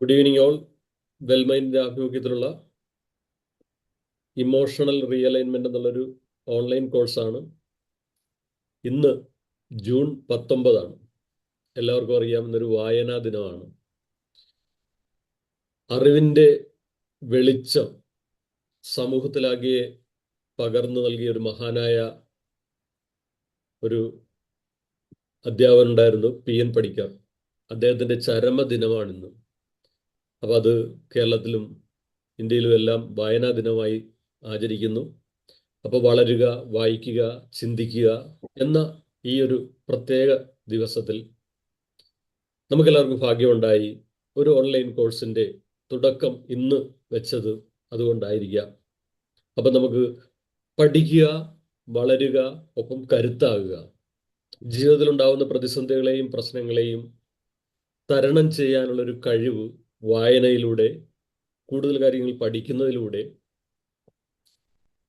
Good evening all. വെൽമൈൻഡിന്റെ ആഭിമുഖ്യത്തിലുള്ള emotional realignment എന്നുള്ളൊരു ഓൺലൈൻ കോഴ്സാണ്. ഇന്ന് ജൂൺ 19 എല്ലാവർക്കും അറിയാവുന്നൊരു വായനാ ദിനമാണ്. അറിവിന്റെ വെളിച്ചം സമൂഹത്തിലാകെ പകർന്നു നൽകിയ ഒരു മഹാനായ ഒരു അധ്യാപകനുണ്ടായിരുന്നു, PN പണിക്കർ. അദ്ദേഹത്തിന്റെ ചരമദിനമാണിന്ന്. അപ്പം അത് കേരളത്തിലും ഇന്ത്യയിലും എല്ലാം വായനാ ദിനമായി ആചരിക്കുന്നു. അപ്പോൾ വളരുക, വായിക്കുക, ചിന്തിക്കുക എന്ന ഈ ഒരു പ്രത്യേക ദിവസത്തിൽ നമുക്കെല്ലാവർക്കും ഭാഗ്യമുണ്ടായി ഒരു ഓൺലൈൻ കോഴ്സിന്റെ തുടക്കം ഇന്ന് വെച്ചത് അതുകൊണ്ടായിരിക്കാം. അപ്പം നമുക്ക് പഠിക്കുക, വളരുക, ഒപ്പം കരുത്താകുക. ജീവിതത്തിലുണ്ടാവുന്ന പ്രതിസന്ധികളെയും പ്രശ്നങ്ങളെയും തരണം ചെയ്യാനുള്ളൊരു കഴിവ് വായനയിലൂടെ, കൂടുതൽ കാര്യങ്ങൾ പഠിക്കുന്നതിലൂടെ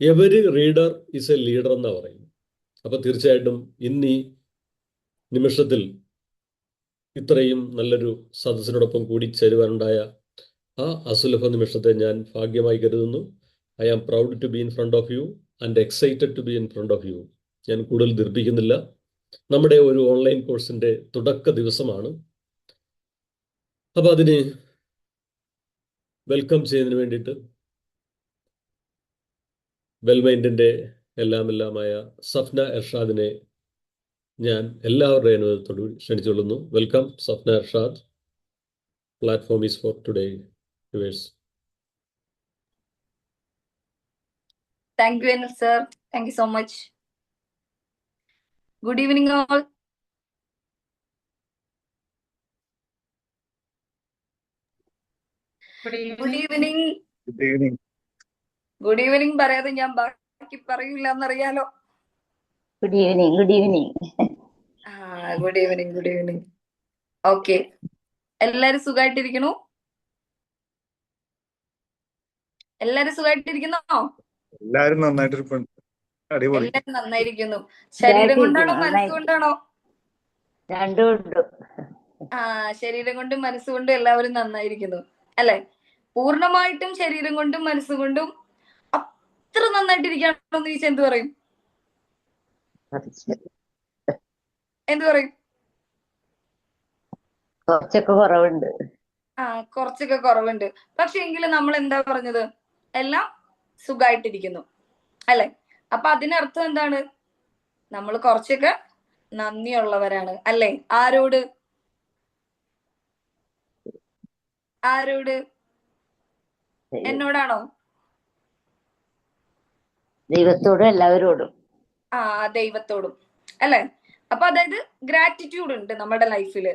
every reader is A leader എന്നാ പറയും. അപ്പൊ തീർച്ചയായിട്ടും ഇന്നീ നിമിഷത്തിൽ ഇത്രയും നല്ലൊരു സദസ്സിനോടൊപ്പം കൂടി ചേരുവാനുണ്ടായ ആ അസുലഭ നിമിഷത്തെ ഞാൻ ഭാഗ്യമായി കരുതുന്നു. I am proud to be in front of you and excited to be in front of you. ഞാൻ കൂടുതൽ ദീർഘിക്കുന്നില്ല. നമ്മുടെ ഒരു ഓൺലൈൻ കോഴ്സിന്റെ തുടക്ക ദിവസമാണ്. അപ്പൊ അതിന് വെൽക്കം ചെയ്യുന്നതിന് വേണ്ടിയിട്ട് വെൽമൈൻഡിന്റെ എല്ലാമായ സഫ്ന എർഷാദിനെ ഞാൻ എല്ലാവരുടെയും അനുഭവത്തോട് ക്ഷണിച്ചുകൊള്ളുന്നു. Welcome Safna Ershad. Platform is for today viewers. Thank you, Anil sir. Thank you so much. Good evening, all. Good evening. Good evening. Good evening. പറയാതെ ഞാൻ ബാക്കി പറയൂല എന്നറിയാലോ. Good evening. Good evening. Good evening. Good evening. Okay. എല്ലാരും സുഖമായിട്ടിരിക്കണോ? എല്ലാരും സുഖമായിട്ടിരിക്കുന്നോ? എല്ലാരും നന്നായിട്ടിരിക്കുന്നു. അടിപൊളി. എല്ലാരും നന്നായിരിക്കുന്നു. ശരീരം കൊണ്ടാണോ മനസ്സുകൊണ്ടാണോ? രണ്ടും ഉണ്ട്. ശരീരം കൊണ്ടും മനസ്സുകൊണ്ടും എല്ലാവരും നന്നായിരിക്കുന്നു അല്ലെ? പൂർണ്ണമായിട്ടും ശരീരം കൊണ്ടും മനസ്സുകൊണ്ടും അത്ര നന്നായിട്ടിരിക്കണോ എന്ന് ചോദിച്ചാൽ എന്ത് പറയും? എന്ത് പറയും? കുറച്ചൊക്കെ കുറവുണ്ട്. കുറച്ചൊക്കെ കുറവുണ്ട്. പക്ഷെ എങ്കിലും നമ്മൾ എന്താ പറഞ്ഞത്? എല്ലാം സുഖമായിട്ടിരിക്കുന്നു അല്ലെ? അപ്പൊ അതിനർത്ഥം എന്താണ്? നമ്മൾ കുറച്ചൊക്കെ നന്ദിയുള്ളവരാണ് അല്ലെ? ആരോട്? ആരോട്? എന്നോടാണോ? ദൈവത്തോടും എല്ലാവരോടും. ദൈവത്തോടും അല്ലെ? അപ്പൊ അതായത് ഗ്രാറ്റിറ്റ്യൂഡ് ഉണ്ട് നമ്മുടെ ലൈഫില്.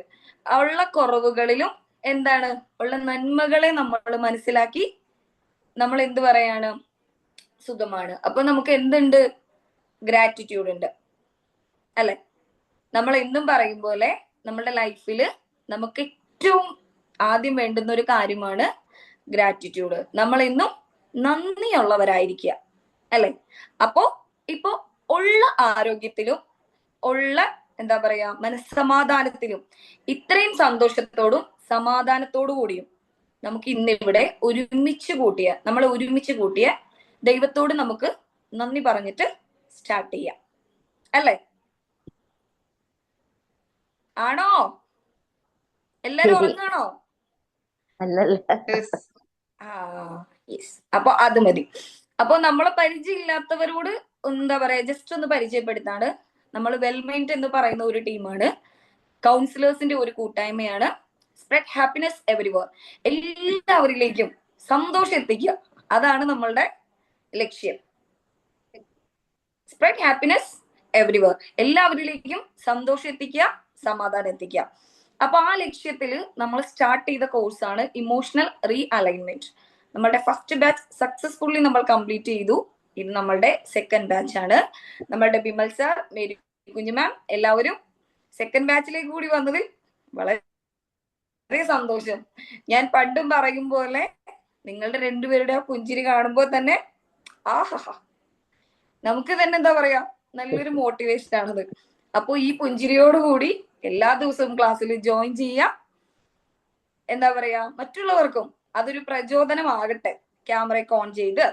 ഉള്ള കുറവുകളിലും എന്താണ് ഉള്ള നന്മകളെ നമ്മൾ മനസ്സിലാക്കി നമ്മൾ എന്ത് പറയാണ്? സുഖമാണ്. അപ്പൊ നമുക്ക് എന്തുണ്ട്? ഗ്രാറ്റിറ്റ്യൂഡ് ഉണ്ട് അല്ലെ? നമ്മൾ എന്നും പറയും പോലെ നമ്മുടെ ലൈഫില് നമുക്ക് ഏറ്റവും ആദ്യം വേണ്ടുന്ന ഒരു കാര്യമാണ് ഗ്രാറ്റിറ്റ്യൂഡ്. നമ്മൾ എന്നും നന്ദിയുള്ളവരായിരിക്കുക അല്ലെ? അപ്പോ ഇപ്പോ ഉള്ള ആരോഗ്യത്തിലും ഉള്ള എന്താ പറയാ മനസ്സമാധാനത്തിലും ഇത്രയും സന്തോഷത്തോടും സമാധാനത്തോടു കൂടിയും നമുക്ക് ഇന്നിവിടെ നമ്മൾ ഒരുമിച്ച് കൂട്ടിയ ദൈവത്തോട് നമുക്ക് നന്ദി പറഞ്ഞിട്ട് സ്റ്റാർട്ട് ചെയ്യാം അല്ലെ? ആണോ? എല്ലാരും ഉറങ്ങാണോ? അപ്പൊ അത് മതി. അപ്പൊ നമ്മളെ പരിചയമില്ലാത്തവരോട് എന്താ പറയാ ജസ്റ്റ് ഒന്ന് പരിചയപ്പെടുത്താണ്. നമ്മൾ വെൽമൈൻഡ് എന്ന് പറയുന്ന ഒരു ടീമാണ്. കൗൺസിലേഴ്സിന്റെ ഒരു കൂട്ടായ്മയാണ്. Spread happiness എവരിവർ. എല്ലാവരിലേക്കും സന്തോഷം എത്തിക്കുക, അതാണ് നമ്മളുടെ ലക്ഷ്യം. Spread happiness എവരിവർ. എല്ലാവരിലേക്കും സന്തോഷം എത്തിക്കുക, സമാധാനം എത്തിക്കുക. അപ്പൊ ആ ലക്ഷ്യത്തിൽ നമ്മൾ സ്റ്റാർട്ട് ചെയ്ത കോഴ്സാണ് ഇമോഷണൽ റീ അലൈൻമെന്റ്. നമ്മളുടെ ഫസ്റ്റ് ബാച്ച് സക്സസ്ഫുള്ളി നമ്മൾ കംപ്ലീറ്റ് ചെയ്തു. ഇത് നമ്മളുടെ സെക്കൻഡ് ബാച്ച് ആണ്. നമ്മളുടെ ബിമൽ സാർ, മേരി കുഞ്ഞു മാം, എല്ലാവരും സെക്കൻഡ് ബാച്ചിലേക്ക് കൂടി വന്നതിൽ വളരെ സന്തോഷം. ഞാൻ പണ്ടും പറയും പോലെ നിങ്ങളുടെ രണ്ടുപേരുടെ ആ പുഞ്ചിരി കാണുമ്പോൾ തന്നെ നമുക്ക് തന്നെ എന്താ പറയാ നല്ലൊരു മോട്ടിവേഷൻ ആണത്. അപ്പൊ ഈ പുഞ്ചിരിയോടുകൂടി എല്ലാ ദിവസവും ക്ലാസ്സിൽ ജോയിൻ ചെയ്യാം. എന്താ പറയാ മറ്റുള്ളവർക്കും അതൊരു പ്രചോദനമാകട്ടെ. ക്യാമറയൊക്കെ ഓൺ ചെയ്ത്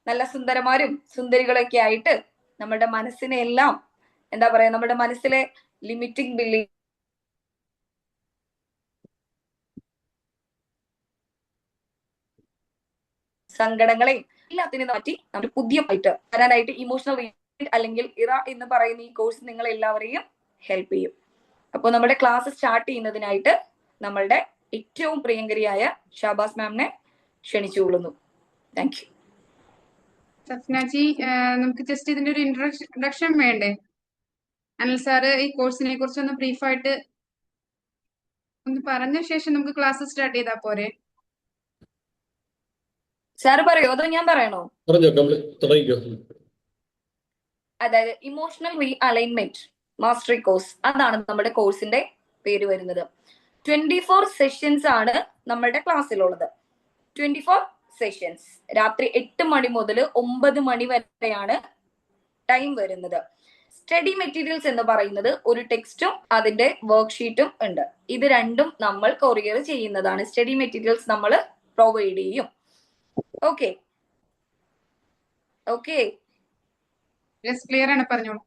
നല്ല സുന്ദരന്മാരും സുന്ദരികളൊക്കെ ആയിട്ട് നമ്മുടെ മനസ്സിനെ എല്ലാം എന്താ പറയാ നമ്മുടെ മനസ്സിലെ ലിമിറ്റിംഗ് ബിലീഫ് സങ്കടങ്ങളെയും എല്ലാത്തിനും മാറ്റി നമ്മൾ പുതിയതായിട്ട് വരാനായിട്ട് ഇമോഷണൽ അല്ലെങ്കിൽ ഇറ എന്ന് പറയുന്ന ഈ കോഴ്സ് നിങ്ങൾ എല്ലാവരെയും ഹെൽപ്പ് ചെയ്യും. അപ്പോൾ നമ്മുടെ ക്ലാസ് സ്റ്റാർട്ട് ചെയ്യുന്നതിനായിട്ട് നമ്മളുടെ ഏറ്റവും പ്രിയങ്കരിയായ ഷാബാസ് മാമിനെ ക്ഷണിച്ചുകൊള്ളുന്നു. Thank you. സഫ്നാജി, നമുക്ക് ജസ്റ്റ് ഇതിന്റെ ഒരു ഇൻട്രൊഡക്ഷൻ വേണ്ടേ? അനിൽ സാറ് ഈ കോഴ്സിനെ കുറിച്ച് ഒന്ന് ബ്രീഫായിട്ട് ഒന്ന് പറഞ്ഞ ശേഷം നമുക്ക് ക്ലാസ് സ്റ്റാർട്ട് ചെയ്താൽ പോരെ? സാറ് പറയോ അതോ ഞാൻ പറയണോ? പറഞ്ഞോ, തുടങ്ങിക്കോ. അതായത് emotional re alignment mastery course, അതാണ് നമ്മുടെ കോഴ്സിന്റെ പേര് വരുന്നത്. 24 സെഷൻസ് ആണ് നമ്മുടെ ക്ലാസ്സിലുള്ളത്. 24 സെഷൻസ് രാത്രി 8 മണി മുതൽ 9 മണി വരെയാണ് ടൈം വരുന്നത്. സ്റ്റഡി മെറ്റീരിയൽസ് എന്ന് പറയുന്നത് ഒരു ടെക്സ്റ്റും അതിന്റെ വർക്ക്ഷീറ്റും ഉണ്ട്. ഇത് രണ്ടും നമ്മൾ കൊറിയർ ചെയ്യുന്നതാണ്. സ്റ്റഡി മെറ്റീരിയൽസ് നമ്മൾ പ്രൊവൈഡ് ചെയ്യും. ഓക്കെ ഓക്കെ ക്ലിയർ ആണ്, പറഞ്ഞോളൂ.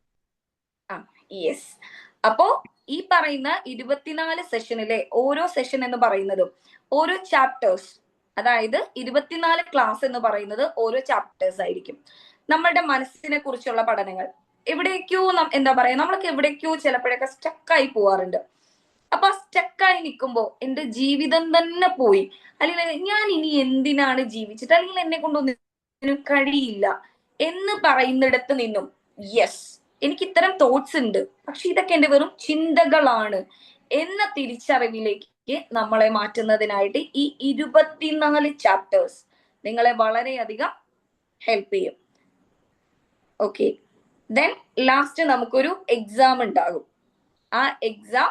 യെസ്. അപ്പോ ഈ പറയുന്ന 24 സെഷനിലെ ഓരോ സെഷൻ എന്ന് പറയുന്നതും ഓരോ ചാപ്റ്റേഴ്സ്, അതായത് 24 ക്ലാസ് എന്ന് പറയുന്നത് ഓരോ ചാപ്റ്റേഴ്സ് ആയിരിക്കും. നമ്മളുടെ മനസ്സിനെ കുറിച്ചുള്ള പഠനങ്ങൾ എവിടേക്കോ എന്താ പറയാ നമ്മളൊക്കെ എവിടേക്കോ ചിലപ്പോഴൊക്കെ സ്റ്റക്കായി പോവാറുണ്ട്. അപ്പൊ ആ സ്റ്റക്കായി നിൽക്കുമ്പോ എന്റെ ജീവിതം തന്നെ പോയി, അല്ലെങ്കിൽ ഞാൻ ഇനി എന്തിനാണ് ജീവിച്ചിട്ട്, അല്ലെങ്കിൽ എന്നെ കൊണ്ടൊന്നും കഴിയില്ല എന്ന് പറയുന്നിടത്ത് നിന്നും യെസ് എനിക്ക് ഇത്തരം തോട്ട്സ് ഉണ്ട്, പക്ഷെ ഇതൊക്കെ എന്റെ വെറും ചിന്തകളാണ് എന്ന തിരിച്ചറിവിലേക്ക് നമ്മളെ മാറ്റുന്നതിനായിട്ട് ഈ 24 ചാപ്റ്റേഴ്സ് നിങ്ങളെ വളരെയധികം ഹെൽപ്പ് ചെയ്യും. ഓക്കെ, ദെൻ ലാസ്റ്റ് നമുക്കൊരു എക്സാം ഉണ്ടാകും. ആ എക്സാം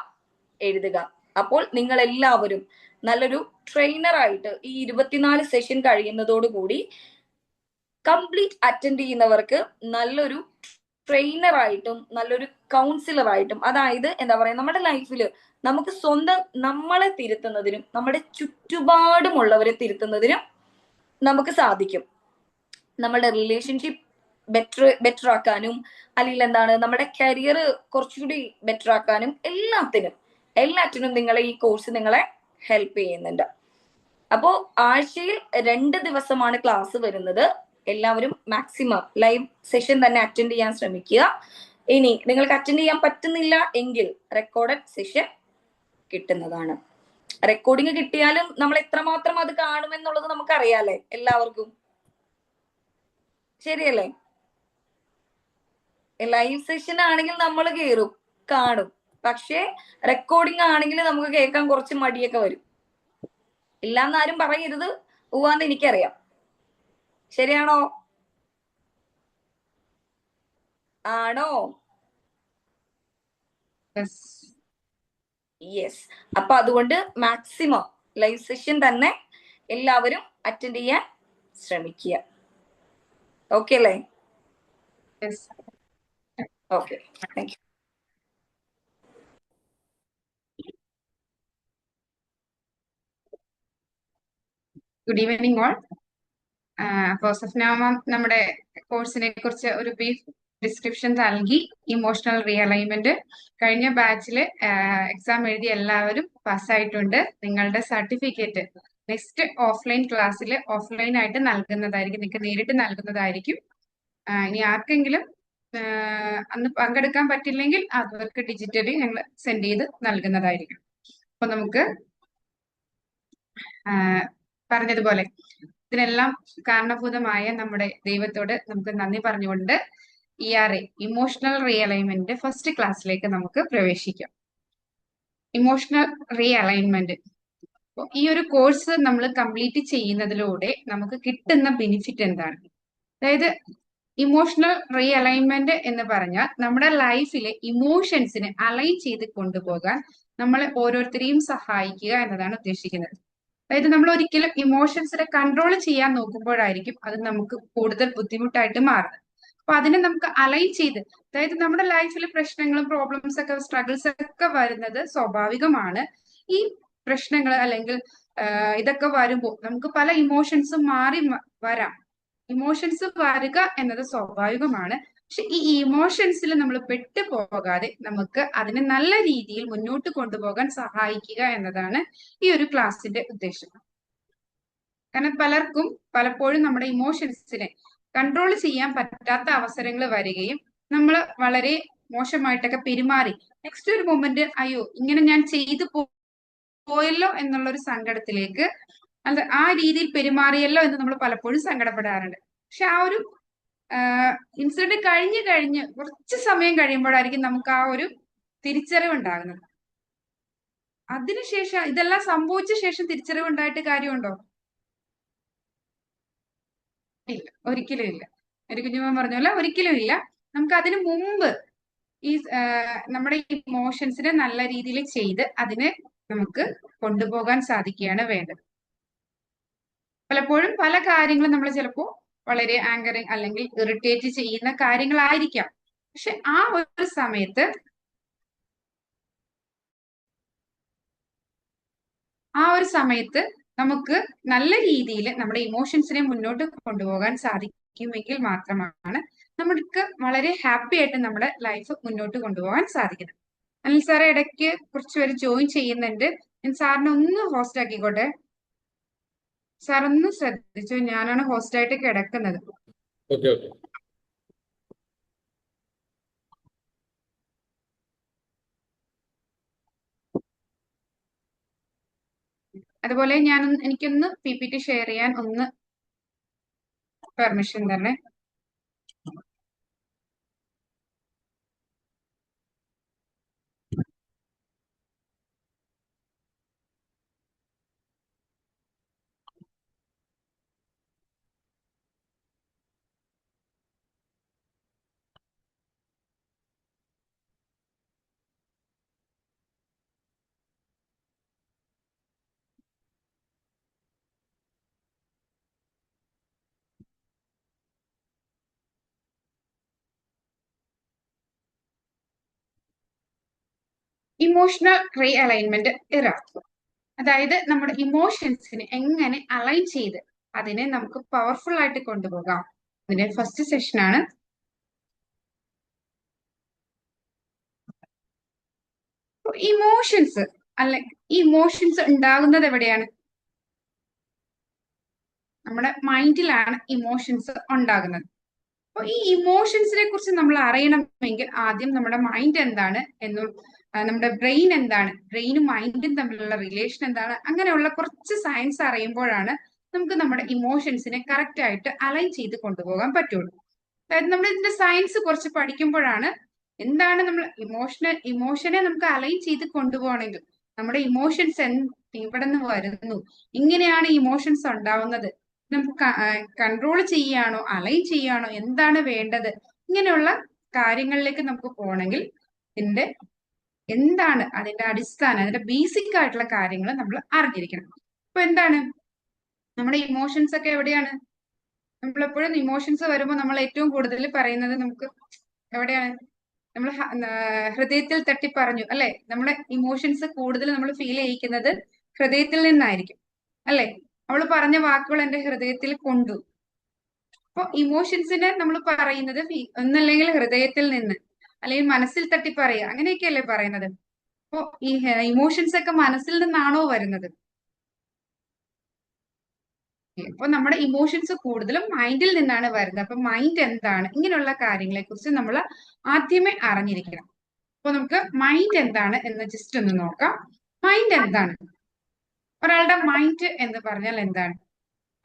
എഴുതുക. അപ്പോൾ നിങ്ങൾ എല്ലാവരും നല്ലൊരു ട്രെയിനറായിട്ട് ഈ 24 സെഷൻ കഴിയുന്നതോടുകൂടി കംപ്ലീറ്റ് അറ്റൻഡ് ചെയ്യുന്നവർക്ക് നല്ലൊരു ട്രെയിനറായിട്ടും നല്ലൊരു കൗൺസിലറായിട്ടും, അതായത് എന്താ പറയാ നമ്മുടെ ലൈഫിൽ നമുക്ക് സ്വന്തം നമ്മളെ തിരുത്തുന്നതിനും നമ്മുടെ ചുറ്റുപാടുമുള്ളവരെ തിരുത്തുന്നതിനും നമുക്ക് സാധിക്കും. നമ്മുടെ റിലേഷൻഷിപ്പ് ബെറ്റർ ആക്കാനും, അല്ലെങ്കിൽ എന്താണ് നമ്മുടെ കരിയർ കുറച്ചുകൂടി ബെറ്റർ ആക്കാനും എല്ലാറ്റിനും നിങ്ങളെ ഈ കോഴ്സ് നിങ്ങളെ ഹെൽപ്പ് ചെയ്യുന്നുണ്ട്. അപ്പോ ആഴ്ചയിൽ 2 ദിവസമാണ് ക്ലാസ് വരുന്നത്. എല്ലാവരും മാക്സിമം ലൈവ് സെഷൻ തന്നെ അറ്റൻഡ് ചെയ്യാൻ ശ്രമിക്കുക. ഇനി നിങ്ങൾക്ക് അറ്റൻഡ് ചെയ്യാൻ പറ്റുന്നില്ല എങ്കിൽ റെക്കോർഡഡ് സെഷൻ കിട്ടുന്നതാണ്. റെക്കോർഡിങ് കിട്ടിയാലും നമ്മൾ എത്രമാത്രം അത് കാണുമെന്നുള്ളത് നമുക്കറിയാലേ എല്ലാവർക്കും, ശരിയല്ലേ? ലൈവ് സെഷൻ ആണെങ്കിൽ നമ്മൾ കേറും കാണും, പക്ഷെ റെക്കോർഡിംഗ് ആണെങ്കിൽ നമുക്ക് കേൾക്കാൻ കുറച്ച് മടിയൊക്കെ വരും. ഇല്ലാന്നാരും പറയരുത്, പോവാന്ന് എനിക്കറിയാം. ശരിയാണോ? ആണോ? യെസ്. അപ്പൊ അതുകൊണ്ട് മാക്സിമം ലൈവ് സെഷൻ തന്നെ എല്ലാവരും അറ്റൻഡ് ചെയ്യാൻ ശ്രമിക്കുക. ഓക്കെ അല്ലേ? Okay, thank you. Good evening all. അപ്പോൾ സഫ്ന മാം നമ്മുടെ കോഴ്സിനെ കുറിച്ച് ഒരു ബ്രീഫ് ഡിസ്ക്രിപ്ഷൻ നൽകി. ഇമോഷണൽ റീഅലൈൻമെന്റ് കഴിഞ്ഞ ബാച്ചിൽ എക്സാം എഴുതി എല്ലാവരും പാസ്സായിട്ടുണ്ട്. നിങ്ങളുടെ സർട്ടിഫിക്കറ്റ് നെക്സ്റ്റ് ഓഫ്ലൈൻ ക്ലാസ്സിൽ ഓഫ്ലൈൻ ആയിട്ട് നൽകുന്നതായിരിക്കും, നിങ്ങൾക്ക് നേരിട്ട് നൽകുന്നതായിരിക്കും. ഇനി ആർക്കെങ്കിലും അന്ന് പങ്കെടുക്കാൻ പറ്റില്ലെങ്കിൽ അവർക്ക് ഡിജിറ്റലി ഞങ്ങൾ സെൻഡ് ചെയ്ത് നൽകുന്നതായിരിക്കും. അപ്പൊ നമുക്ക് പറഞ്ഞതുപോലെ ഇതിനെല്ലാം കാരണഭൂതമായ നമ്മുടെ ദൈവത്തോട് നമുക്ക് നന്ദി പറഞ്ഞുകൊണ്ട് ERA ഇമോഷണൽ റീഅലൈൻമെന്റ് ഫസ്റ്റ് ക്ലാസ്സിലേക്ക് നമുക്ക് പ്രവേശിക്കാം. ഇമോഷണൽ റീഅലൈൻമെന്റ് ഈ ഒരു കോഴ്സ് നമ്മൾ കംപ്ലീറ്റ് ചെയ്യുന്നതിലൂടെ നമുക്ക് കിട്ടുന്ന ബെനിഫിറ്റ് എന്താണ്? അതായത് ഇമോഷണൽ റീഅലൈൻമെന്റ് എന്ന് പറഞ്ഞാൽ നമ്മുടെ ലൈഫിലെ ഇമോഷൻസിനെ അലൈൻ ചെയ്ത് കൊണ്ടുപോകാൻ നമ്മളെ ഓരോരുത്തരെയും സഹായിക്കുക എന്നതാണ് ഉദ്ദേശിക്കുന്നത്. അതായത് നമ്മൾ ഒരിക്കലും ഇമോഷൻസിനെ കൺട്രോൾ ചെയ്യാൻ നോക്കുമ്പോഴായിരിക്കും അത് നമുക്ക് കൂടുതൽ ബുദ്ധിമുട്ടായിട്ട് മാറുന്നത്. അപ്പൊ അതിനെ നമുക്ക് അലൈൻ ചെയ്ത്, അതായത് നമ്മുടെ ലൈഫിൽ പ്രശ്നങ്ങളും പ്രോബ്ലംസ് ഒക്കെ സ്ട്രഗിൾസ് ഒക്കെ വരുന്നത് സ്വാഭാവികമാണ്. ഈ പ്രശ്നങ്ങൾ അല്ലെങ്കിൽ ഇതൊക്കെ വരുമ്പോൾ നമുക്ക് പല ഇമോഷൻസും വരാം. ഇമോഷൻസ് വരിക എന്നത് സ്വാഭാവികമാണ്. പക്ഷെ ഈ ഇമോഷൻസിൽ നമ്മൾ പെട്ടുപോകാതെ നമുക്ക് അതിനെ നല്ല രീതിയിൽ മുന്നോട്ട് കൊണ്ടുപോകാൻ സഹായിക്കുക എന്നതാണ് ഈ ഒരു ക്ലാസ്സിന്റെ ഉദ്ദേശം. കാരണം പലപ്പോഴും നമ്മുടെ ഇമോഷൻസിനെ കൺട്രോൾ ചെയ്യാൻ പറ്റാത്ത അവസരങ്ങൾ വരികയും നമ്മൾ വളരെ മോശമായിട്ടൊക്കെ പെരുമാറി നെക്സ്റ്റ് ഒരു മൊമെന്റ് അയ്യോ ഇങ്ങനെ ഞാൻ ചെയ്തു പോയല്ലോ എന്നുള്ളൊരു സങ്കടത്തിലേക്ക് ആ രീതിയിൽ പെരുമാറിയല്ലോ എന്ന് നമ്മൾ പലപ്പോഴും സങ്കടപ്പെടാറുണ്ട്. പക്ഷെ ആ ഒരു ഇൻസിഡന്റ് കഴിഞ്ഞ് കുറച്ച് സമയം കഴിയുമ്പോഴായിരിക്കും നമുക്ക് ആ ഒരു തിരിച്ചറിവ് ഉണ്ടാകുന്നത്. അതിനുശേഷം ഇതെല്ലാം സംഭവിച്ച ശേഷം തിരിച്ചറിവ് ഉണ്ടായിട്ട് കാര്യമുണ്ടോ? ഇല്ല, ഒരിക്കലും ഇല്ല. ഒരു കുഞ്ഞുമോൻ പറഞ്ഞ പോലെ ഒരിക്കലും ഇല്ല. നമുക്ക് അതിനു മുമ്പ് ഈ നമ്മുടെ ഇമോഷൻസിനെ നല്ല രീതിയിൽ ചെയ്ത് അതിനെ നമുക്ക് കൊണ്ടുപോകാൻ സാധിക്കുകയാണ് വേണ്ടത്. പലപ്പോഴും പല കാര്യങ്ങളും നമ്മൾ ചിലപ്പോൾ വളരെ ആങ്കറിങ് അല്ലെങ്കിൽ ഇറിറ്റേറ്റ് ചെയ്യുന്ന കാര്യങ്ങളായിരിക്കാം. പക്ഷെ ആ ഒരു സമയത്ത് നമുക്ക് നല്ല രീതിയിൽ നമ്മുടെ ഇമോഷൻസിനെ മുന്നോട്ട് കൊണ്ടുപോകാൻ സാധിക്കുമെങ്കിൽ മാത്രമാണ് നമുക്ക് വളരെ ഹാപ്പി ആയിട്ട് നമ്മുടെ ലൈഫ് മുന്നോട്ട് കൊണ്ടുപോകാൻ സാധിക്കുന്നത്. അനിൽ സാറെ ഇടയ്ക്ക് കുറച്ചുപേര് ജോയിൻ ചെയ്യുന്നുണ്ട്. ഞാൻ സാറിനെ ഒന്ന് ഹോസ്റ്റ് ആക്കിക്കോട്ടെ. സാർ ഒന്ന് ശ്രദ്ധിച്ചു, ഞാനാണ് ഹോസ്റ്റായിട്ട് കിടക്കുന്നത്. Okay okay. അതുപോലെ എനിക്കൊന്ന് PPT ഷെയർ ചെയ്യാൻ ഒന്ന് പെർമിഷൻ തന്നെ. ഇമോഷണൽ റീ അലൈൻമെന്റ് എറർ, അതായത് നമ്മുടെ ഇമോഷൻസിനെ എങ്ങനെ അലൈൻ ചെയ്ത് അതിനെ നമുക്ക് പവർഫുൾ ആയിട്ട് കൊണ്ടുപോകാം. ഇതിന്റെ ഫസ്റ്റ് സെഷനാണ്. ഇമോഷൻസ് ഈ ഇമോഷൻസ് ഉണ്ടാകുന്നത് എവിടെയാണ്? നമ്മുടെ മൈൻഡിലാണ് ഇമോഷൻസ് ഉണ്ടാകുന്നത്. അപ്പൊ ഈ ഇമോഷൻസിനെ കുറിച്ച് നമ്മൾ അറിയണമെങ്കിൽ ആദ്യം നമ്മുടെ മൈൻഡ് എന്താണ് എന്നും നമ്മുടെ ബ്രെയിൻ എന്താണ്, ബ്രെയിനും മൈൻഡും തമ്മിലുള്ള റിലേഷൻ എന്താണ്, അങ്ങനെയുള്ള കുറച്ച് സയൻസ് അറിയുമ്പോഴാണ് നമുക്ക് നമ്മുടെ ഇമോഷൻസിനെ കറക്റ്റ് ആയിട്ട് അലൈൻ ചെയ്ത് കൊണ്ടുപോകാൻ പറ്റുള്ളൂ. അതായത് നമ്മൾ ഇതിന്റെ സയൻസ് കുറച്ച് പഠിക്കുമ്പോഴാണ് എന്താണ് നമ്മൾ ഇമോഷനെ നമുക്ക് അലൈൻ ചെയ്ത് കൊണ്ടുപോകണമെങ്കിൽ നമ്മുടെ ഇമോഷൻസ് ഇവിടെ നിന്ന് വരുന്നു, ഇങ്ങനെയാണ് ഇമോഷൻസ് ഉണ്ടാവുന്നത്, നമുക്ക് കൺട്രോൾ ചെയ്യാണോ അലൈൻ ചെയ്യാണോ, എന്താണ് വേണ്ടത്, ഇങ്ങനെയുള്ള കാര്യങ്ങളിലേക്ക് നമുക്ക് പോകണമെങ്കിൽ എന്താണ് അതിന്റെ അടിസ്ഥാനം, അതിന്റെ ബേസിക് ആയിട്ടുള്ള കാര്യങ്ങൾ നമ്മൾ അറിഞ്ഞിരിക്കണം. അപ്പൊ എന്താണ് നമ്മുടെ ഇമോഷൻസ് ഒക്കെ എവിടെയാണ്? നമ്മളെപ്പോഴും ഇമോഷൻസ് വരുമ്പോൾ നമ്മൾ ഏറ്റവും കൂടുതൽ പറയുന്നത് നമുക്ക് എവിടെയാണ്? നമ്മൾ ഹൃദയത്തിൽ തട്ടി പറഞ്ഞു അല്ലെ? നമ്മുടെ ഇമോഷൻസ് കൂടുതൽ നമ്മൾ ഫീൽ ചെയ്യിക്കുന്നത് ഹൃദയത്തിൽ നിന്നായിരിക്കും അല്ലെ? അവൾ പറഞ്ഞ വാക്കുകൾ എന്റെ ഹൃദയത്തിൽ കൊണ്ടു. അപ്പൊ ഇമോഷൻസിനെ നമ്മൾ പറയുന്നത് ഒന്നല്ലെങ്കിൽ ഹൃദയത്തിൽ നിന്ന് അല്ലെങ്കിൽ മനസ്സിൽ തട്ടി പറയുക, അങ്ങനെയൊക്കെയല്ലേ പറയുന്നത്. അപ്പൊ ഈ ഇമോഷൻസ് ഒക്കെ മനസ്സിൽ നിന്നാണോ വരുന്നത്? അപ്പൊ നമ്മുടെ ഇമോഷൻസ് കൂടുതലും മൈൻഡിൽ നിന്നാണ് വരുന്നത്. അപ്പൊ മൈൻഡ് എന്താണ്, ഇങ്ങനെയുള്ള കാര്യങ്ങളെ കുറിച്ച് നമ്മൾ ആദ്യമേ അറിഞ്ഞിരിക്കണം. അപ്പൊ നമുക്ക് മൈൻഡ് എന്താണ് എന്ന് ജസ്റ്റ് ഒന്ന് നോക്കാം. മൈൻഡ് എന്താണ്? ഒരാളുടെ മൈൻഡ് എന്ന് പറഞ്ഞാൽ എന്താണ്?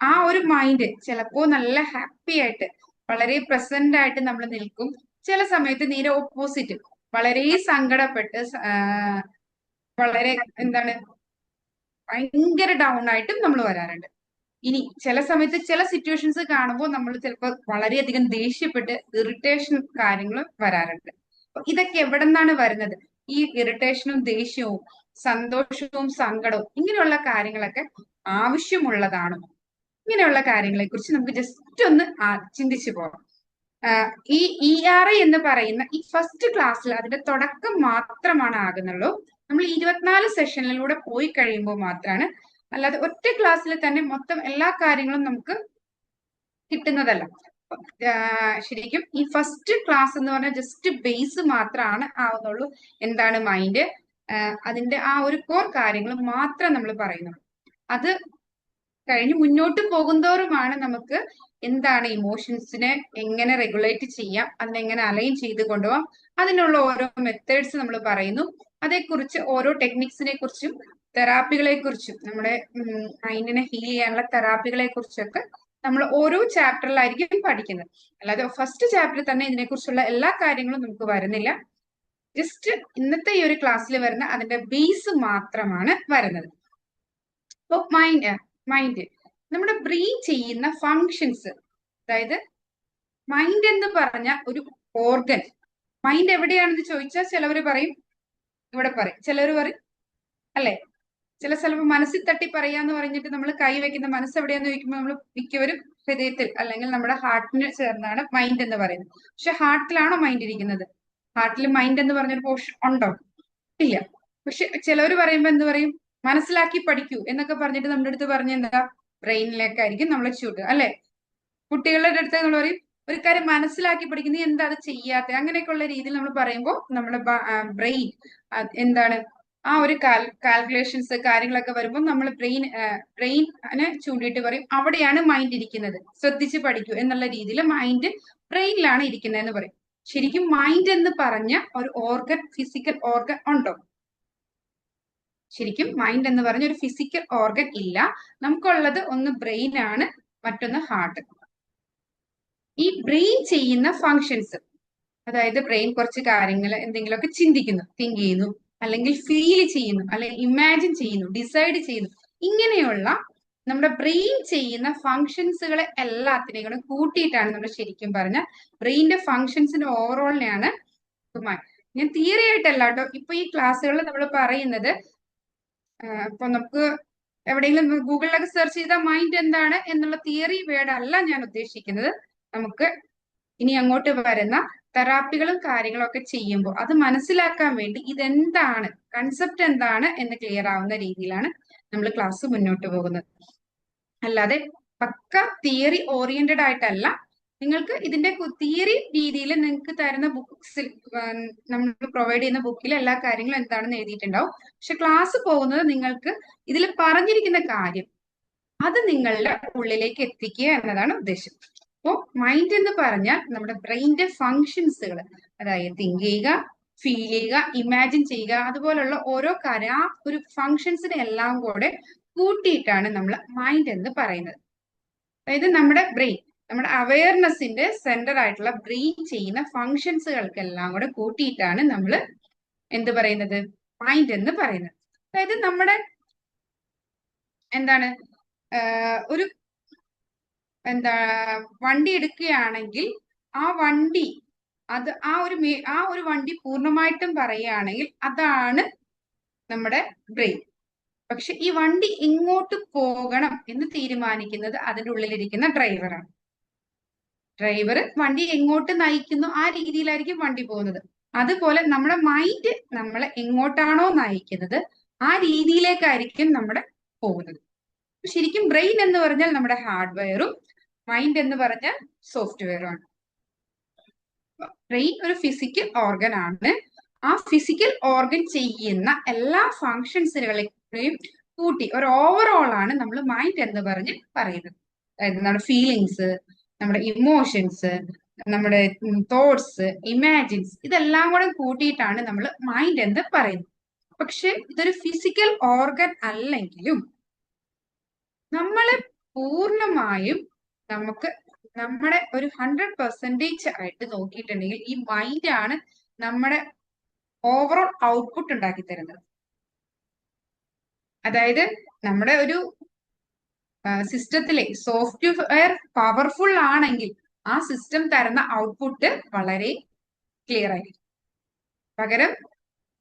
ആ ഒരു മൈൻഡ് ചിലപ്പോ നല്ല ഹാപ്പി ആയിട്ട് വളരെ പ്രസന്റ് ആയിട്ട് നമ്മൾ നിൽക്കും. ചില സമയത്ത് നേരെ ഓപ്പോസിറ്റ് വളരെ സങ്കടപ്പെട്ട് വളരെ ഭയങ്കര ഡൗൺ ആയിട്ടും നമ്മൾ വരാറുണ്ട്. ഇനി ചില സമയത്ത് ചില സിറ്റുവേഷൻസ് കാണുമ്പോൾ നമ്മൾ ചിലപ്പോൾ വളരെയധികം ദേഷ്യപ്പെട്ട് ഇറിറ്റേഷൻ കാര്യങ്ങളും വരാറുണ്ട്. അപ്പൊ ഇതൊക്കെ എവിടെ നിന്നാണ് വരുന്നത്? ഈ ഇറിറ്റേഷനും ദേഷ്യവും സന്തോഷവും സങ്കടവും ഇങ്ങനെയുള്ള കാര്യങ്ങളൊക്കെ ആവശ്യമുള്ളതാണോ? ഇങ്ങനെയുള്ള കാര്യങ്ങളെ കുറിച്ച് നമുക്ക് ജസ്റ്റ് ഒന്ന് ചിന്തിച്ചു പോകാം. ഈ ERI എന്ന് പറയുന്ന ഈ ഫസ്റ്റ് ക്ലാസ്സിൽ അതിന്റെ തുടക്കം മാത്രമാണ് ആകുന്നുള്ളൂ. നമ്മൾ 24 സെഷനിലൂടെ പോയി കഴിയുമ്പോൾ മാത്രമാണ്, അല്ലാതെ ഒറ്റ ക്ലാസ്സിൽ തന്നെ മൊത്തം എല്ലാ കാര്യങ്ങളും നമുക്ക് കിട്ടുന്നതല്ല. ശരിക്കും ഈ ഫസ്റ്റ് ക്ലാസ് എന്ന് പറഞ്ഞാൽ ജസ്റ്റ് ബേസ് മാത്രമാണ് ആവുന്നുള്ളൂ. എന്താണ് മൈൻഡ്, അതിന്റെ ആ ഒരു കോർ കാര്യങ്ങൾ മാത്രം നമ്മൾ പറയുന്നുള്ളൂ. അത് കഴിഞ്ഞ് മുന്നോട്ട് പോകുന്തോറുമാണ് നമുക്ക് എന്താണ് ഇമോഷൻസിനെ എങ്ങനെ റെഗുലേറ്റ് ചെയ്യാം, അതിനെങ്ങനെ അലൈൻ ചെയ്ത് കൊണ്ടുപോകാം, അതിനുള്ള ഓരോ മെത്തേഡ്സ് നമ്മൾ പറയുന്നു. അതേക്കുറിച്ച് ഓരോ ടെക്നിക്സിനെ കുറിച്ചും തെറാപ്പികളെ കുറിച്ചും നമ്മുടെ മൈൻഡിനെ ഹീൽ ചെയ്യാനുള്ള തെറാപ്പികളെ കുറിച്ചൊക്കെ നമ്മൾ ഓരോ ചാപ്റ്ററിലായിരിക്കും പഠിക്കുന്നത്. അല്ലാതെ ഫസ്റ്റ് ചാപ്റ്ററിൽ തന്നെ ഇതിനെക്കുറിച്ചുള്ള എല്ലാ കാര്യങ്ങളും നമുക്ക് വരുന്നില്ല. ജസ്റ്റ് ഇന്നത്തെ ഈ ഒരു ക്ലാസ്സിൽ വരുന്ന അതിന്റെ ബേസ് മാത്രമാണ് വരുന്നത്. അപ്പൊ മൈൻഡ് നമ്മുടെ ബ്രെയിൻ ചെയ്യുന്ന ഫങ്ഷൻസ്, അതായത് മൈൻഡ് എന്ന് പറഞ്ഞ ഒരു ഓർഗൻ. മൈൻഡ് എവിടെയാണെന്ന് ചോദിച്ചാൽ ചിലവർ പറയും ഇവിടെ പറയും, ചിലർ പറയും അല്ലെ, ചില സ്ഥലത്ത് മനസ്സിൽ തട്ടി പറയാന്ന് പറഞ്ഞിട്ട് നമ്മൾ കൈ വെക്കുന്ന മനസ്സ് എവിടെയാന്ന് ചോദിക്കുമ്പോൾ നമ്മൾ മിക്കവരും ഹൃദയത്തിൽ അല്ലെങ്കിൽ നമ്മുടെ ഹാർട്ടിന് ചേർന്നാണ് മൈൻഡ് എന്ന് പറയുന്നത്. പക്ഷെ ഹാർട്ടിലാണോ മൈൻഡ് ഇരിക്കുന്നത്? ഹാർട്ടിൽ മൈൻഡ് എന്ന് പറഞ്ഞൊരു പോർഷൻ ഉണ്ടോ? ഇല്ല. പക്ഷെ ചിലവർ പറയുമ്പോ എന്ത് പറയും, മനസ്സിലാക്കി പഠിക്കൂ എന്നൊക്കെ പറഞ്ഞിട്ട് നമ്മുടെ അടുത്ത് പറഞ്ഞ എന്താ, ബ്രെയിനിലേക്കായിരിക്കും നമ്മൾ ചൂട്ടുക അല്ലെ. കുട്ടികളുടെ അടുത്ത് നമ്മൾ പറയും ഒരു കാര്യം മനസ്സിലാക്കി പഠിക്കുന്ന, എന്താ അത് ചെയ്യാത്ത, അങ്ങനെയൊക്കെയുള്ള രീതിയിൽ നമ്മൾ പറയുമ്പോൾ നമ്മുടെ ബ്രെയിൻ എന്താണ് ആ ഒരു കാൽക്കുലേഷൻസ് കാര്യങ്ങളൊക്കെ വരുമ്പോൾ നമ്മൾ ബ്രെയിനെ ചൂണ്ടിയിട്ട് പറയും അവിടെയാണ് മൈൻഡ് ഇരിക്കുന്നത്, ശ്രദ്ധിച്ച് പഠിക്കൂ എന്നുള്ള രീതിയിൽ മൈൻഡ് ബ്രെയിനിലാണ് ഇരിക്കുന്നതെന്ന് പറയും. ശരിക്കും മൈൻഡ് എന്ന് പറഞ്ഞ ഒരു ഓർഗൻ, ഫിസിക്കൽ ഓർഗൻ ഉണ്ടോ? ശരിക്കും മൈൻഡ് എന്ന് പറഞ്ഞ ഒരു ഫിസിക്കൽ ഓർഗൻ ഇല്ല. നമുക്കുള്ളത് ഒന്ന് ബ്രെയിൻ ആണ്, മറ്റൊന്ന് ഹാർട്ട്. ഈ ബ്രെയിൻ ചെയ്യുന്ന ഫങ്ഷൻസ്, അതായത് ബ്രെയിൻ കുറച്ച് കാര്യങ്ങൾ എന്തെങ്കിലുമൊക്കെ ചിന്തിക്കുന്നു, തിങ്ക് ചെയ്യുന്നു, അല്ലെങ്കിൽ ഫീൽ ചെയ്യുന്നു, അല്ലെങ്കിൽ ഇമാജിൻ ചെയ്യുന്നു, ഡിസൈഡ് ചെയ്യുന്നു, ഇങ്ങനെയുള്ള നമ്മുടെ ബ്രെയിൻ ചെയ്യുന്ന ഫങ്ഷൻസുകളെ എല്ലാത്തിനെയും കൂടെ കൂട്ടിയിട്ടാണ് നമ്മൾ ശരിക്കും പറഞ്ഞ ബ്രെയിനിന്റെ ഫങ്ഷൻസിന്റെ ഓവറോളിനെയാണ് ഞാൻ തിയറി ആയിട്ടല്ല കേട്ടോ ഇപ്പൊ ഈ ക്ലാസ്സുകളിൽ നമ്മൾ പറയുന്നത്. ഇപ്പൊ നമുക്ക് എവിടെയെങ്കിലും ഗൂഗിളിലൊക്കെ സെർച്ച് ചെയ്താൽ മൈൻഡ് എന്താണ് എന്നുള്ള തിയറി വേർഡ് അല്ല ഞാൻ ഉദ്ദേശിക്കുന്നത്. നമുക്ക് ഇനി അങ്ങോട്ട് വരുന്ന തെറാപ്പികളും കാര്യങ്ങളും ഒക്കെ ചെയ്യുമ്പോൾ അത് മനസ്സിലാക്കാൻ വേണ്ടി ഇതെന്താണ്, കൺസെപ്റ്റ് എന്താണ് എന്ന് ക്ലിയർ ആവുന്ന രീതിയിലാണ് നമ്മൾ ക്ലാസ് മുന്നോട്ട് പോകുന്നത്. അല്ലാതെ പക്ക തിയറി ഓറിയന്റഡ് ആയിട്ടല്ല. നിങ്ങൾക്ക് ഇതിന്റെ തിയറി രീതിയിൽ നിങ്ങൾക്ക് തരുന്ന ബുക്സിൽ, നമ്മൾ പ്രൊവൈഡ് ചെയ്യുന്ന ബുക്കിൽ എല്ലാ കാര്യങ്ങളും എന്താണെന്ന് എഴുതിയിട്ടുണ്ടാവും. പക്ഷെ ക്ലാസ് പോകുന്നത് നിങ്ങൾക്ക് ഇതിൽ പറഞ്ഞിരിക്കുന്ന കാര്യം അത് നിങ്ങളുടെ ഉള്ളിലേക്ക് എത്തിക്കുക എന്നതാണ് ഉദ്ദേശം. അപ്പോൾ മൈൻഡ് എന്ന് പറഞ്ഞാൽ നമ്മുടെ ബ്രെയിനിന്റെ ഫങ്ഷൻസുകൾ, അതായത് തിങ്ക് ചെയ്യുക, ഫീൽ ചെയ്യുക, ഇമാജിൻ ചെയ്യുക, അതുപോലുള്ള ഓരോ കാര്യം, ആ ഒരു ഫങ്ഷൻസിനെ എല്ലാം കൂടെ കൂട്ടിയിട്ടാണ് നമ്മൾ മൈൻഡ് എന്ന് പറയുന്നത്. അതായത് നമ്മുടെ ബ്രെയിൻ, നമ്മുടെ അവയർനെസിന്റെ സെന്റർ ആയിട്ടുള്ള ബ്രെയിൻ ചെയ്യുന്ന ഫങ്ഷൻസുകൾക്കെല്ലാം കൂടെ കൂട്ടിയിട്ടാണ് നമ്മൾ എന്ത് പറയുന്നത്, മൈൻഡ് എന്ന് പറയുന്നത്. അതായത് നമ്മുടെ എന്താണ് ഒരു വണ്ടി എടുക്കുകയാണെങ്കിൽ ആ വണ്ടി ആ ഒരു വണ്ടി പൂർണ്ണമായിട്ടും പറയുകയാണെങ്കിൽ അതാണ് നമ്മുടെ ബ്രെയിൻ. പക്ഷെ ഈ വണ്ടി എങ്ങോട്ട് പോകണം എന്ന് തീരുമാനിക്കുന്നത് അതിൻ്റെ ഉള്ളിലിരിക്കുന്ന ഡ്രൈവറാണ്. ഡ്രൈവർ വണ്ടി എങ്ങോട്ട് നയിക്കുന്നു ആ രീതിയിലായിരിക്കും വണ്ടി പോകുന്നത്. അതുപോലെ നമ്മുടെ മൈൻഡ് നമ്മളെ എങ്ങോട്ടാണോ നയിക്കുന്നത് ആ രീതിയിലേക്കായിരിക്കും നമ്മുടെ പോകുന്നത്. ശരിക്കും ബ്രെയിൻ എന്ന് പറഞ്ഞാൽ നമ്മുടെ ഹാർഡ്വെയറും മൈൻഡ് എന്ന് പറഞ്ഞാൽ സോഫ്റ്റ്വെയറും ആണ്. ബ്രെയിൻ ഒരു ഫിസിക്കൽ ഓർഗൻ ആണ്. ആ ഫിസിക്കൽ ഓർഗൻ ചെയ്യുന്ന എല്ലാ ഫങ്ഷൻസുകളെയും കൂട്ടി ഒരു ഓവറോൾ ആണ് നമ്മൾ മൈൻഡ് എന്ന് പറഞ്ഞ് പറയുന്നത്. അതായത് നമ്മുടെ ഫീലിങ്സ്, നമ്മുടെ ഇമോഷൻസ്, നമ്മുടെ തോട്ട്സ്, ഇമാജിൻസ്, ഇതെല്ലാം കൂടെ കൂട്ടിയിട്ടാണ് നമ്മൾ മൈൻഡ് എന്ന് പറയുന്നത്. പക്ഷെ ഇതൊരു ഫിസിക്കൽ ഓർഗൻ അല്ലെങ്കിലും നമ്മളെ പൂർണ്ണമായും നമുക്ക് നമ്മുടെ ഒരു 100% ആയിട്ട് നോക്കിയിട്ടുണ്ടെങ്കിൽ ഈ മൈൻഡ് ആണ് നമ്മുടെ ഓവറോൾ ഔട്ട്പുട്ട് ഉണ്ടാക്കി തരുന്നത്. അതായത് നമ്മുടെ ഒരു സിസ്റ്റത്തിലെ സോഫ്റ്റ്വെയർ പവർഫുൾ ആണെങ്കിൽ ആ സിസ്റ്റം തരുന്ന ഔട്ട്പുട്ട് വളരെ ക്ലിയർ ആയിരിക്കും. പകരം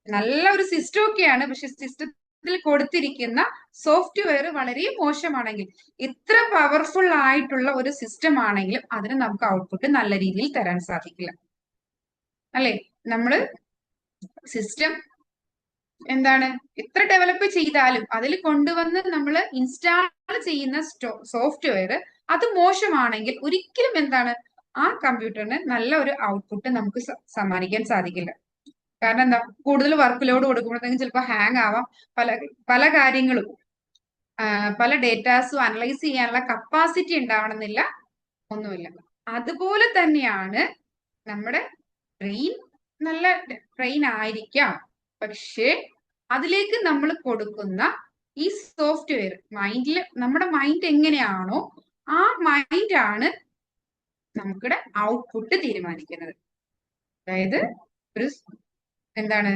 നല്ല ഒരു സിസ്റ്റം ഒക്കെയാണ്, പക്ഷെ സിസ്റ്റത്തിൽ കൊടുത്തിരിക്കുന്ന സോഫ്റ്റ്വെയർ വളരെ മോശമാണെങ്കിൽ, എത്ര പവർഫുൾ ആയിട്ടുള്ള ഒരു സിസ്റ്റം ആണെങ്കിലും അതിന് നമുക്ക് ഔട്ട്പുട്ട് നല്ല രീതിയിൽ തരാൻ സാധിക്കില്ല. അല്ലെ, നമ്മള് സിസ്റ്റം എന്താണ് എത്ര ഡെവലപ്പ് ചെയ്താലും അതിൽ കൊണ്ടുവന്ന് നമ്മൾ ഇൻസ്റ്റാൾ ചെയ്യുന്ന സോഫ്റ്റ്വെയർ അത് മോശമാണെങ്കിൽ ഒരിക്കലും എന്താണ് ആ കമ്പ്യൂട്ടറിന് നല്ല ഒരു ഔട്ട്പുട്ട് നമുക്ക് സമ്മാനിക്കാൻ സാധിക്കില്ല. കാരണം എന്താ, കൂടുതൽ വർക്ക് ലോഡ് കൊടുക്കുമ്പോഴത്തേക്കും ചിലപ്പോൾ ഹാങ് ആവാം. പല പല കാര്യങ്ങളും പല ഡേറ്റാസും അനലൈസ് ചെയ്യാനുള്ള കപ്പാസിറ്റി ഉണ്ടാവണമെന്നില്ല, ഒന്നുമില്ല. അതുപോലെ തന്നെയാണ് നമ്മുടെ ബ്രെയിൻ. നല്ല ബ്രെയിൻ ആയിരിക്കാം, പക്ഷേ അതിലേക്ക് നമ്മൾ കൊടുക്കുന്ന ഈ സോഫ്റ്റ്വെയർ മൈൻഡിൽ, നമ്മുടെ മൈൻഡ് എങ്ങനെയാണോ ആ മൈൻഡാണ് നമുക്കിടെ ഔട്ട്പുട്ട് തീരുമാനിക്കുന്നത്. അതായത് ഒരു എന്താണ്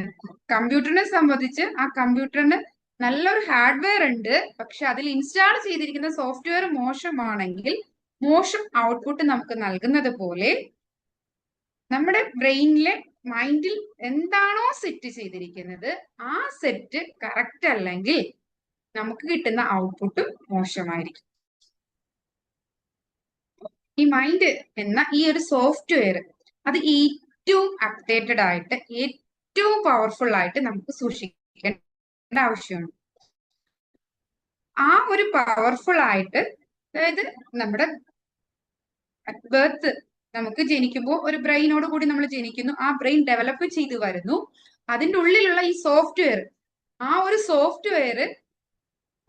കമ്പ്യൂട്ടറിനെ സംബന്ധിച്ച് ആ കമ്പ്യൂട്ടറിന് നല്ലൊരു ഹാർഡ്വെയർ ഉണ്ട്, പക്ഷെ അതിൽ ഇൻസ്റ്റാൾ ചെയ്തിരിക്കുന്ന സോഫ്റ്റ്വെയർ മോശമാണെങ്കിൽ മോശം ഔട്ട്പുട്ട് നമുക്ക് നൽകുന്നത് പോലെ നമ്മുടെ ബ്രെയിനിലെ മൈൻഡിൽ എന്താണോ സെറ്റ് ചെയ്തിരിക്കുന്നത് ആ സെറ്റ് കറക്റ്റ് അല്ലെങ്കിൽ നമുക്ക് കിട്ടുന്ന ഔട്ട്പുട്ട് മോശമായിരിക്കും. ഈ മൈൻഡ് എന്ന ഈ ഒരു സോഫ്റ്റ്വെയർ അത് ഏറ്റവും അപ്ഡേറ്റഡ് ആയിട്ട് ഏറ്റവും പവർഫുൾ ആയിട്ട് നമുക്ക് സൂക്ഷിക്കേണ്ട ആവശ്യമുണ്ട്. ആ ഒരു പവർഫുൾ ആയിട്ട്, അതായത് നമ്മുടെ ബർത്ത് നമുക്ക് ജനിക്കുമ്പോൾ ഒരു ബ്രെയിനോട് കൂടി നമ്മൾ ജനിക്കുന്നു, ആ ബ്രെയിൻ ഡെവലപ്പ് ചെയ്ത് വരുന്നു. അതിൻ്റെ ഉള്ളിലുള്ള ഈ സോഫ്റ്റ്വെയർ, ആ ഒരു സോഫ്റ്റ്വെയർ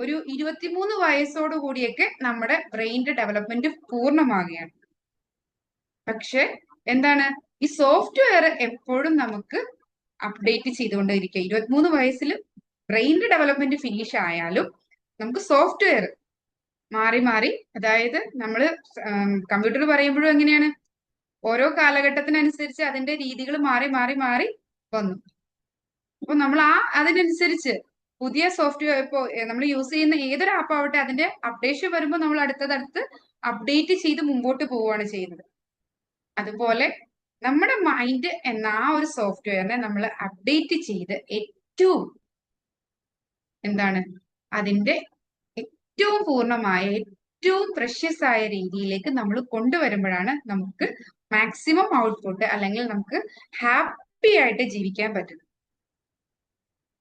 ഒരു 23 വയസ്സോട് കൂടിയൊക്കെ നമ്മുടെ ബ്രെയിനിന്റെ ഡെവലപ്മെന്റ് പൂർണ്ണമാകുകയാണ്. പക്ഷെ എന്താണ്, ഈ സോഫ്റ്റ്വെയർ എപ്പോഴും നമുക്ക് അപ്ഡേറ്റ് ചെയ്തുകൊണ്ടിരിക്കുക. 23 വയസ്സിൽ ബ്രെയിനിന്റെ ഡെവലപ്മെന്റ് ഫിനിഷ് ആയാലും നമുക്ക് സോഫ്റ്റ്വെയർ മാറി മാറി, അതായത് നമ്മൾ കമ്പ്യൂട്ടർ പറയുമ്പോഴും എങ്ങനെയാണ്, ഓരോ കാലഘട്ടത്തിനനുസരിച്ച് അതിന്റെ രീതികൾ മാറി മാറി മാറി വന്നു. അപ്പൊ നമ്മൾ അതിനനുസരിച്ച് പുതിയ സോഫ്റ്റ്വെയർ, ഇപ്പോൾ നമ്മൾ യൂസ് ചെയ്യുന്ന ഏതൊരു ആപ്പ് ആവട്ടെ, അതിന്റെ അപ്ഡേഷൻ വരുമ്പോൾ നമ്മൾ അടുത്തടുത്ത് അപ്ഡേറ്റ് ചെയ്ത് മുമ്പോട്ട് പോവുകയാണ് ചെയ്യുന്നത്. അതുപോലെ നമ്മുടെ മൈൻഡ് എന്ന ആ ഒരു സോഫ്റ്റ്വെയറിനെ നമ്മൾ അപ്ഡേറ്റ് ചെയ്ത് ഏറ്റവും എന്താണ് അതിന്റെ ഏറ്റവും പൂർണ്ണമായ, ഏറ്റവും പ്രഷ്യസ് ആയ രീതിയിലേക്ക് നമ്മൾ കൊണ്ടുവരുമ്പോഴാണ് നമുക്ക് മാക്സിമം ഔട്ട്പുട്ട്, അല്ലെങ്കിൽ നമുക്ക് ഹാപ്പി ആയിട്ട് ജീവിക്കാൻ പറ്റുന്നത്.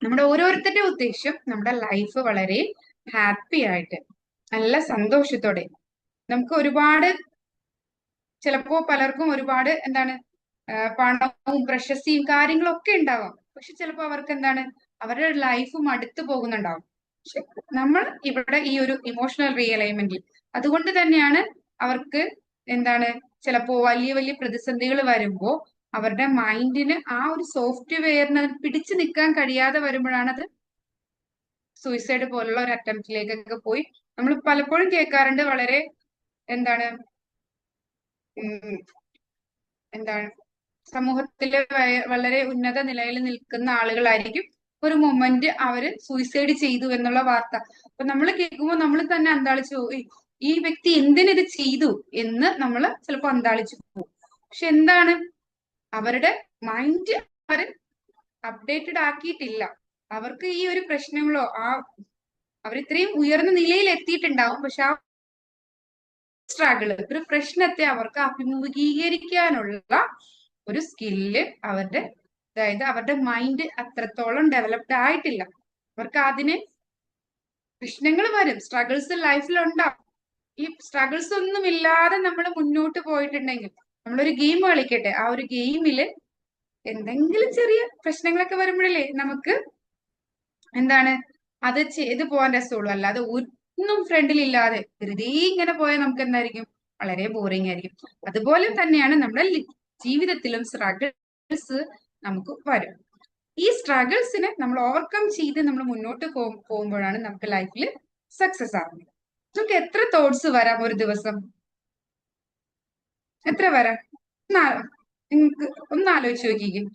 നമ്മുടെ ഓരോരുത്തരുടെ ഉദ്ദേശം നമ്മുടെ ലൈഫ് വളരെ ഹാപ്പി ആയിട്ട് നല്ല സന്തോഷത്തോടെ, നമുക്ക് ഒരുപാട് ചിലപ്പോ പലർക്കും ഒരുപാട് എന്താണ് പണവും പ്രശസ്തിയും കാര്യങ്ങളൊക്കെ ഉണ്ടാവാം, പക്ഷെ ചിലപ്പോ അവർക്ക് എന്താണ് അവരുടെ ലൈഫ് മടുത്തു പോകുന്നുണ്ടാവും. പക്ഷെ നമ്മൾ ഇവിടെ ഈ ഒരു ഇമോഷണൽ റിയലൈൻമെന്റിൽ, അതുകൊണ്ട് തന്നെയാണ് അവർക്ക് എന്താണ് ചിലപ്പോ വലിയ വലിയ പ്രതിസന്ധികൾ വരുമ്പോ അവരുടെ മൈൻഡിന് ആ ഒരു സോഫ്റ്റ്വെയറിന് പിടിച്ചു നിൽക്കാൻ കഴിയാതെ വരുമ്പോഴാണ് അത് സൂയിസൈഡ് പോലുള്ള ഒരു അറ്റംപ്റ്റിലേക്കൊക്കെ പോയി. നമ്മൾ പലപ്പോഴും കേൾക്കാറുണ്ട്, വളരെ എന്താണ് എന്താണ് സമൂഹത്തിലെ വളരെ ഉന്നത നിലയിൽ നിൽക്കുന്ന ആളുകളായിരിക്കും ഒരു മൊമെന്റ് അവര് സൂയിസൈഡ് ചെയ്തു എന്നുള്ള വാർത്ത. അപ്പൊ നമ്മൾ കേൾക്കുമ്പോൾ നമ്മൾ തന്നെ അന്താളിച്ചു പോയി, ഈ വ്യക്തി എന്തിനിത് ചെയ്തു എന്ന് നമ്മൾ ചിലപ്പോൾ അന്താളിച്ചു പോകും. പക്ഷെ എന്താണ്, അവരുടെ മൈൻഡ് അവര് അപ്ഡേറ്റഡ് ആക്കിയിട്ടില്ല. അവർക്ക് ഈ ഒരു പ്രശ്നങ്ങളോ അവർ ഇത്രയും ഉയർന്ന നിലയിൽ എത്തിയിട്ടുണ്ടാവും, പക്ഷെ ആ സ്ട്രഗിള്, ഒരു പ്രശ്നത്തെ അവർക്ക് അഭിമുഖീകരിക്കാനുള്ള ഒരു സ്കില്ല് അവരുടെ, അതായത് അവരുടെ മൈൻഡ് അത്രത്തോളം ഡെവലപ്ഡ് ആയിട്ടില്ല. അവർക്ക് അതിന് പ്രശ്നങ്ങൾ വരും, സ്ട്രഗിൾസ് ലൈഫിൽ ഉണ്ടാവും. ഈ സ്ട്രഗിൾസ് ഒന്നും ഇല്ലാതെ നമ്മൾ മുന്നോട്ട് പോയിട്ടുണ്ടെങ്കിൽ, നമ്മളൊരു ഗെയിം കളിക്കട്ടെ, ആ ഒരു ഗെയിമില് എന്തെങ്കിലും ചെറിയ പ്രശ്നങ്ങളൊക്കെ വരുമ്പോഴല്ലേ നമുക്ക് എന്താണ് അത് ചെയ്തു പോകാൻ രസമുള്ളൂ. അല്ലാതെ ഒന്നും ഫ്രണ്ടിലില്ലാതെ വെറുതെ ഇങ്ങനെ പോയാൽ നമുക്ക് എന്തായിരിക്കും, വളരെ ബോറിംഗ് ആയിരിക്കും. അതുപോലെ തന്നെയാണ് നമ്മുടെ ജീവിതത്തിലും സ്ട്രഗിൾസ് നമുക്ക് വരും. ഈ സ്ട്രഗിൾസിനെ നമ്മൾ ഓവർകം ചെയ്ത് നമ്മൾ മുന്നോട്ട് പോകുമ്പോഴാണ് നമുക്ക് ലൈഫിൽ സക്സസ് ആവുന്നത്. നമുക്ക് എത്ര തോട്ട്സ് വരാം ഒരു ദിവസം, എത്ര വരാം? നിങ്ങൾക്ക് ഒന്ന് ആലോചിച്ച് നോക്കിക്കും.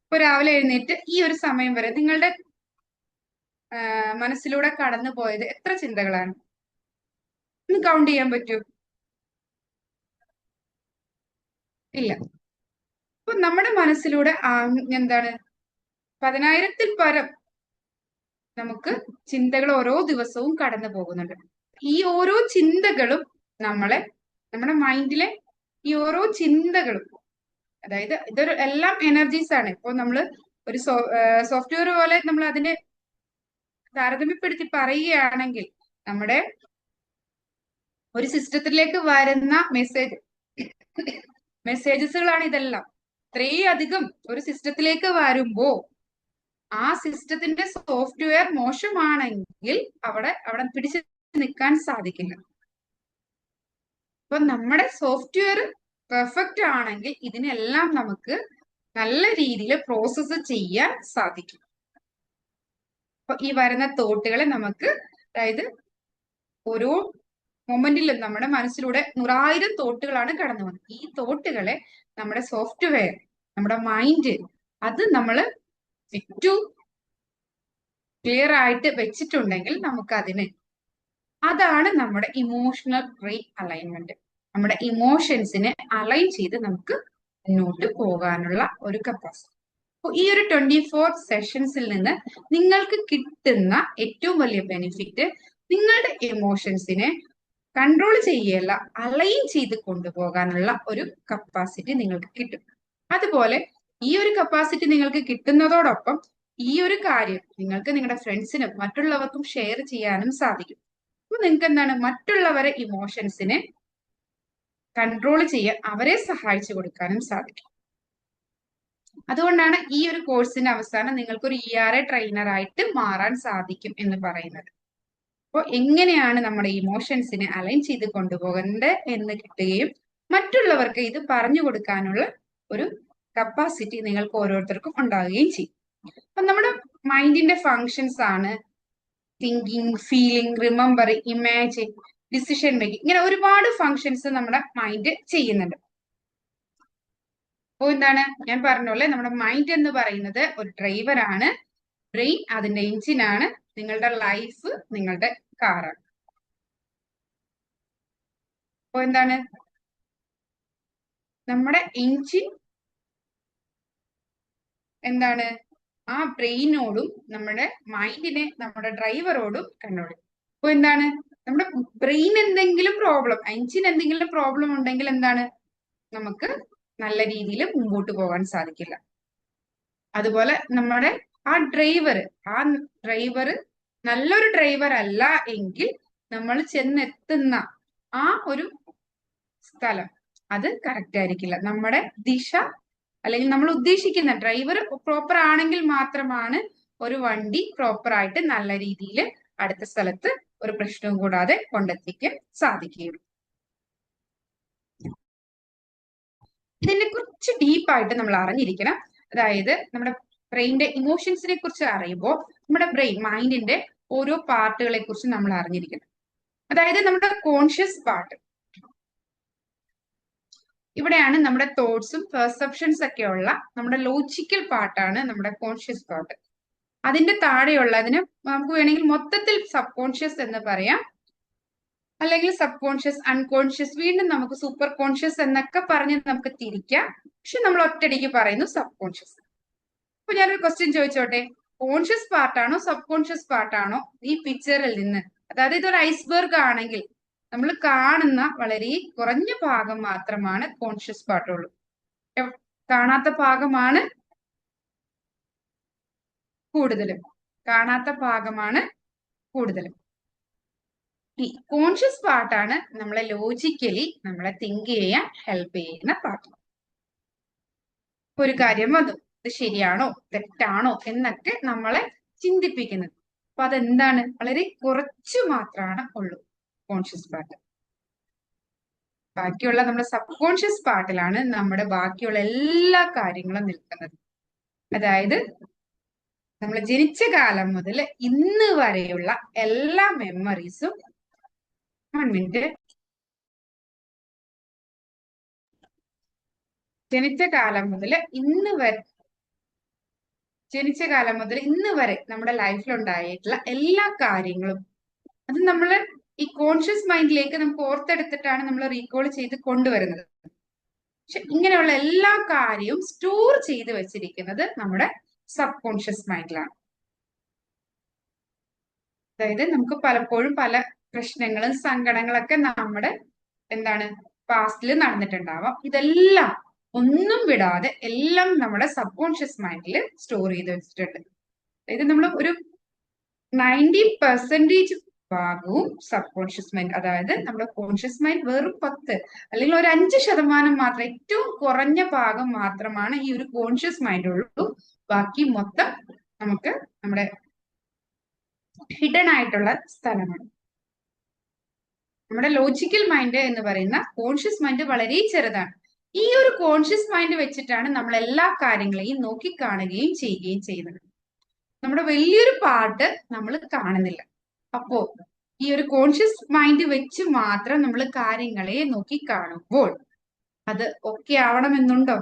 ഇപ്പൊ രാവിലെ എഴുന്നേറ്റ് ഈ ഒരു സമയം വരെ നിങ്ങളുടെ മനസ്സിലൂടെ കടന്നു പോയത് എത്ര ചിന്തകളാണ്? ഒന്ന് കൗണ്ട് ചെയ്യാൻ പറ്റൂ? ഇല്ല. അപ്പൊ നമ്മുടെ മനസ്സിലൂടെ എന്താണ് 10,000-ൽ പരം നമുക്ക് ചിന്തകൾ ഓരോ ദിവസവും കടന്നു പോകുന്നുണ്ട്. ഈ ഓരോ ചിന്തകളും നമ്മുടെ മൈൻഡിലെ ഈ ഓരോ ചിന്തകളും, അതായത് ഇതൊരു എല്ലാം എനർജീസ് ആണ്. ഇപ്പോൾ നമ്മൾ ഒരു സോഫ്റ്റ്വെയർ പോലെ നമ്മൾ അതിനെ താരതമ്യപ്പെടുത്തി പറയുകയാണെങ്കിൽ നമ്മുടെ ഒരു സിസ്റ്റത്തിലേക്ക് വരുന്ന മെസ്സേജസുകളാണ് ഇതെല്ലാം. ഇത്രയധികം ഒരു സിസ്റ്റത്തിലേക്ക് വരുമ്പോ ആ സിസ്റ്റത്തിന്റെ സോഫ്റ്റ്വെയർ മോശമാണെങ്കിൽ അവിടെ പിടിച്ചു നിൽക്കാൻ സാധിക്കില്ല. അപ്പൊ നമ്മുടെ സോഫ്റ്റ്വെയർ പെർഫെക്റ്റ് ആണെങ്കിൽ ഇതിനെല്ലാം നമുക്ക് നല്ല രീതിയിൽ പ്രോസസ്സ് ചെയ്യാൻ സാധിക്കും. അപ്പൊ ഈ വരുന്ന തോട്ടുകളെ നമുക്ക്, അതായത് ഓരോ മൊമെന്റിലും നമ്മുടെ മനസ്സിലൂടെ 100,000 തോട്ടുകളാണ് കടന്നു വന്നത്. ഈ തോട്ടുകളെ നമ്മുടെ സോഫ്റ്റ്വെയർ, നമ്മുടെ മൈൻഡ്, അത് നമ്മൾ ഏറ്റവും ക്ലിയർ ആയിട്ട് വെച്ചിട്ടുണ്ടെങ്കിൽ അതാണ് നമ്മുടെ ഇമോഷണൽ റീ അലൈൻമെന്റ്. നമ്മുടെ ഇമോഷൻസിനെ അലൈൻ ചെയ്ത് നമുക്ക് മുന്നോട്ട് പോകാനുള്ള ഒരു കപ്പാസിറ്റി. അപ്പൊ ഈ ഒരു 24 സെഷൻസിൽ നിന്ന് നിങ്ങൾക്ക് കിട്ടുന്ന ഏറ്റവും വലിയ ബെനിഫിറ്റ് നിങ്ങളുടെ ഇമോഷൻസിനെ കൺട്രോൾ ചെയ്യല്ല, അലൈൻ ചെയ്ത് കൊണ്ടുപോകാനുള്ള ഒരു കപ്പാസിറ്റി നിങ്ങൾക്ക് കിട്ടും. അതുപോലെ ഈ ഒരു കപ്പാസിറ്റി നിങ്ങൾക്ക് കിട്ടുന്നതോടൊപ്പം ഈ ഒരു കാര്യം നിങ്ങൾക്ക് നിങ്ങളുടെ ഫ്രണ്ട്സിനും മറ്റുള്ളവർക്കും ഷെയർ ചെയ്യാനും സാധിക്കും. അപ്പൊ നിങ്ങൾക്ക് എന്താണ്, മറ്റുള്ളവരെ ഇമോഷൻസിനെ കൺട്രോൾ ചെയ്യാൻ അവരെ സഹായിച്ചു കൊടുക്കാനും സാധിക്കും. അതുകൊണ്ടാണ് ഈ ഒരു കോഴ്സിന്റെ അവസാനം നിങ്ങൾക്ക് ഒരു ERA ട്രെയിനർ ആയിട്ട് മാറാൻ സാധിക്കും എന്ന് പറയുന്നത്. അപ്പോൾ എങ്ങനെയാണ് നമ്മുടെ ഇമോഷൻസിനെ അലൈൻ ചെയ്ത് കൊണ്ടുപോകേണ്ടത് എന്ന് കിട്ടുകയും മറ്റുള്ളവർക്ക് ഇത് പറഞ്ഞു കൊടുക്കാനുള്ള ഒരു കപ്പാസിറ്റി നിങ്ങൾക്ക് ഓരോരുത്തർക്കും ഉണ്ടാവുകയും ചെയ്യും. അപ്പൊ നമ്മുടെ മൈൻഡിന്റെ ഫങ്ഷൻസ് ആണ് thinking, feeling, remembering, imagine, decision making. ഇങ്ങനെ ഒരുപാട് ഫങ്ഷൻസ് നമ്മുടെ മൈൻഡ് ചെയ്യുന്നുണ്ട്. അപ്പോൾ എന്താണ് ഞാൻ പറഞ്ഞോളെ, നമ്മുടെ മൈൻഡ് എന്ന് പറയുന്നത് ഒരു ഡ്രൈവർ ആണ്, ബ്രെയിൻ അതിന്റെ എഞ്ചിൻ ആണ്, നിങ്ങളുടെ ലൈഫ് നിങ്ങളുടെ കാറാണ്. അപ്പോൾ എന്താണ് നമ്മുടെ എഞ്ചിൻ എന്താണ് ആ ബ്രെയിനോടും നമ്മുടെ മൈൻഡിനെ നമ്മുടെ ഡ്രൈവറോടും കൺട്രോൾ. അപ്പോൾ എന്താണ് നമ്മുടെ ബ്രെയിൻ എന്തെങ്കിലും പ്രോബ്ലം, എഞ്ചിൻ എന്തെങ്കിലും പ്രോബ്ലം ഉണ്ടെങ്കിൽ എന്താണ് നമുക്ക് നല്ല രീതിയിൽ മുമ്പോട്ട് പോകാൻ സാധിക്കില്ല. അതുപോലെ നമ്മുടെ ആ ഡ്രൈവർ നല്ലൊരു ഡ്രൈവർ അല്ല എങ്കിൽ നമ്മൾ ചെന്നെത്തുന്ന ആ ഒരു സ്ഥലം അത് കറക്റ്റ് ആയിരിക്കില്ല. നമ്മുടെ ദിശ അല്ലെങ്കിൽ നമ്മൾ ഉദ്ദേശിക്കുന്ന ഡ്രൈവർ പ്രോപ്പർ ആണെങ്കിൽ മാത്രമാണ് ഒരു വണ്ടി പ്രോപ്പർ ആയിട്ട് നല്ല രീതിയിൽ അടുത്ത സ്ഥലത്ത് ഒരു പ്രശ്നവും കൂടാതെ കൊണ്ടെത്തിക്കാൻ സാധിക്കുകയുള്ളൂ. ഇതിനെ കുറിച്ച് ഡീപ്പായിട്ട് നമ്മൾ അറിഞ്ഞിരിക്കണം. അതായത് നമ്മുടെ ബ്രെയിനിന്റെ ഇമോഷൻസിനെ കുറിച്ച് അറിയുമ്പോൾ നമ്മുടെ മൈൻഡിന്റെ ഓരോ പാർട്ടുകളെ കുറിച്ച് നമ്മൾ അറിഞ്ഞിരിക്കണം. അതായത് നമ്മുടെ കോൺഷ്യസ് പാർട്ട്, ഇവിടെയാണ് നമ്മുടെ തോട്ട്സും പെർസെപ്ഷൻസ് ഒക്കെ ഉള്ള നമ്മുടെ ലോജിക്കൽ പാർട്ടാണ് നമ്മുടെ കോൺഷ്യസ് പാർട്ട്. അതിന്റെ താഴെയുള്ളതിന് നമുക്ക് വേണമെങ്കിൽ മൊത്തത്തിൽ സബ് കോൺഷ്യസ് എന്ന് പറയാം, അല്ലെങ്കിൽ സബ് കോൺഷ്യസ്, അൺകോൺഷ്യസ്, വീണ്ടും നമുക്ക് സൂപ്പർ കോൺഷ്യസ് എന്നൊക്കെ പറഞ്ഞ് നമുക്ക് തിരിക്കാം. പക്ഷെ നമ്മൾ ഒറ്റയടിക്ക് പറയുന്നു സബ് കോൺഷ്യസ്. അപ്പൊ ഞാനൊരു ക്വസ്റ്റ്യൻ ചോദിച്ചോട്ടെ, കോൺഷ്യസ് പാർട്ടാണോ സബ് കോൺഷ്യസ് പാർട്ടാണോ ഈ പിക്ചറിൽ നിന്ന്, അതായത് ഇതൊരു ഐസ്ബർഗ് ആണെങ്കിൽ നമ്മൾ കാണുന്ന വളരെ കുറഞ്ഞ ഭാഗം മാത്രമാണ് കോൺഷ്യസ് പാർട്ടുള്ളൂ, കാണാത്ത ഭാഗമാണ് കൂടുതലും. ഈ കോൺഷ്യസ് പാർട്ടാണ് നമ്മളെ ലോജിക്കലി നമ്മളെ തിങ്ക് ചെയ്യാൻ ഹെൽപ്പ് ചെയ്യുന്ന പാർട്ട്. ഒരു കാര്യം വന്നു, ഇത് ശരിയാണോ തെറ്റാണോ എന്നൊക്കെ നമ്മളെ ചിന്തിപ്പിക്കുന്നത്. അപ്പൊ അതെന്താണ്, വളരെ കുറച്ചു മാത്രമാണ് ഉള്ളൂ കോൺഷ്യസ് പാർട്ട്. ബാക്കിയുള്ള നമ്മുടെ സബ് കോൺഷ്യസ് പാർട്ടിലാണ് നമ്മുടെ ബാക്കിയുള്ള എല്ലാ കാര്യങ്ങളും നിൽക്കുന്നത്. അതായത് നമ്മൾ ജനിച്ച കാലം മുതൽ ഇന്ന് വരെയുള്ള എല്ലാ മെമ്മറീസും, ജനിച്ച കാലം മുതൽ ഇന്ന് വരെ നമ്മുടെ ലൈഫിൽ ഉണ്ടായിട്ടുള്ള എല്ലാ കാര്യങ്ങളും അത് നമ്മൾ ഈ കോൺഷ്യസ് മൈൻഡിലേക്ക് നമുക്ക് ഓർത്തെടുത്തിട്ടാണ് നമ്മൾ റീകോൾ ചെയ്ത് കൊണ്ടുവരുന്നത്. പക്ഷെ ഇങ്ങനെയുള്ള എല്ലാ കാര്യവും സ്റ്റോർ ചെയ്ത് വെച്ചിരിക്കുന്നത് നമ്മുടെ സബ് കോൺഷ്യസ് മൈൻഡിലാണ്. അതായത് നമുക്ക് പലപ്പോഴും പല പ്രശ്നങ്ങളും സങ്കടങ്ങളൊക്കെ നമ്മുടെ പാസ്റ്റിൽ നടന്നിട്ടുണ്ടാവാം. ഇതെല്ലാം ഒന്നും വിടാതെ എല്ലാം നമ്മുടെ സബ് കോൺഷ്യസ് മൈൻഡിൽ സ്റ്റോർ ചെയ്ത് വെച്ചിട്ടുണ്ട്. അതായത് നമ്മൾ ഒരു 90% ഭാഗവും സബ് കോൺഷ്യസ് മൈൻഡ്, അതായത് നമ്മുടെ കോൺഷ്യസ് മൈൻഡ് വെറും 10 അല്ലെങ്കിൽ ഒരു 5% മാത്രം, ഏറ്റവും കുറഞ്ഞ ഭാഗം മാത്രമാണ് ഈ ഒരു കോൺഷ്യസ് മൈൻഡ് ഉള്ളൂ. ബാക്കി മൊത്തം നമുക്ക് നമ്മുടെ ഹിഡൻ ആയിട്ടുള്ള സ്ഥലമാണ്. നമ്മുടെ ലോജിക്കൽ മൈൻഡ് എന്ന് പറയുന്ന കോൺഷ്യസ് മൈൻഡ് വളരെ ചെറുതാണ്. ഈ ഒരു കോൺഷ്യസ് മൈൻഡ് വെച്ചിട്ടാണ് നമ്മൾ എല്ലാ കാര്യങ്ങളെയും നോക്കിക്കാണുകയും ചെയ്യുകയും ചെയ്യുന്നത്. നമ്മുടെ വലിയൊരു പാർട്ട് നമ്മൾ കാണുന്നില്ല. അപ്പോ ഈ ഒരു കോൺഷ്യസ് മൈൻഡ് വെച്ച് മാത്രം നമ്മൾ കാര്യങ്ങളെ നോക്കി കാണുമ്പോൾ അത് ഒക്കെ ആവണമെന്നുണ്ടോ?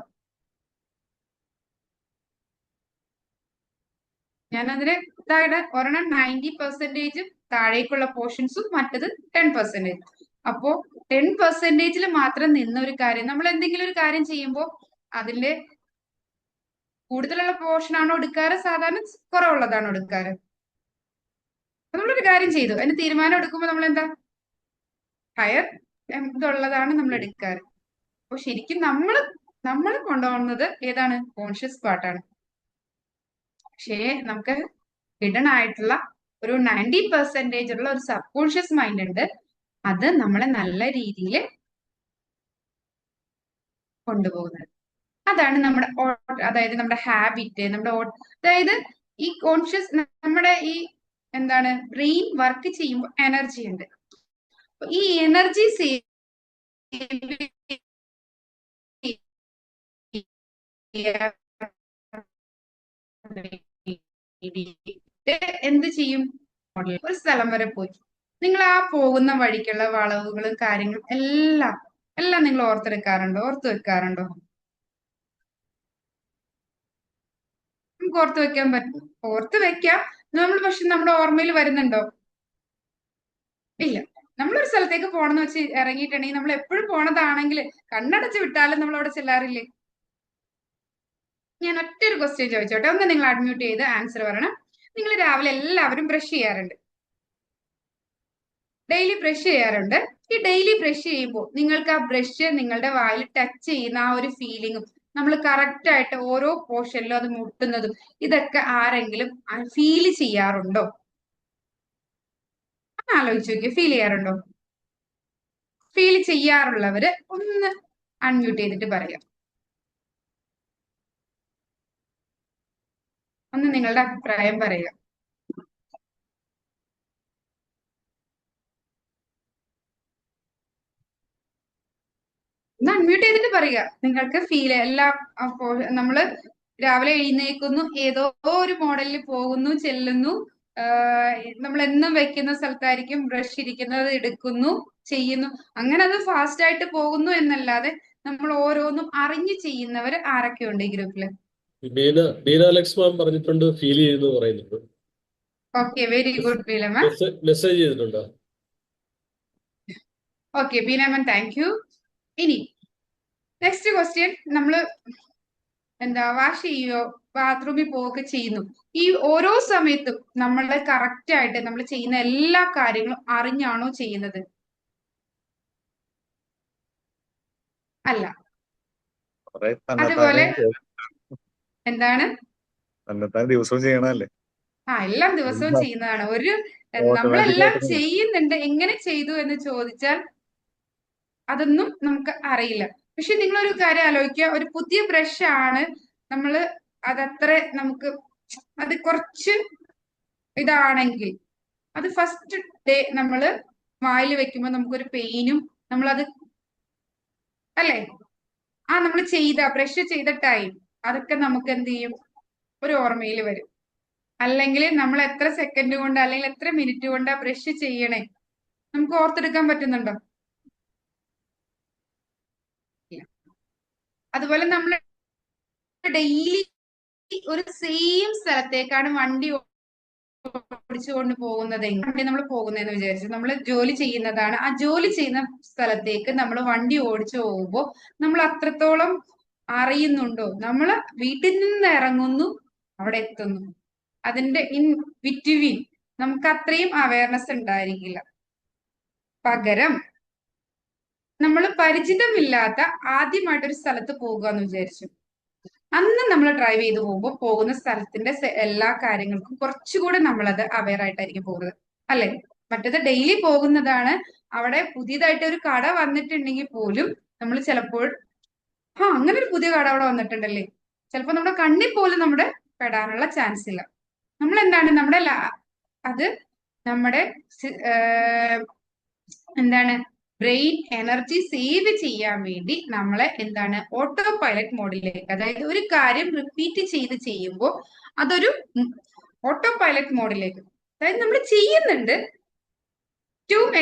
ഞാനതിന് താഴെ ഒരെണ്ണം 90% താഴേക്കുള്ള പോർഷൻസും മറ്റത് 10%. അപ്പോ 10%-ൽ മാത്രം നിന്ന ഒരു കാര്യം, നമ്മൾ എന്തെങ്കിലും ഒരു കാര്യം ചെയ്യുമ്പോൾ അതിന്റെ കൂടുതലുള്ള പോർഷൻ ആണോ എടുക്കാറ്, സാധാരണ കുറവുള്ളതാണോ എടുക്കാറ്? നമ്മളൊരു കാര്യം ചെയ്തു, അതിന് തീരുമാനം എടുക്കുമ്പോൾ നമ്മൾ എന്താ ഹയർ ഇതുള്ളതാണ് നമ്മൾ എടുക്കാറ്. അപ്പൊ ശരിക്കും നമ്മൾ കൊണ്ടുപോകുന്നത് ഏതാണ്? കോൺഷ്യസ് പാർട്ടാണ്. പക്ഷേ നമുക്ക് ഹിഡൻ ആയിട്ടുള്ള ഒരു 90% ഉള്ള ഒരു സബ് കോൺഷ്യസ് മൈൻഡ് ഉണ്ട്. അത് നമ്മളെ നല്ല രീതിയിൽ കൊണ്ടുപോകുന്നത്. അതാണ് നമ്മുടെ അതായത് നമ്മുടെ ഹാബിറ്റ്, നമ്മുടെ അതായത് ഈ കോൺഷ്യസ് നമ്മുടെ ഈ എന്താണ് ബ്രെയിൻ വർക്ക് ചെയ്യുമ്പോൾ എനർജി ഉണ്ട്. ഈ എനർജി സേവ് എന്ത് ചെയ്യും? ഒരു സ്ഥലം വരെ പോയി നിങ്ങൾ ആ പോകുന്ന വഴിക്കുള്ള വളവുകളും കാര്യങ്ങളും എല്ലാം നിങ്ങൾ ഓർത്തു വെക്കാറുണ്ടോ? നമുക്ക് ഓർത്ത് വെക്കാൻ പറ്റും, ഓർത്ത് വെക്കാം നമ്മൾ. പക്ഷെ നമ്മുടെ ഓർമ്മയിൽ വരുന്നുണ്ടോ? ഇല്ല. നമ്മളൊരു സ്ഥലത്തേക്ക് പോണെന്ന് വെച്ച് ഇറങ്ങിയിട്ടുണ്ടെങ്കിൽ നമ്മൾ എപ്പോഴും പോണതാണെങ്കിൽ കണ്ണടച്ച് വിട്ടാലും നമ്മൾ അവിടെ ചെല്ലാറില്ലേ? ഞാൻ ഒറ്റൊരു ക്വസ്റ്റ്യൻ ചോദിച്ചോട്ടെ, ഒന്ന് നിങ്ങൾ അഡ്മ്യൂട്ട് ചെയ്ത് ആൻസർ പറയണം. നിങ്ങൾ രാവിലെ എല്ലാവരും ബ്രഷ് ചെയ്യാറുണ്ട്, ഡെയിലി ബ്രഷ് ചെയ്യാറുണ്ട്. ഈ ഡെയിലി ബ്രഷ് ചെയ്യുമ്പോൾ നിങ്ങൾക്ക് ആ ബ്രഷ് നിങ്ങളുടെ വായിൽ ടച്ച് ചെയ്യുന്ന ആ ഒരു ഫീലിങ്ങും, നമ്മൾ കറക്റ്റ് ആയിട്ട് ഓരോ പോർഷനിലും അത് മുട്ടുന്നതും, ഇതൊക്കെ ആരെങ്കിലും ഫീൽ ചെയ്യാറുണ്ടോ? ആലോചിച്ച് നോക്കിയോ, ഫീൽ ചെയ്യാറുണ്ടോ? ഫീൽ ചെയ്യാറുള്ളവര് ഒന്ന് അൺമ്യൂട്ട് ചെയ്തിട്ട് പറയാം. ഒന്ന് നിങ്ങളുടെ അഭിപ്രായം പറയുക. ഒന്ന് അൺമ്യൂട്ട് ചെയ്തിട്ട് പറയുക. നിങ്ങൾക്ക് ഫീൽ എല്ലാം നമ്മള് രാവിലെ എഴുന്നേൽക്കുന്നു, ഏതോ ഒരു മോഡലിൽ പോകുന്നു, ചെല്ലുന്നു, നമ്മൾ എന്നും വെക്കുന്ന സ്ഥലത്തായിരിക്കും ബ്രഷ് ഇരിക്കുന്നത്, എടുക്കുന്നു, ചെയ്യുന്നു, അങ്ങനെ അത് ഫാസ്റ്റ് ആയിട്ട് പോകുന്നു എന്നല്ലാതെ നമ്മൾ ഓരോന്നും അറിഞ്ഞു ചെയ്യുന്നവർ ആരൊക്കെ ഉണ്ട് ഈ ഗ്രൂപ്പില്? ബീന അലക്സ് മാം പറഞ്ഞിട്ടുണ്ട്, ഫീൽ ചെയ്യുന്നു പറയുന്നുണ്ട്. Okay, very good Beenamma. Message ചെയ്തിട്ടുണ്ടോ? ഓക്കെ ബീനമ്മൻ, താങ്ക് യു. ഇനി നെക്സ്റ്റ് ക്വസ്റ്റ്യൻ, നമ്മള് വാഷ് ചെയ്യോ, ബാത്റൂമിൽ പോവുകയൊക്കെ ചെയ്യുന്നു, ഈ ഓരോ സമയത്തും നമ്മള് കറക്റ്റ് ആയിട്ട് നമ്മൾ ചെയ്യുന്ന എല്ലാ കാര്യങ്ങളും അറിഞ്ഞാണോ ചെയ്യുന്നത്? അല്ല. അതുപോലെ എന്താണ് ദിവസവും ചെയ്യണല്ലേ? എല്ലാം ദിവസവും ചെയ്യുന്നതാണ്. നമ്മളെല്ലാം ചെയ്യുന്നുണ്ട്, എങ്ങനെ ചെയ്തു എന്ന് ചോദിച്ചാൽ അതൊന്നും നമുക്ക് അറിയില്ല. പക്ഷെ നിങ്ങളൊരു കാര്യം ആലോചിക്കുക, ഒരു പുതിയ ബ്രഷ് ആണ്, നമ്മള് അതത്ര നമുക്ക് അത് കുറച്ച് ഇതാണെങ്കിൽ അത് ഫസ്റ്റ് ഡേ നമ്മള് വായിൽ വെക്കുമ്പോൾ നമുക്കൊരു പെയിനും, നമ്മളത് അല്ലേ നമ്മൾ ബ്രഷ് ചെയ്ത ടൈം അതൊക്കെ നമുക്ക് എന്ത് ചെയ്യും, ഒരു ഓർമ്മയിൽ വരും. അല്ലെങ്കിൽ നമ്മൾ എത്ര സെക്കൻഡ് കൊണ്ട് അല്ലെങ്കിൽ എത്ര മിനിറ്റ് കൊണ്ട് ആ ബ്രഷ് ചെയ്യണേ നമുക്ക് ഓർത്തെടുക്കാൻ പറ്റുന്നുണ്ടോ? അതുപോലെ നമ്മൾ ഡെയിലി ഒരു സെയിം സ്ഥലത്തേക്കാണ് വണ്ടി ഓടിച്ചുകൊണ്ട് പോകുന്നത്. വണ്ടി നമ്മൾ പോകുന്നതെന്ന് വിചാരിച്ചു, നമ്മൾ ജോലി ചെയ്യുന്നതാണ്, ആ ജോലി ചെയ്യുന്ന സ്ഥലത്തേക്ക് നമ്മൾ വണ്ടി ഓടിച്ചു പോകുമ്പോൾ നമ്മൾ അത്രത്തോളം അറിയുന്നുണ്ടോ? നമ്മൾ വീട്ടിൽ നിന്ന് ഇറങ്ങുന്നു, അവിടെ എത്തുന്നു, അതിന്റെ ഇൻ ബിറ്റ്വീൻ നമുക്ക് അത്രയും അവയർനെസ് ഉണ്ടായിരിക്കില്ല. പകരം നമ്മൾ പരിചിതമില്ലാത്ത ആദ്യമായിട്ടൊരു സ്ഥലത്ത് പോകുക എന്ന് വിചാരിച്ചു. അന്ന് നമ്മൾ ഡ്രൈവ് ചെയ്ത് പോകുമ്പോൾ പോകുന്ന സ്ഥലത്തിന്റെ എല്ലാ കാര്യങ്ങൾക്കും കുറച്ചുകൂടെ നമ്മളത് അവെയർ ആയിട്ടായിരിക്കും പോകുന്നത്, അല്ലെ? മറ്റേത് ഡെയിലി പോകുന്നതാണ്. അവിടെ പുതിയതായിട്ട് ഒരു കട വന്നിട്ടുണ്ടെങ്കിൽ പോലും നമ്മൾ ചിലപ്പോൾ അങ്ങനെ ഒരു പുതിയ കട അവിടെ വന്നിട്ടുണ്ടല്ലേ, ചിലപ്പോൾ നമ്മുടെ കണ്ണിൽ പോലും നമ്മുടെ പെടാനുള്ള ചാൻസ് ഇല്ല. നമ്മൾ എന്താണ് അത് നമ്മുടെ എന്താണ് ബ്രെയിൻ എനർജി സേവ് ചെയ്യാൻ വേണ്ടി നമ്മളെ എന്താണ് ഓട്ടോ പൈലറ്റ് മോഡിലേക്ക്, അതായത് ഒരു കാര്യം റിപ്പീറ്റ് ചെയ്ത് ചെയ്യുമ്പോൾ അതൊരു ഓട്ടോ പൈലറ്റ് മോഡിലേക്ക്, അതായത് നമ്മൾ ചെയ്യുന്നുണ്ട്.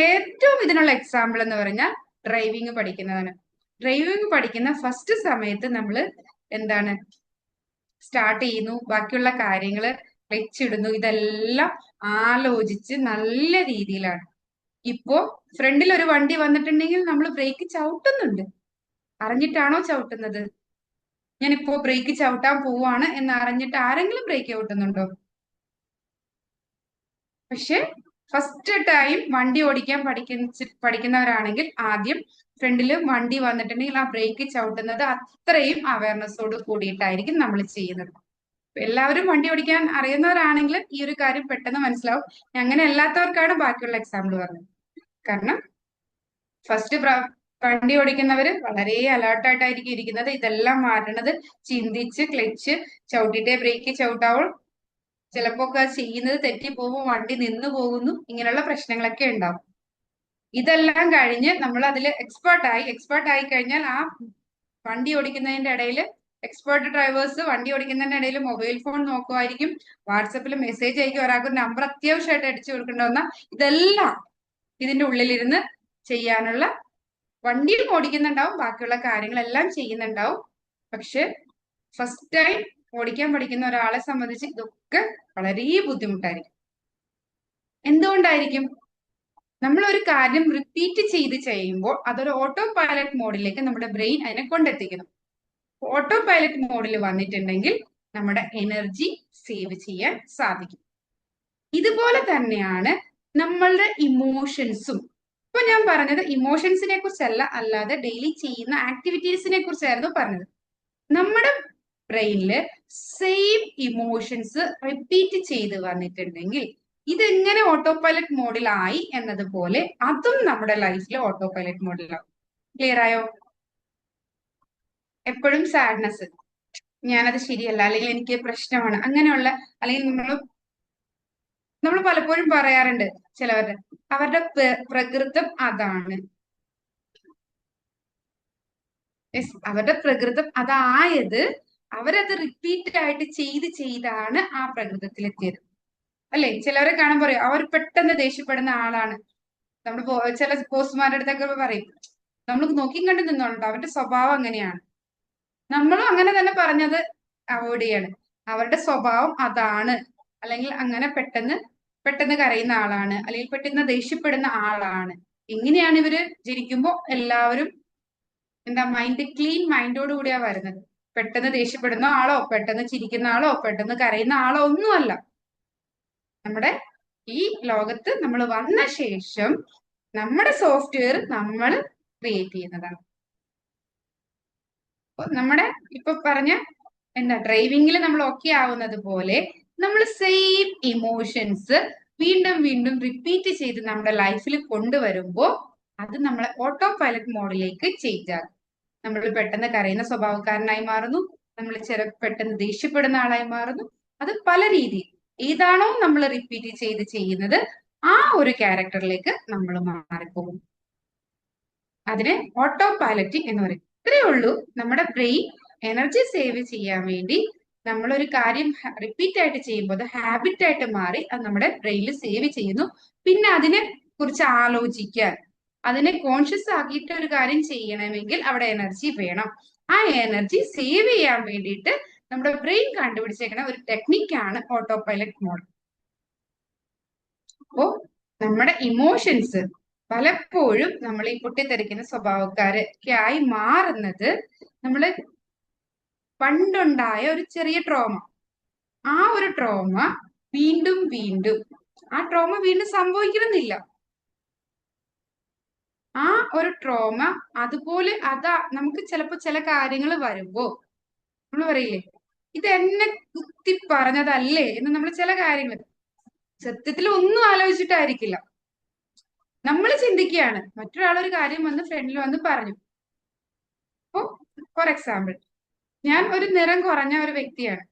ഏറ്റവും ഇതിനുള്ള എക്സാമ്പിൾ എന്ന് പറഞ്ഞാൽ ഡ്രൈവിംഗ് പഠിക്കുന്നതാണ്. ഡ്രൈവിംഗ് പഠിക്കുന്ന ഫസ്റ്റ് സമയത്ത് നമ്മൾ എന്താണ് സ്റ്റാർട്ട് ചെയ്യുന്നു, ബാക്കിയുള്ള കാര്യങ്ങൾ ക്ലച്ച് ഇടുന്നു, ഇതെല്ലാം ആലോചിച്ച് നല്ല രീതിയിലാണ്. ഇപ്പോ ഫ്രണ്ടിൽ ഒരു വണ്ടി വന്നിട്ടുണ്ടെങ്കിൽ നമ്മൾ ബ്രേക്ക് ചവിട്ടുന്നുണ്ട്. അറിഞ്ഞിട്ടാണോ ചവിട്ടുന്നത്? ഞാനിപ്പോ ബ്രേക്ക് ചവിട്ടാൻ പോവാണ് എന്ന് അറിഞ്ഞിട്ട് ആരെങ്കിലും ബ്രേക്ക് ചവിട്ടുന്നുണ്ടോ? പക്ഷെ ഫസ്റ്റ് ടൈം വണ്ടി ഓടിക്കാൻ പഠിക്കുന്നവരാണെങ്കിൽ ആദ്യം ഫ്രണ്ടിൽ വണ്ടി വന്നിട്ടുണ്ടെങ്കിൽ ആ ബ്രേക്ക് ചവിട്ടുന്നത് അത്രയും അവയർനെസ്സോട് കൂടിയിട്ടായിരിക്കും നമ്മൾ ചെയ്യുന്നത്. എല്ലാവരും വണ്ടി ഓടിക്കാൻ അറിയുന്നവരാണെങ്കിൽ ഈ ഒരു കാര്യം പെട്ടെന്ന് മനസ്സിലാവും. അങ്ങനെ അല്ലാത്തവർക്കാണ് ബാക്കിയുള്ള എക്സാമ്പിൾ പറഞ്ഞത്. കാരണം ഫസ്റ്റ് വണ്ടി ഓടിക്കുന്നവര് വളരെ അലേർട്ടായിട്ടായിരിക്കും ഇരിക്കുന്നത്. ഇതെല്ലാം മാറ്റണത് ചിന്തിച്ച് ക്ലച്ച് ചവിട്ടിട്ടേ ബ്രേക്ക് ചവിട്ടാവൂ. ചിലപ്പോ ഒക്കെ ചെയ്യുന്നത് തെറ്റിപ്പോകുമ്പോൾ വണ്ടി നിന്നു പോകുന്നു. ഇങ്ങനെയുള്ള പ്രശ്നങ്ങളൊക്കെ ഉണ്ടാവും. ഇതെല്ലാം കഴിഞ്ഞ് നമ്മൾ അതിൽ എക്സ്പേർട്ട് ആയി കഴിഞ്ഞാൽ ആ വണ്ടി ഓടിക്കുന്നതിന്റെ ഇടയിൽ എക്സ്പേർട്ട് ഡ്രൈവേഴ്സ് വണ്ടി ഓടിക്കുന്നതിന്റെ ഇടയിൽ മൊബൈൽ ഫോൺ നോക്കുമായിരിക്കും, വാട്സപ്പിൽ മെസ്സേജ് അയക്കും, ഒരാൾക്ക് നമ്പർ അത്യാവശ്യമായിട്ട് അടിച്ചു കൊടുക്കേണ്ടവന്ന ഇതെല്ലാം ഇതിന്റെ ഉള്ളിലിരുന്ന് ചെയ്യാനുള്ള, വണ്ടിയും ഓടിക്കുന്നുണ്ടാവും, ബാക്കിയുള്ള കാര്യങ്ങളെല്ലാം ചെയ്യുന്നുണ്ടാവും. പക്ഷെ ഫസ്റ്റ് ടൈം ഓടിക്കാൻ പഠിക്കുന്ന ഒരാളെ സംബന്ധിച്ച് ഇതൊക്കെ വളരെ ബുദ്ധിമുട്ടായിരിക്കും. എന്തുകൊണ്ടായിരിക്കും? നമ്മൾ ഒരു കാര്യം റിപ്പീറ്റ് ചെയ്ത് ചെയ്യുമ്പോൾ അതൊരു ഓട്ടോ പൈലറ്റ് മോഡിലേക്ക് നമ്മുടെ ബ്രെയിൻ അതിനെ കൊണ്ടെത്തിക്കുന്നു. ഓട്ടോ പൈലറ്റ് മോഡിൽ വന്നിട്ടുണ്ടെങ്കിൽ നമ്മുടെ എനർജി സേവ് ചെയ്യാൻ സാധിക്കും. ഇതുപോലെ തന്നെയാണ് നമ്മളുടെ ഇമോഷൻസും. ഇപ്പൊ ഞാൻ പറഞ്ഞത് ഇമോഷൻസിനെ കുറിച്ചല്ല, അല്ലാതെ ഡെയിലി ചെയ്യുന്ന ആക്ടിവിറ്റീസിനെ കുറിച്ചായിരുന്നു പറഞ്ഞത്. നമ്മുടെ ബ്രെയിനില് സെയിം ഇമോഷൻസ് റിപ്പീറ്റ് ചെയ്ത് വന്നിട്ടുണ്ടെങ്കിൽ ഇതെങ്ങനെ ഓട്ടോ പൈലറ്റ് മോഡിലായി എന്നതുപോലെ അതും നമ്മുടെ ലൈഫിൽ ഓട്ടോ പൈലറ്റ് മോഡിലാവും. ക്ലിയർ ആയോ? എപ്പോഴും സാഡ്നെസ്, ഞാനത് ശരിയല്ല, അല്ലെങ്കിൽ എനിക്ക് പ്രശ്നമാണ്, അങ്ങനെയുള്ള, അല്ലെങ്കിൽ നമ്മൾ പലപ്പോഴും പറയാറുണ്ട് അവരുടെ പ്രകൃതം അതാണ്. അവരുടെ പ്രകൃതം അതായത് അവരത് റിപ്പീറ്റ് ആയിട്ട് ചെയ്താണ് ആ പ്രകൃതത്തിലെത്തിയത്, അല്ലെ? ചിലവരെ കാണാൻ പറയും അവർ പെട്ടെന്ന് ദേഷ്യപ്പെടുന്ന ആളാണ്. നമ്മൾ ചില പോസ്റ്റ്മാരുടെ അടുത്തൊക്കെ പറയും നമ്മൾ നോക്കിയും കണ്ടു നിന്നോളൂ, അവരുടെ സ്വഭാവം അങ്ങനെയാണ്. നമ്മളും അങ്ങനെ തന്നെ പറഞ്ഞത് അവോയ്ഡ് ചെയ്യാണ്. അവരുടെ സ്വഭാവം അതാണ്, അല്ലെങ്കിൽ അങ്ങനെ പെട്ടെന്ന് കരയുന്ന ആളാണ്, അല്ലെങ്കിൽ പെട്ടെന്ന് ദേഷ്യപ്പെടുന്ന ആളാണ്. എങ്ങനെയാണ് ഇവര് ജനിക്കുമ്പോ എല്ലാവരും ക്ലീൻ മൈൻഡോട് കൂടിയാ വരുന്നത്. പെട്ടെന്ന് ദേഷ്യപ്പെടുന്ന ആളോ പെട്ടെന്ന് ചിരിക്കുന്ന ആളോ പെട്ടെന്ന് കരയുന്ന ആളോ ഒന്നുമല്ല. നമ്മുടെ ഈ ലോകത്ത് നമ്മൾ വന്ന ശേഷം നമ്മുടെ സോഫ്റ്റ്വെയർ നമ്മൾ ക്രിയേറ്റ് ചെയ്യുന്നതാണ്. നമ്മുടെ ഇപ്പൊ പറഞ്ഞ ഡ്രൈവിംഗിൽ നമ്മൾ ഓക്കെ ആവുന്നത് പോലെ നമ്മൾ സെയിം ഇമോഷൻസ് വീണ്ടും വീണ്ടും റിപ്പീറ്റ് ചെയ്ത് നമ്മുടെ ലൈഫിൽ കൊണ്ടുവരുമ്പോൾ അത് നമ്മളെ ഓട്ടോ പൈലറ്റ് മോഡിലേക്ക് ചേഞ്ച് ആകും. നമ്മൾ പെട്ടെന്ന് കരയുന്ന സ്വഭാവക്കാരനായി മാറുന്നു, നമ്മൾ പെട്ടെന്ന് ദേഷ്യപ്പെടുന്ന ആളായി മാറുന്നു. അത് പല രീതിയിൽ ഏതാണോ നമ്മൾ റിപ്പീറ്റ് ചെയ്ത് ചെയ്യുന്നത് ആ ഒരു ക്യാരക്ടറിലേക്ക് നമ്മൾ മാറിപ്പോകും. അതിനെ ഓട്ടോ പൈലറ്റിംഗ് എന്ന് പറയും. ഇത്രയേ ഉള്ളൂ. നമ്മുടെ ബ്രെയിൻ എനർജി സേവ് ചെയ്യാൻ വേണ്ടി നമ്മളൊരു കാര്യം റിപ്പീറ്റ് ആയിട്ട് ചെയ്യുമ്പോൾ അത് ഹാബിറ്റ് ആയിട്ട് മാറി അത് നമ്മുടെ ബ്രെയിനിൽ സേവ് ചെയ്യുന്നു. പിന്നെ അതിനെ കുറിച്ച് ആലോചിക്കാൻ, അതിനെ കോൺഷ്യസ് ആക്കിയിട്ട് ഒരു കാര്യം ചെയ്യണമെങ്കിൽ അവിടെ എനർജി വേണം. ആ എനർജി സേവ് ചെയ്യാൻ വേണ്ടിയിട്ട് നമ്മുടെ ബ്രെയിൻ കണ്ടുപിടിച്ചേക്കുന്ന ഒരു ടെക്നിക്കാണ് ഓട്ടോ പൈലറ്റ് മോഡ്. അപ്പോ നമ്മുടെ ഇമോഷൻസ് പലപ്പോഴും നമ്മൾ ഈ പൊട്ടിത്തെറിക്കുന്ന സ്വഭാവക്കാരൊക്കെ ആയി മാറുന്നത് നമ്മള് പണ്ടുണ്ടായ ഒരു ചെറിയ ട്രോമ, ആ ഒരു ട്രോമ വീണ്ടും ആ ട്രോമ വീണ്ടും സംഭവിക്കണമെന്നില്ല. ആ ഒരു ട്രോമ അതുപോലെ നമുക്ക് ചിലപ്പോ ചില കാര്യങ്ങൾ വരുമ്പോ നമ്മൾ പറയില്ലേ ഇത് എന്നെ കുത്തി പറഞ്ഞതല്ലേ എന്ന് നമ്മൾ ചില കാര്യങ്ങൾ സത്യത്തിൽ ഒന്നും ആലോചിച്ചിട്ടായിരിക്കില്ല നമ്മൾ ചിന്തിക്കുകയാണ്. മറ്റൊരാളൊരു കാര്യം വന്ന് ഫ്രണ്ടിൽ വന്ന് പറഞ്ഞു. അപ്പോ ഫോർ എക്സാമ്പിൾ ഞാൻ ഒരു നിറം കുറഞ്ഞ ഒരു വ്യക്തിയാണ്.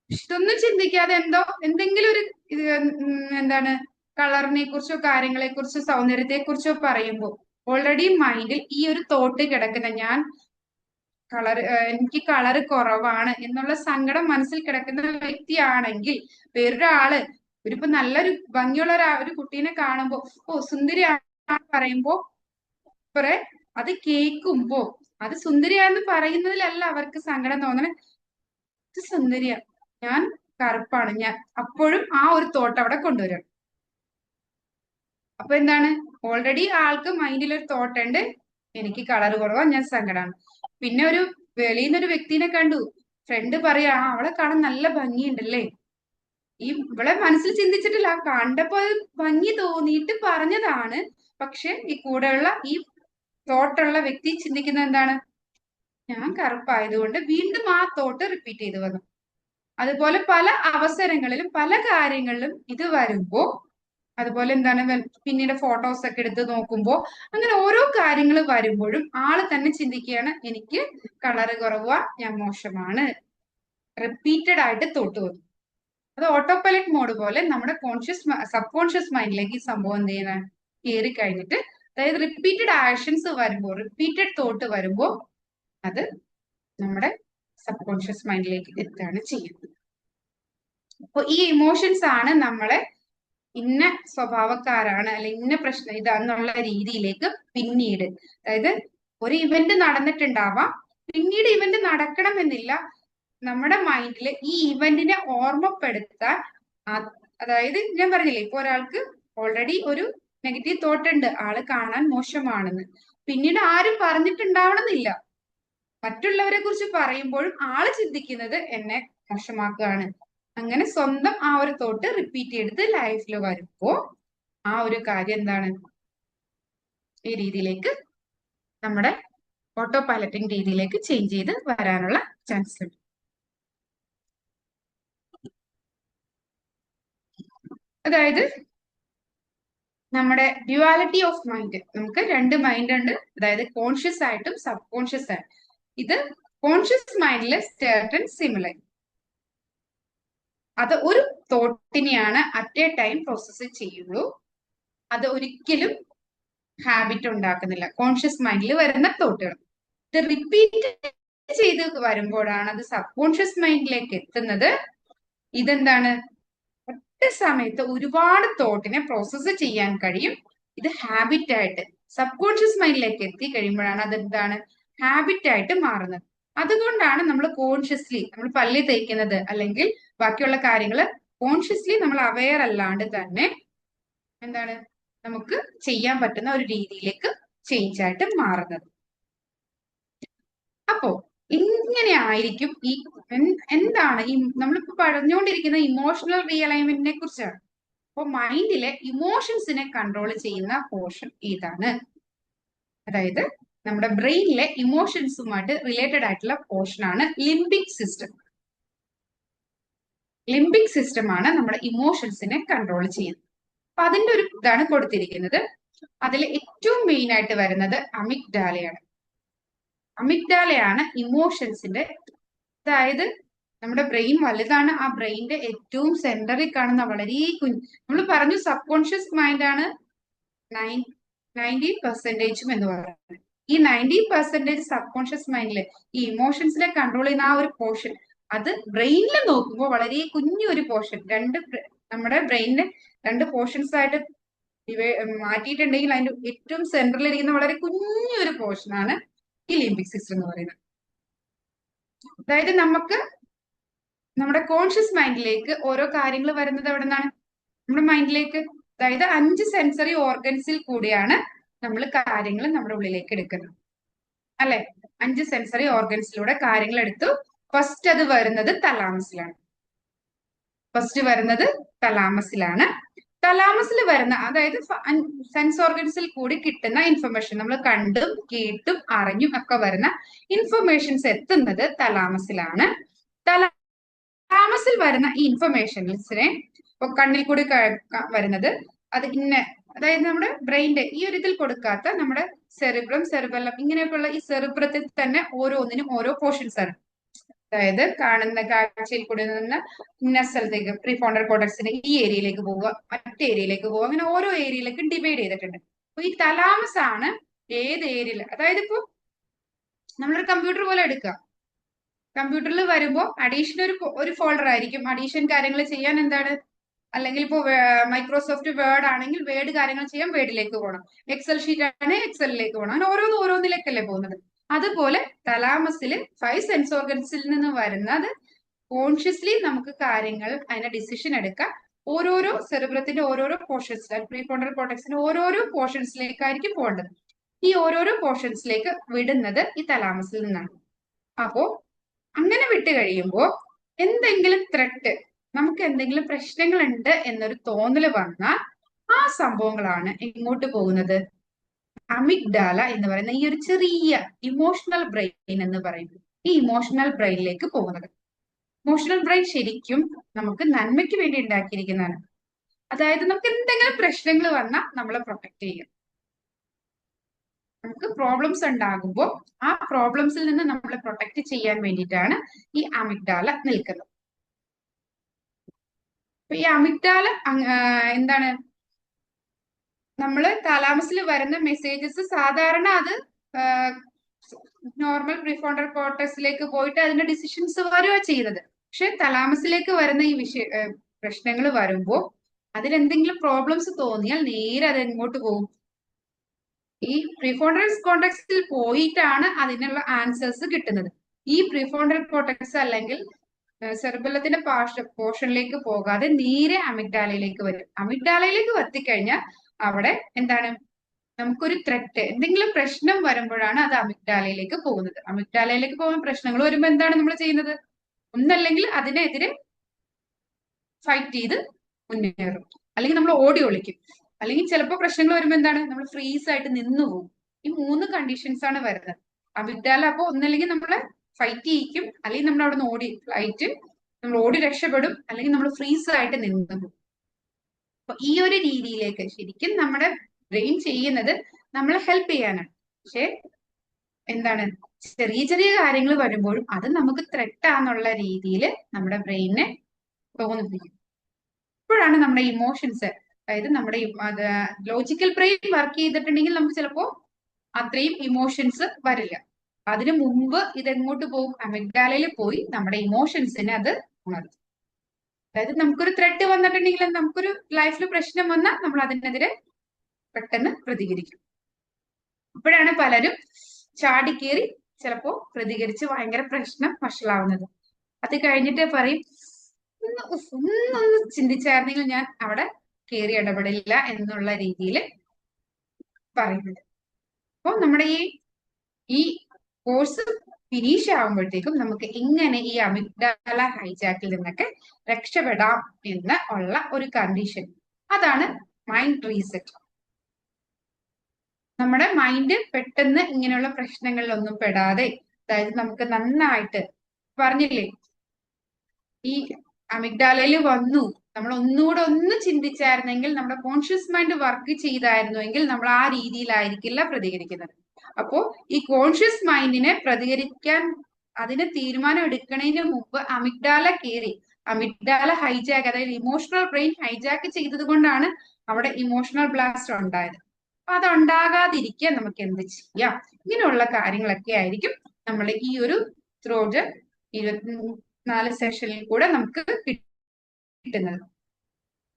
ഇതൊന്നും ചിന്തിക്കാതെ എന്തെങ്കിലും ഒരു എന്താണ് കളറിനെ കുറിച്ചോ കാര്യങ്ങളെ കുറിച്ചോ സൗന്ദര്യത്തെ കുറിച്ചോ പറയുമ്പോൾ ഓൾറെഡി മൈൻഡിൽ ഈ ഒരു തോട്ട് കിടക്കുന്ന എനിക്ക് കളറ് കുറവാണ് എന്നുള്ള സങ്കടം മനസ്സിൽ കിടക്കുന്ന വ്യക്തിയാണെങ്കിൽ വേറൊരാള് ഇപ്പൊ നല്ലൊരു ഭംഗിയുള്ള ഒരു കുട്ടീനെ കാണുമ്പോ ഓ സുന്ദരിയാണ് പറയുമ്പോ അത് കേൾക്കുമ്പോ അത് സുന്ദരിയാന്ന് പറയുന്നതിലല്ല അവർക്ക് സങ്കടം തോന്നണേ. ഇത് സുന്ദരിയാ, ഞാൻ കറുപ്പാണ്, ഞാൻ അപ്പോഴും ആ ഒരു തോട്ട് അവിടെ കൊണ്ടുവരും. അപ്പൊ എന്താണ് ഓൾറെഡി ആൾക്ക് മൈൻഡിൽ ഒരു തോട്ട് ഉണ്ട്, എനിക്ക് കളർ കുറവാ, ഞാൻ സങ്കടമാണ്. പിന്നെ ഒരു വെളിയിൽ നിന്നൊരു വ്യക്തിനെ കണ്ടു, ഫ്രണ്ട് പറയാ അവളെ കാണാൻ നല്ല ഭംഗിയുണ്ടല്ലേ, ഇവളെ മനസ്സിൽ ചിന്തിച്ചിട്ടില്ല, കണ്ടപ്പോ അത് ഭംഗി തോന്നിയിട്ട് പറഞ്ഞതാണ്. പക്ഷെ ഈ കൂടെയുള്ള ഈ തോട്ടുള്ള വ്യക്തി ചിന്തിക്കുന്നത് എന്താണ്, ഞാൻ കറുപ്പായതുകൊണ്ട് വീണ്ടും ആ തോട്ട് റിപ്പീറ്റ് ചെയ്ത് വന്നു. അതുപോലെ പല അവസരങ്ങളിലും പല കാര്യങ്ങളിലും ഇത് വരുമ്പോ അതുപോലെ എന്താണ് പിന്നീട് ഫോട്ടോസ് ഒക്കെ എടുത്ത് നോക്കുമ്പോ അങ്ങനെ ഓരോ കാര്യങ്ങൾ വരുമ്പോഴും ആള് തന്നെ ചിന്തിക്കുകയാണ് എനിക്ക് കളറ് കുറവാ, ഞാൻ മോശമാണ്. റിപ്പീറ്റഡ് ആയിട്ട് തോട്ട് വന്നു. അത് ഓട്ടോ പൈലറ്റ് മോഡ് പോലെ നമ്മുടെ സബ് കോൺഷ്യസ് മൈൻഡിലേക്ക് ഈ സംഭവം എന്ത് ചെയ്യുന്ന കയറി കഴിഞ്ഞിട്ട്, അതായത് റിപ്പീറ്റഡ് ആക്ഷൻസ് വരുമ്പോൾ റിപ്പീറ്റഡ് തോട്ട് വരുമ്പോൾ അത് നമ്മുടെ സബ് കോൺഷ്യസ് മൈൻഡിലേക്ക് എത്താണ് ചെയ്യുന്നത്. അപ്പൊ ഈ ഇമോഷൻസ് ആണ് നമ്മളെ ഇന്ന സ്വഭാവക്കാരാണ് അല്ലെങ്കിൽ ഇന്ന പ്രശ്നം ഇതാന്നുള്ള രീതിയിലേക്ക് പിന്നീട്, അതായത് ഒരു ഇവന്റ് നടന്നിട്ടുണ്ടാവാം, പിന്നീട് ഇവന്റ് നടക്കണമെന്നില്ല, നമ്മുടെ മൈൻഡിൽ ഈ ഇവന്റിനെ ഓർമ്മപ്പെടുത്താൻ, അതായത് ഞാൻ പറഞ്ഞില്ലേ ഇപ്പൊ ഒരാൾക്ക് ഓൾറെഡി ഒരു നെഗറ്റീവ് തോട്ട് ഉണ്ട്, ആള് കാണാൻ മോശമാണെന്ന്, പിന്നീട് ആരും പറഞ്ഞിട്ടുണ്ടാവണമെന്നില്ല, മറ്റുള്ളവരെ കുറിച്ച് പറയുമ്പോഴും ആള് ചിന്തിക്കുന്നത് എന്നെ മോശമാക്കുകയാണ്. അങ്ങനെ സ്വന്തം ആ ഒരു തോട്ട് റിപ്പീറ്റ് ചെയ്ത് ലൈഫിൽ വരുമ്പോ ആ ഒരു കാര്യം എന്താണ് ഈ രീതിയിലേക്ക് നമ്മുടെ ഓട്ടോ പൈലറ്റിംഗ് രീതിയിലേക്ക് ചേഞ്ച് ചെയ്ത് വരാനുള്ള ചാൻസ് ഉണ്ട്. അതായത് നമ്മുടെ ഡ്യുവാലിറ്റി ഓഫ് മൈൻഡ്, നമുക്ക് രണ്ട് മൈൻഡ് ഉണ്ട്, അതായത് കോൺഷ്യസ് ആയിട്ടും സബ് കോൺഷ്യസ് ആയിട്ടും. ഇത് കോൺഷ്യസ് മൈൻഡിലെ certain സിമിലർ, അത് ഒരു തോട്ടിനെയാണ് അറ്റ് എ ടൈം പ്രോസസ് ചെയ്യുള്ളൂ, അത് ഒരിക്കലും ഹാബിറ്റ് ഉണ്ടാക്കുന്നില്ല. കോൺഷ്യസ് മൈൻഡിൽ വരുന്ന തോട്ടുകൾ ഇത് റിപ്പീറ്റ് ചെയ്ത് വരുമ്പോഴാണ് അത് സബ് കോൺഷ്യസ് മൈൻഡിലേക്ക് എത്തുന്നത്. ഇതെന്താണ് ഒറ്റ സമയത്ത് ഒരുപാട് തോട്ടിനെ പ്രോസസ്സ് ചെയ്യാൻ കഴിയും. ഇത് ഹാബിറ്റ് ആയിട്ട് സബ് കോൺഷ്യസ് മൈൻഡിലേക്ക് എത്തി കഴിയുമ്പോഴാണ് അതെന്താണ് ഹാബിറ്റ് ആയിട്ട് മാറുന്നത്. അതുകൊണ്ടാണ് നമ്മൾ കോൺഷ്യസ്ലി നമ്മൾ പല്ല് തേക്കുന്നത് അല്ലെങ്കിൽ ബാക്കിയുള്ള കാര്യങ്ങൾ കോൺഷ്യസ്ലി നമ്മൾ അവെയർ അല്ലാണ്ട് തന്നെ എന്താണ് നമുക്ക് ചെയ്യാൻ പറ്റുന്ന ഒരു രീതിയിലേക്ക് ചേഞ്ച് ആയിട്ട് മാറുന്നത്. അപ്പോ ഇങ്ങനെ ആയിരിക്കും ഈ എന്താണ് ഈ നമ്മളിപ്പോ പറഞ്ഞുകൊണ്ടിരിക്കുന്ന ഇമോഷണൽ റിയലൈൻമെന്റിനെ കുറിച്ചാണ്. അപ്പൊ മൈൻഡിലെ ഇമോഷൻസിനെ കൺട്രോൾ ചെയ്യുന്ന പോർഷൻ ഇതാണ്, അതായത് നമ്മുടെ ബ്രെയിനിലെ ഇമോഷൻസുമായിട്ട് റിലേറ്റഡ് ആയിട്ടുള്ള പോർഷൻ ആണ് ലിംബിക് സിസ്റ്റം. ലിംബിക് സിസ്റ്റം ആണ് നമ്മുടെ ഇമോഷൻസിനെ കൺട്രോൾ ചെയ്യുന്നത്. അപ്പൊ അതിന്റെ ഒരു ഇതാണ് കൊടുത്തിരിക്കുന്നത്. അതിൽ ഏറ്റവും മെയിൻ ആയിട്ട് വരുന്നത് അമിഗ്ഡാലയാണ്. അമിഗ്ഡാലയാണ് ഇമോഷൻസിന്റെ, അതായത് നമ്മുടെ ബ്രെയിൻ വലുതാണ്, ആ ബ്രെയിനിന്റെ ഏറ്റവും സെന്ററിൽ കാണുന്ന വളരെ നമ്മൾ പറഞ്ഞു സബ് കോൺഷ്യസ് മൈൻഡ് ആണ് 90% എന്ന് പറയുന്നത്. ഈ 90% സബ് കോൺഷ്യസ് മൈൻഡില് ഈ ഇമോഷൻസിനെ കൺട്രോൾ ചെയ്യുന്ന ആ ഒരു പോർഷൻ, അത് ബ്രെയിനിൽ നോക്കുമ്പോൾ വളരെ കുഞ്ഞൊരു പോർഷൻ, നമ്മുടെ ബ്രെയിനിന് രണ്ട് പോർഷൻസ് ആയിട്ട് മാറ്റിയിട്ടുണ്ടെങ്കിൽ അതിന്റെ ഏറ്റവും സെന്ററിൽ ഇരിക്കുന്ന വളരെ കുഞ്ഞൊരു പോർഷൻ ആണ് ഈ ലിംബിക് സിസ്റ്റം എന്ന് പറയുന്നത്. അതായത് നമുക്ക് നമ്മുടെ കോൺഷ്യസ് മൈൻഡിലേക്ക് ഓരോ കാര്യങ്ങൾ വരുന്നത് എവിടെ നിന്നാണ്, നമ്മുടെ മൈൻഡിലേക്ക്. അതായത് 5 സെൻസറി ഓർഗൻസിൽ കൂടിയാണ് നമ്മൾ കാര്യങ്ങൾ നമ്മുടെ ഉള്ളിലേക്ക് എടുക്കുന്നത്, അല്ലെ? 5 സെൻസറി ഓർഗൻസിലൂടെ കാര്യങ്ങൾ എടുത്തു. ഫസ്റ്റ് അത് വരുന്നത് തലാമസിലാണ്. തലാമസിൽ വരുന്ന, അതായത് സെൻസ് ഓർഗൻസിൽ കൂടി കിട്ടുന്ന ഇൻഫർമേഷൻ, നമ്മൾ കണ്ടും കേട്ടും അറിഞ്ഞും ഒക്കെ വരുന്ന ഇൻഫർമേഷൻസ് എത്തുന്നത് തലാമസിലാണ്. തലാമസിൽ വരുന്ന ഈ ഇൻഫർമേഷൻസിനെ ഇപ്പൊ കണ്ണിൽ കൂടി വരുന്നത് അത് അതായത് നമ്മുടെ ബ്രെയിന്റെ ഈ ഒരു ഇതിൽ കൊടുക്കാത്ത നമ്മുടെ സെറിബ്രം, സെറിബെല്ലം ഇങ്ങനെയൊക്കെയുള്ള ഈ സെറിബ്രത്തിൽ തന്നെ ഓരോന്നിനും ഓരോ പോർഷൻസ് ആണ്. അതായത് കാണുന്ന കാഴ്ചയിൽ കൂടി നിന്ന് ഇന്ന സ്ഥലത്തേക്ക് പ്രീഫ്രോണ്ടൽ കോർട്ടക്സിന്റെ ഈ ഏരിയയിലേക്ക് പോവുക, മറ്റേ ഏരിയയിലേക്ക് പോവുക, അങ്ങനെ ഓരോ ഏരിയയിലേക്ക് ഡിവൈഡ് ചെയ്തിട്ടുണ്ട്. അപ്പൊ ഈ തലാമസ് ആണ് ഏത് ഏരിയയിൽ, അതായത് ഇപ്പൊ നമ്മളൊരു കമ്പ്യൂട്ടർ പോലെ എടുക്കുക. കമ്പ്യൂട്ടറിൽ വരുമ്പോൾ അഡീഷൻ ഒരു ഫോൾഡർ ആയിരിക്കും. അഡീഷൻ കാര്യങ്ങൾ ചെയ്യാൻ എന്താണ്, അല്ലെങ്കിൽ ഇപ്പോൾ മൈക്രോസോഫ്റ്റ് വേർഡ് ആണെങ്കിൽ വേർഡ് കാര്യങ്ങൾ ചെയ്യാൻ വേർഡിലേക്ക് പോകണം, എക്സൽ ഷീറ്റ് ആണെങ്കിൽ എക്സലിലേക്ക് പോകണം, അങ്ങനെ ഓരോന്നിലേക്കല്ലേ പോകുന്നത്. അതുപോലെ തലാമസിൽ 5 സെൻസ് ഓർഗൻസിൽ നിന്ന് വരുന്നത് കോൺഷ്യസ്ലി നമുക്ക് കാര്യങ്ങൾ അതിനെ ഡിസിഷൻ എടുക്കാം. ഓരോരോ സെറിബ്രത്തിന്റെ ഓരോരോ പോർഷൻസ്, പ്രീഫ്രോണ്ടൽ കോർട്ടക്സിന്റെ ഓരോരോ പോർഷൻസിലേക്കായിരിക്കും പോകേണ്ടത്. ഈ ഓരോരോ പോർഷൻസിലേക്ക് വിടുന്നത് ഈ തലാമസിൽ നിന്നാണ്. അപ്പോ അങ്ങനെ വിട്ട് കഴിയുമ്പോൾ എന്തെങ്കിലും ത്രെട്ട്, നമുക്ക് എന്തെങ്കിലും പ്രശ്നങ്ങൾ ഉണ്ട് എന്നൊരു തോന്നല് വന്നാൽ ആ സംഭവങ്ങളാണ് എങ്ങോട്ട് പോകുന്നത്, അമിഗ്ഡാല എന്ന് പറയുന്ന ഈ ഒരു ചെറിയ ഇമോഷണൽ ബ്രെയിൻ എന്ന് പറയുന്നത്, ഈ ഇമോഷണൽ ബ്രെയിനിലേക്ക് പോകുന്നത്. ഇമോഷണൽ ബ്രെയിൻ ശരിക്കും നമുക്ക് നന്മയ്ക്ക് വേണ്ടി ഉണ്ടാക്കിയിരിക്കുന്നതാണ്. അതായത് നമുക്ക് എന്തെങ്കിലും പ്രശ്നങ്ങൾ വന്നാൽ നമ്മളെ പ്രൊട്ടക്ട് ചെയ്യും. നമുക്ക് പ്രോബ്ലംസ് ഉണ്ടാകുമ്പോൾ ആ പ്രോബ്ലംസിൽ നിന്ന് നമ്മളെ പ്രൊട്ടക്ട് ചെയ്യാൻ വേണ്ടിയിട്ടാണ് ഈ അമിഗ്ഡാല നിൽക്കുന്നത്. അപ്പൊ ഈ അമിഗ്ഡാല എന്താണ്, നമ്മള് തലാമസിൽ വരുന്ന മെസ്സേജസ് സാധാരണ അത് നോർമൽ പ്രീഫ്രോണ്ടൽ കോർട്ടക്സിലേക്ക് പോയിട്ട് അതിന്റെ ഡിസിഷൻസ് വരുക ചെയ്യുന്നത്. പക്ഷെ തലാമസിലേക്ക് വരുന്ന ഈ പ്രശ്നങ്ങൾ വരുമ്പോൾ അതിലെന്തെങ്കിലും പ്രോബ്ലംസ് തോന്നിയാൽ നേരെ അത് എങ്ങോട്ട് പോകും, ഈ പ്രീഫ്രോണ്ടൽ കോർട്ടക്സിൽ പോയിട്ടാണ് അതിനുള്ള ആൻസേഴ്സ് കിട്ടുന്നത്. ഈ പ്രീഫ്രോണ്ടൽ കോർട്ടക്സ് അല്ലെങ്കിൽ സെറിബെല്ലത്തിന്റെ പോർഷനിലേക്ക് പോകാതെ നേരെ അമിഗ്ഡാലയിലേക്ക് വരും. അമിഗ്ഡാലയിലേക്ക് എത്തിക്കഴിഞ്ഞാൽ അവിടെ എന്താണ്, നമുക്കൊരു ത്രെറ്റ്, എന്തെങ്കിലും പ്രശ്നം വരുമ്പോഴാണ് അത് അമിഗ്ഡാലയിലേക്ക് പോകുന്നത്. അമിഗ്ഡാലയിലേക്ക് പോകുന്ന പ്രശ്നങ്ങൾ വരുമ്പോൾ എന്താണ് നമ്മൾ ചെയ്യുന്നത്, ഒന്നല്ലെങ്കിൽ അതിനെതിരെ ഫൈറ്റ് ചെയ്ത് മുന്നേറും, അല്ലെങ്കിൽ നമ്മൾ ഓടി ഒളിക്കും, അല്ലെങ്കിൽ ചിലപ്പോൾ പ്രശ്നങ്ങൾ വരുമ്പോൾ എന്താണ്, നമ്മൾ ഫ്രീസ് ആയിട്ട് നിന്നു പോകും. ഈ 3 കണ്ടീഷൻസ് ആണ് വരുന്നത്. അമിഗ്ഡാല അപ്പൊ ഒന്നല്ലെങ്കിൽ നമ്മളെ ഫൈറ്റ് ചെയ്യിക്കും, അല്ലെങ്കിൽ നമ്മൾ അവിടെ നിന്ന് നമ്മൾ ഓടി രക്ഷപ്പെടും, അല്ലെങ്കിൽ നമ്മൾ ഫ്രീസ് ആയിട്ട് നിന്നു പോകും. അപ്പൊ ഈ ഒരു രീതിയിലേക്ക് ശരിക്കും നമ്മുടെ ബ്രെയിൻ ചെയ്യുന്നത് നമ്മളെ ഹെൽപ്പ് ചെയ്യാനാണ്. പക്ഷെ എന്താണ്, ചെറിയ ചെറിയ കാര്യങ്ങൾ വരുമ്പോഴും അത് നമുക്ക് ത്രെട്ടാന്നുള്ള രീതിയിൽ നമ്മുടെ ബ്രെയിനെ തോന്നിപ്പിക്കും. ഇപ്പോഴാണ് നമ്മുടെ ഇമോഷൻസ്, അതായത് നമ്മുടെ ലോജിക്കൽ ബ്രെയിൻ വർക്ക് ചെയ്തിട്ടുണ്ടെങ്കിൽ നമുക്ക് ചിലപ്പോ അത്രയും ഇമോഷൻസ് വരില്ല. അതിനു മുമ്പ് ഇതെങ്ങോട്ട് പോകും, അമിഗ്ഡാലയിൽ പോയി നമ്മുടെ ഇമോഷൻസിനെ അത് ഉണർത്തും. അതായത് നമുക്കൊരു ത്രെട്ട് വന്നിട്ടുണ്ടെങ്കിൽ, നമുക്കൊരു ലൈഫിൽ പ്രശ്നം വന്നാൽ നമ്മൾ അതിനെതിരെ പെട്ടെന്ന് പ്രതികരിക്കും. അപ്പോഴാണ് പലരും ചാടിക്കേറി ചിലപ്പോ പ്രതികരിച്ച് ഭയങ്കര പ്രശ്നം വഷളാവുന്നത്. അത് കഴിഞ്ഞിട്ട് പറയും, ഒന്നൊന്ന് ചിന്തിച്ചായിരുന്നെങ്കിൽ ഞാൻ അവിടെ കയറി ഇടപെടില്ല എന്നുള്ള രീതിയിൽ പറയുന്നുണ്ട്. അപ്പൊ നമ്മുടെ ഈ കോഴ്സ് ഫിനിഷ് ആവുമ്പോഴത്തേക്കും നമുക്ക് എങ്ങനെ ഈ അമിഗ്ഡാല ഹൈജാക്കിൽ നിന്നൊക്കെ രക്ഷപ്പെടാം എന്ന് ഉള്ള ഒരു കണ്ടീഷൻ, അതാണ് മൈൻഡ് റീസെറ്റ്. നമ്മുടെ മൈൻഡ് പെട്ടെന്ന് ഇങ്ങനെയുള്ള പ്രശ്നങ്ങളിലൊന്നും പെടാതെ, അതായത് നമുക്ക് നന്നായിട്ട് പറഞ്ഞില്ലേ, ഈ അമിഗ്ഡാലയിൽ വന്നു, നമ്മൾ ഒന്നുകൂടെ ഒന്ന് ചിന്തിച്ചായിരുന്നെങ്കിൽ, നമ്മുടെ കോൺഷ്യസ് മൈൻഡ് വർക്ക് ചെയ്തായിരുന്നുവെങ്കിൽ നമ്മൾ ആ രീതിയിലായിരിക്കില്ല പ്രതികരിക്കുന്നത്. അപ്പോ ഈ കോൺഷ്യസ് മൈൻഡിനെ പ്രതികരിക്കാൻ അതിന് തീരുമാനം എടുക്കുന്നതിന് മുമ്പ് അമിഗ്ഡാല കയറി, അമിഗ്ഡാല ഹൈജാക്ക്, അതായത് ഇമോഷണൽ ബ്രെയിൻ ഹൈജാക്ക് ചെയ്തത് കൊണ്ടാണ് അവിടെ ഇമോഷണൽ ബ്ലാസ്റ്റ് ഉണ്ടായത്. അപ്പൊ അതുണ്ടാകാതിരിക്കാൻ നമുക്ക് എന്ത് ചെയ്യാം, ഇങ്ങനെയുള്ള കാര്യങ്ങളൊക്കെ ആയിരിക്കും നമ്മൾ ഈ ഒരു ത്രോട്ട് 24 സെഷനിൽ കൂടെ നമുക്ക് കിട്ടുന്നത്.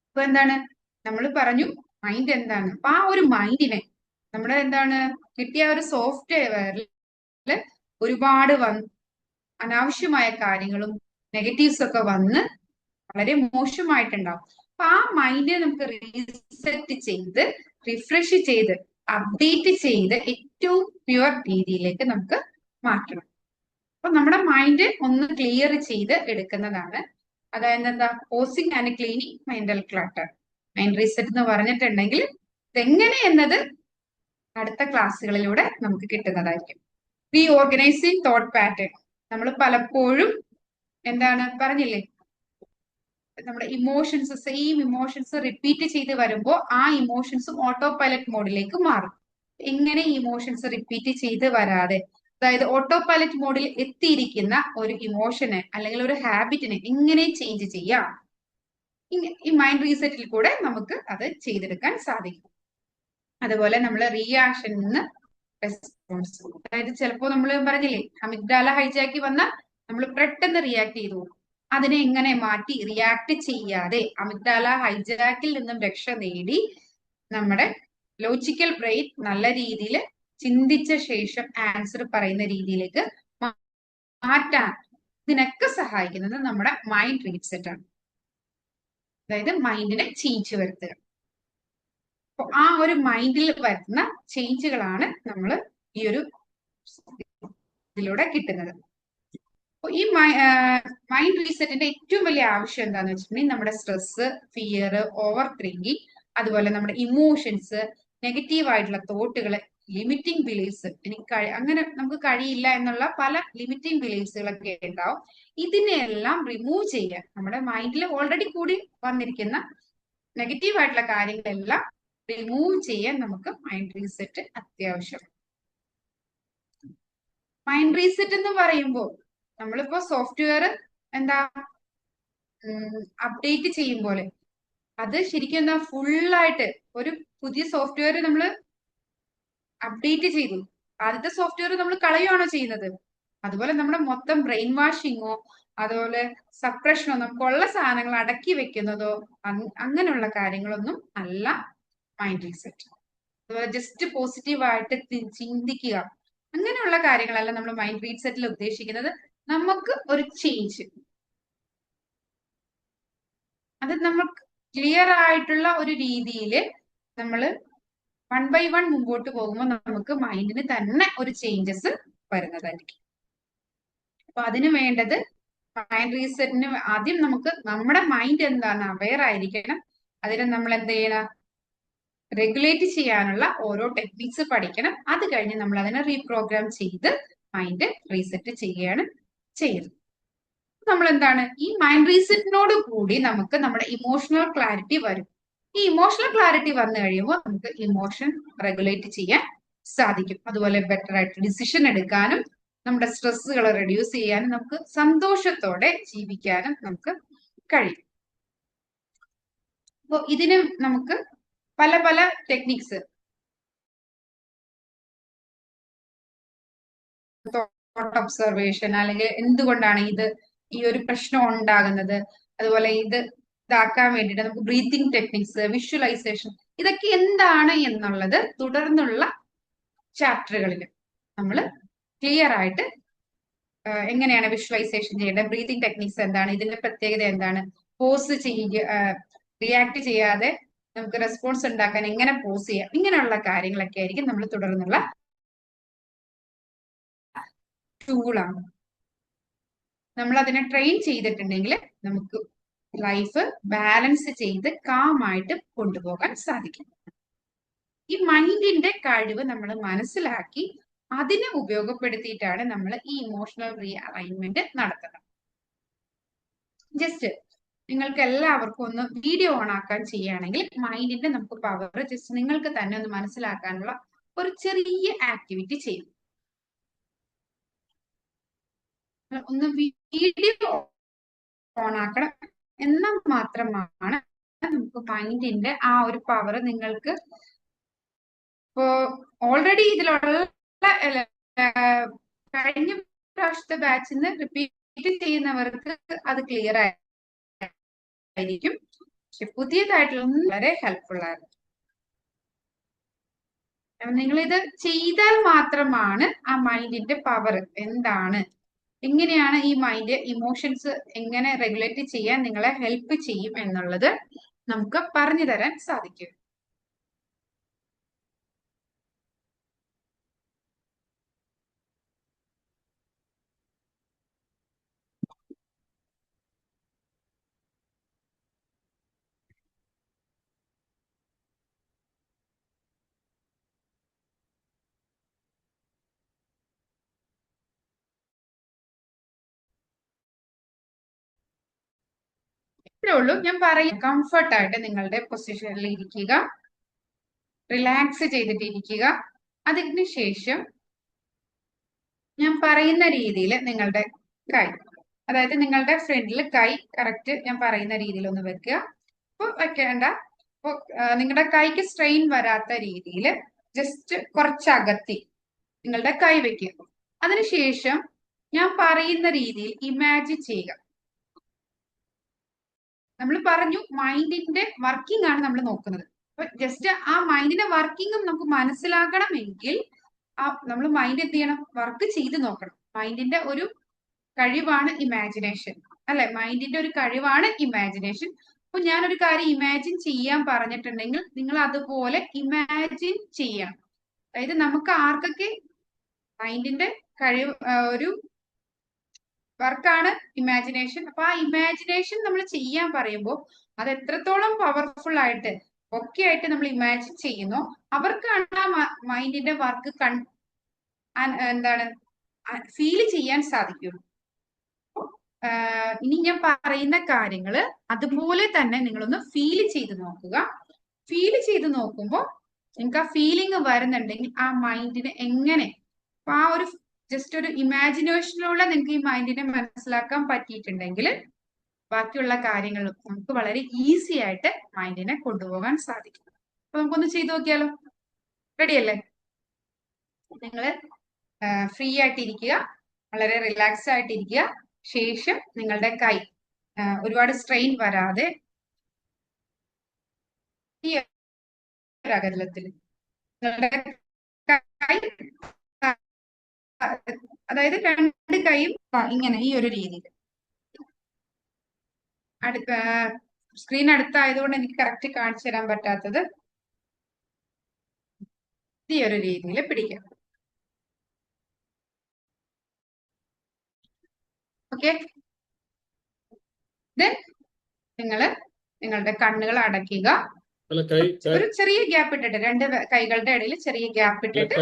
അപ്പൊ എന്താണ്, നമ്മൾ പറഞ്ഞു മൈൻഡ് എന്താണ്. അപ്പൊ ആ ഒരു മൈൻഡിനെ നമ്മുടെ എന്താണ് കിട്ടിയ ഒരു സോഫ്റ്റ്വെയറിൽ ഒരുപാട് അനാവശ്യമായ കാര്യങ്ങളും നെഗറ്റീവ്സ് ഒക്കെ വന്ന് വളരെ മോശമായിട്ടുണ്ടാവും. അപ്പൊ ആ മൈൻഡിനെ നമുക്ക് റീസെറ്റ് ചെയ്ത്, റിഫ്രഷ് ചെയ്ത്, അപ്ഡേറ്റ് ചെയ്ത് ഏറ്റവും പ്യുവർ രീതിയിലേക്ക് നമുക്ക് മാറ്റണം. അപ്പൊ നമ്മുടെ മൈൻഡ് ഒന്ന് ക്ലിയർ ചെയ്ത് എടുക്കുന്നതാണ്, അതായത് എന്താ, pausing and cleaning mental clutter. Mind reset എന്ന് പറഞ്ഞിട്ടുണ്ടെങ്കിൽ ഇതെങ്ങനെ എന്നത് അടുത്ത ക്ലാസ്സുകളിലൂടെ നമുക്ക് കിട്ടുന്നതായിരിക്കും. Re organising thought pattern. നമ്മൾ പലപ്പോഴും എന്താണ് പറഞ്ഞില്ലേ, നമ്മുടെ ഇമോഷൻസ് സെയിം ഇമോഷൻസ് റിപ്പീറ്റ് ചെയ്ത് വരുമ്പോൾ ആ ഇമോഷൻസും ഓട്ടോ പൈലറ്റ് മോഡിലേക്ക് മാറും. എങ്ങനെ ഇമോഷൻസ് റിപ്പീറ്റ് ചെയ്ത് വരാതെ, അതായത് ഓട്ടോ പൈലറ്റ് മോഡിൽ എത്തിയിരിക്കുന്ന ഒരു ഇമോഷനെ അല്ലെങ്കിൽ ഒരു ഹാബിറ്റിനെ എങ്ങനെ ചേഞ്ച് ചെയ്യാം, ഈ മൈൻഡ് റീസെറ്റിൽ കൂടെ നമുക്ക് അത് ചെയ്തെടുക്കാൻ സാധിക്കും. അതുപോലെ നമ്മൾ റിയാക്ഷനിൽ നിന്ന് റെസ്പോൺസ്, അതായത് ചിലപ്പോ നമ്മൾ പറഞ്ഞില്ലേ അമിഗ്ഡാല ഹൈജാക്കി വന്നാൽ നമ്മൾ പെട്ടെന്ന് റിയാക്ട് ചെയ്തു. അതിനെ എങ്ങനെ മാറ്റി റിയാക്ട് ചെയ്യാതെ അമിഗ്ഡാല ഹൈജാക്കിൽ നിന്നും രക്ഷ നേടി നമ്മുടെ ലോജിക്കൽ ബ്രെയിൻ നല്ല രീതിയിൽ ചിന്തിച്ച ശേഷം ആൻസർ പറയുന്ന രീതിയിലേക്ക് മാറ്റാൻ ഇതിനൊക്കെ സഹായിക്കുന്നത് നമ്മുടെ മൈൻഡ് റീസെറ്റ് ആണ്. അതായത് മൈൻഡിനെ ചേഞ്ച് വരുത്തുക. അപ്പൊ ആ ഒരു മൈൻഡിൽ വരുന്ന ചേഞ്ചുകളാണ് നമ്മൾ ഈ ഒരു ഇതിലൂടെ കിട്ടുന്നത്. ഈ മൈൻഡ് റീസെറ്റിന്റെ ഏറ്റവും വലിയ ആവശ്യം എന്താന്ന് വെച്ചിട്ടുണ്ടെങ്കിൽ നമ്മുടെ സ്ട്രെസ്, ഫിയർ, ഓവർ തിങ്കിങ്, അതുപോലെ നമ്മുടെ ഇമോഷൻസ്, നെഗറ്റീവ് ആയിട്ടുള്ള തോട്ടുകൾ, ലിമിറ്റിംഗ് ബിലീഫ്സ്, എനിക്ക് അങ്ങനെ നമുക്ക് കഴിയില്ല എന്നുള്ള പല ലിമിറ്റിംഗ് ബിലീഫ്സുകളൊക്കെ ഉണ്ടാവും. ഇതിനെല്ലാം റിമൂവ് ചെയ്യാൻ നമ്മുടെ മൈൻഡിൽ ഓൾറെഡി കൂടി വന്നിരിക്കുന്ന നെഗറ്റീവ് ആയിട്ടുള്ള കാര്യങ്ങളെല്ലാം റിമൂവ് ചെയ്യാൻ നമുക്ക് മൈൻഡ് റീസെറ്റ് അത്യാവശ്യം. മൈൻഡ് റീസെറ്റ് എന്ന് പറയുമ്പോൾ നമ്മളിപ്പോ സോഫ്റ്റ്വെയർ എന്താ അപ്ഡേറ്റ് ചെയ്യും പോലെ, അത് ശരിക്കും എന്താ ഫുള്ളായിട്ട് ഒരു പുതിയ സോഫ്റ്റ്വെയർ നമ്മൾ അപ്ഡേറ്റ് ചെയ്തു, ആദ്യത്തെ സോഫ്റ്റ്വെയർ നമ്മൾ കളയുകയാണോ ചെയ്യുന്നത്? അതുപോലെ നമ്മുടെ മൊത്തം ബ്രെയിൻ വാഷിങ്ങോ അതുപോലെ സപ്രഷനോ, നമുക്കുള്ള സാധനങ്ങൾ അടക്കി വെക്കുന്നതോ അങ്ങനെയുള്ള കാര്യങ്ങളൊന്നും അല്ല മൈൻഡ് റീസെറ്റ്. അതുപോലെ ജസ്റ്റ് പോസിറ്റീവായിട്ട് ചിന്തിക്കുക, അങ്ങനെയുള്ള കാര്യങ്ങളല്ല നമ്മൾ മൈൻഡ് റീസെറ്റിൽ ഉദ്ദേശിക്കുന്നത്. നമുക്ക് ഒരു ചേഞ്ച്, അത് നമുക്ക് ക്ലിയർ ആയിട്ടുള്ള ഒരു രീതിയിൽ നമ്മൾ 1 by 1 മുമ്പോട്ട് പോകുമ്പോൾ നമുക്ക് മൈൻഡിന് തന്നെ ഒരു ചേഞ്ചസ് വരുന്നതായിരിക്കും. അപ്പൊ അതിന് വേണ്ടത് മൈൻഡ് റീസെറ്റിന് ആദ്യം നമുക്ക് നമ്മുടെ മൈൻഡ് എന്താണ് അവെയർ ആയിരിക്കണം. അതിന് നമ്മൾ എന്ത് ചെയ്യണം? റെഗുലേറ്റ് ചെയ്യാനുള്ള ഓരോ ടെക്നിക്സ് പഠിക്കണം. അത് കഴിഞ്ഞ് നമ്മൾ അതിനെ റീപ്രോഗ്രാം ചെയ്ത് മൈൻഡ് റീസെറ്റ് ചെയ്യുകയാണ് ചെയ്യുന്നത്. നമ്മൾ എന്താണ് ഈ മൈൻഡ് റീസെറ്റിനോട് കൂടി നമുക്ക് നമ്മുടെ ഇമോഷണൽ ക്ലാരിറ്റി വരും. ഈ ഇമോഷണൽ ക്ലാരിറ്റി വന്നു കഴിയുമ്പോൾ നമുക്ക് ഇമോഷൻ റെഗുലേറ്റ് ചെയ്യാൻ സാധിക്കും. അതുപോലെ ബെറ്റർ ആയിട്ട് ഡിസിഷൻ എടുക്കാനും നമ്മുടെ സ്ട്രെസ്സുകൾ റെഡ്യൂസ് ചെയ്യാനും നമുക്ക് സന്തോഷത്തോടെ ജീവിക്കാനും നമുക്ക് കഴിയും. അപ്പോൾ ഇതിന് നമുക്ക് പല പല ടെക്നിക്സ്, തോട്ട് ഒബ്സർവേഷൻ, അല്ലെങ്കിൽ എന്തുകൊണ്ടാണ് ഈ ഒരു പ്രശ്നം ഉണ്ടാകുന്നത്, അതുപോലെ ഇതാക്കാൻ വേണ്ടിയിട്ട് നമുക്ക് ബ്രീത്തിങ് ടെക്നിക്സ്, വിഷ്വലൈസേഷൻ, ഇതൊക്കെ എന്താണ് എന്നുള്ളത് തുടർന്നുള്ള ചാപ്റ്ററുകളിൽ നമ്മൾ ക്ലിയർ ആയിട്ട് എങ്ങനെയാണ് വിഷ്വലൈസേഷൻ ചെയ്യേണ്ടത്, ബ്രീത്തിങ് ടെക്നിക്സ് എന്താണ്, ഇതിന്റെ പ്രത്യേകത എന്താണ്, പോസ് ചെയ്യുക, റിയാക്ട് ചെയ്യാതെ നമുക്ക് റെസ്പോൺസ് ഉണ്ടാക്കാൻ എങ്ങനെ പോസ് ചെയ്യാം, ഇങ്ങനെയുള്ള കാര്യങ്ങളൊക്കെ ആയിരിക്കും നമ്മൾ തുടർന്നുള്ള ടൂളാണ്. നമ്മൾ അതിനെ ട്രെയിൻ ചെയ്തിട്ടുണ്ടെങ്കിൽ നമുക്ക് ലൈഫ് ബാലൻസ് ചെയ്ത് കാമായിട്ട് കൊണ്ടുപോകാൻ സാധിക്കും. ഈ മൈൻഡിന്റെ കഴിവ് നമ്മൾ മനസ്സിലാക്കി അതിനെ ഉപയോഗപ്പെടുത്തിയിട്ടാണ് നമ്മൾ ഈ ഇമോഷണൽ റീഅലൈൻമെന്റ് നടത്തുന്നത്. ജസ്റ്റ് നിങ്ങൾക്ക് എല്ലാവർക്കും ഒന്ന് വീഡിയോ ഓൺ ആക്കാൻ ചെയ്യുകയാണെങ്കിൽ മൈൻഡിന്റെ നമുക്ക് പവർ ജസ്റ്റ് നിങ്ങൾക്ക് തന്നെ ഒന്ന് മനസ്സിലാക്കാനുള്ള ഒരു ചെറിയ ആക്ടിവിറ്റി ചെയ്യും. ഒന്ന് വീഡിയോ ഓൺ ആക്കണം, എന്നാൽ മാത്രമാണ് നമുക്ക് മൈൻഡിന്റെ ആ ഒരു പവർ നിങ്ങൾക്ക് ഇപ്പോ ഓൾറെഡി ഇതിലുള്ള കഴിഞ്ഞ പ്രാവശ്യത്തെ ബാച്ചിൽ നിന്ന് റിപ്പീറ്റ് ചെയ്യുന്നവർക്ക് അത് ക്ലിയർ ആയിരിക്കും. പക്ഷെ പുതിയതായിട്ടുള്ള വളരെ ഹെൽപ്ഫുൾ ആണ്. നിങ്ങളിത് ചെയ്താൽ മാത്രമാണ് ആ മൈൻഡിന്റെ പവർ എന്താണ്, എങ്ങനെയാണ് ഈ മൈൻഡ് ഇമോഷൻസ് എങ്ങനെ റെഗുലേറ്റ് ചെയ്യാൻ നിങ്ങളെ ഹെൽപ്പ് ചെയ്യും എന്നുള്ളത് നമുക്ക് പറഞ്ഞു തരാൻ സാധിക്കും. ഇത്രേ ഉള്ളൂ. ഞാൻ പറയും കംഫർട്ടായിട്ട് നിങ്ങളുടെ പൊസിഷനിൽ ഇരിക്കുക, റിലാക്സ് ചെയ്തിട്ടിരിക്കുക. അതിന് ശേഷം ഞാൻ പറയുന്ന രീതിയിൽ നിങ്ങളുടെ കൈ, അതായത് നിങ്ങളുടെ ഫ്രണ്ടിൽ കൈ കറക്റ്റ് ഞാൻ പറയുന്ന രീതിയിൽ ഒന്ന് വെക്കുക. അപ്പൊ വെക്കേണ്ട, അപ്പൊ നിങ്ങളുടെ കൈക്ക് സ്ട്രെയിൻ വരാത്ത രീതിയിൽ ജസ്റ്റ് കുറച്ചകത്തി നിങ്ങളുടെ കൈ വെക്കുക. അതിനുശേഷം ഞാൻ പറയുന്ന രീതിയിൽ ഇമാജിൻ ചെയ്യുക. നമ്മൾ പറഞ്ഞു മൈൻഡിന്റെ വർക്കിംഗ് ആണ് നമ്മൾ നോക്കുന്നത്. അപ്പൊ ജസ്റ്റ് ആ മൈൻഡിന്റെ വർക്കിംഗും നമുക്ക് മനസ്സിലാക്കണമെങ്കിൽ നമ്മൾ മൈൻഡ് എന്ത് ചെയ്യണം, വർക്ക് ചെയ്ത് നോക്കണം. മൈൻഡിന്റെ ഒരു കഴിവാണ് ഇമാജിനേഷൻ, അല്ലെ? മൈൻഡിന്റെ ഒരു കഴിവാണ് ഇമാജിനേഷൻ. അപ്പൊ ഞാനൊരു കാര്യം ഇമാജിൻ ചെയ്യാൻ പറഞ്ഞിട്ടുണ്ടെങ്കിൽ നിങ്ങൾ അതുപോലെ ഇമാജിൻ ചെയ്യണം. അതായത് നമുക്ക് ആർക്കൊക്കെ മൈൻഡിന്റെ കഴിവ് ഒരു വർക്കാണ് ഇമാജിനേഷൻ. അപ്പൊ ആ ഇമാജിനേഷൻ നമ്മൾ ചെയ്യാൻ പറയുമ്പോൾ അത് എത്രത്തോളം പവർഫുൾ ആയിട്ട് ഒക്കെ ആയിട്ട് നമ്മൾ ഇമാജിൻ ചെയ്യുന്നോ അവർക്കാണ് ആ മൈൻഡിന്റെ വർക്ക് എന്താണ് ഫീൽ ചെയ്യാൻ സാധിക്കുള്ളൂ. ഇനി ഞാൻ പറയുന്ന കാര്യങ്ങള് അതുപോലെ തന്നെ നിങ്ങളൊന്ന് ഫീൽ ചെയ്ത് നോക്കുക. ഫീൽ ചെയ്ത് നോക്കുമ്പോൾ നിങ്ങൾക്ക് ആ ഫീലിംഗ് വരുന്നുണ്ടെങ്കിൽ ആ മൈൻഡിനെ എങ്ങനെ, അപ്പൊ ആ ഒരു ജസ്റ്റ് ഒരു ഇമാജിനേഷനിലൂടെ നിങ്ങൾക്ക് ഈ മൈൻഡിനെ മനസ്സിലാക്കാൻ പറ്റിയിട്ടുണ്ടെങ്കിൽ ബാക്കിയുള്ള കാര്യങ്ങളും നമുക്ക് വളരെ ഈസി ആയിട്ട് മൈൻഡിനെ കൊണ്ടുപോകാൻ സാധിക്കും. അപ്പൊ നമുക്കൊന്ന് ചെയ്തു നോക്കിയാലോ? റെഡി അല്ലേ? നിങ്ങള് ഫ്രീ ആയിട്ടിരിക്കുക, വളരെ റിലാക്സ് ആയിട്ടിരിക്കുക. ശേഷം നിങ്ങളുടെ കൈ ഒരുപാട് സ്ട്രെയിൻ വരാതെ ഈ അകലത്തിൽ നിങ്ങളുടെ കൈ, അതായത് രണ്ട് കൈയും ഇങ്ങനെ ഈ ഒരു രീതിയിൽ. സ്ക്രീൻ അടുത്തായതുകൊണ്ട് എനിക്ക് കറക്റ്റ് കാണിച്ചു തരാൻ പറ്റാത്തത്, ഈ ഒരു രീതിയിൽ പിടിക്കാം. ഓക്കെ, ദെൻ നിങ്ങള് നിങ്ങളുടെ കണ്ണുകൾ അടയ്ക്കുക. ഒരു ചെറിയ ഗ്യാപ്പ് ഇട്ടിട്ട്, രണ്ട് കൈകളുടെ ഇടയിൽ ചെറിയ ഗ്യാപ്പ് ഇട്ടിട്ട്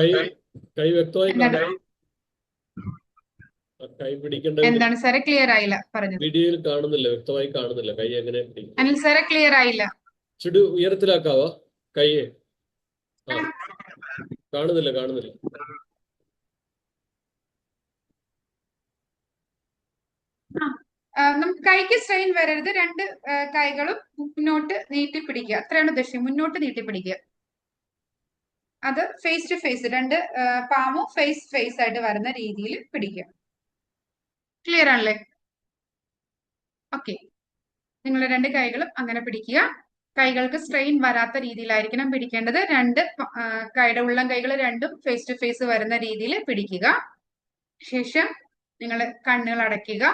എന്താണ് സാറേ ക്ലിയർ ആയില്ല പറഞ്ഞത്? വീഡിയോയിൽ കാണുന്നില്ല, വ്യക്തമായി കാണുന്നില്ല കൈ എങ്ങനെ. അനിൽ സാറേ ക്ലിയർ ആയില്ല. ചുടു ഉയരത്തിലാക്കാവോ കൈയെ? കാണുന്നില്ല. നമുക്ക് കൈക്ക് സ്ട്രെയിൻ വരരുത്. രണ്ട് കൈകളും മുന്നോട്ട് നീട്ടി പിടിക്കുക, അത്രയാണ് ഉദ്ദേശം. മുന്നോട്ട് നീട്ടി പിടിക്കുക. അത് ഫേസ് ടു ഫേസ്, രണ്ട് പാമും ഫേസ് ആയിട്ട് വരുന്ന രീതിയിൽ പിടിക്കുക. ക്ലിയർ ആണല്ലേ? ഓക്കെ, നിങ്ങൾ രണ്ട് കൈകളും അങ്ങനെ പിടിക്കുക. കൈകൾക്ക് സ്ട്രെയിൻ വരാത്ത രീതിയിലായിരിക്കണം പിടിക്കേണ്ടത്. രണ്ട് കൈയുടെ ഉള്ളം കൈകൾ രണ്ടും ഫേസ് ടു ഫേസ് വരുന്ന രീതിയിൽ പിടിക്കുക. ശേഷം നിങ്ങൾ കണ്ണുകൾ അടയ്ക്കുക,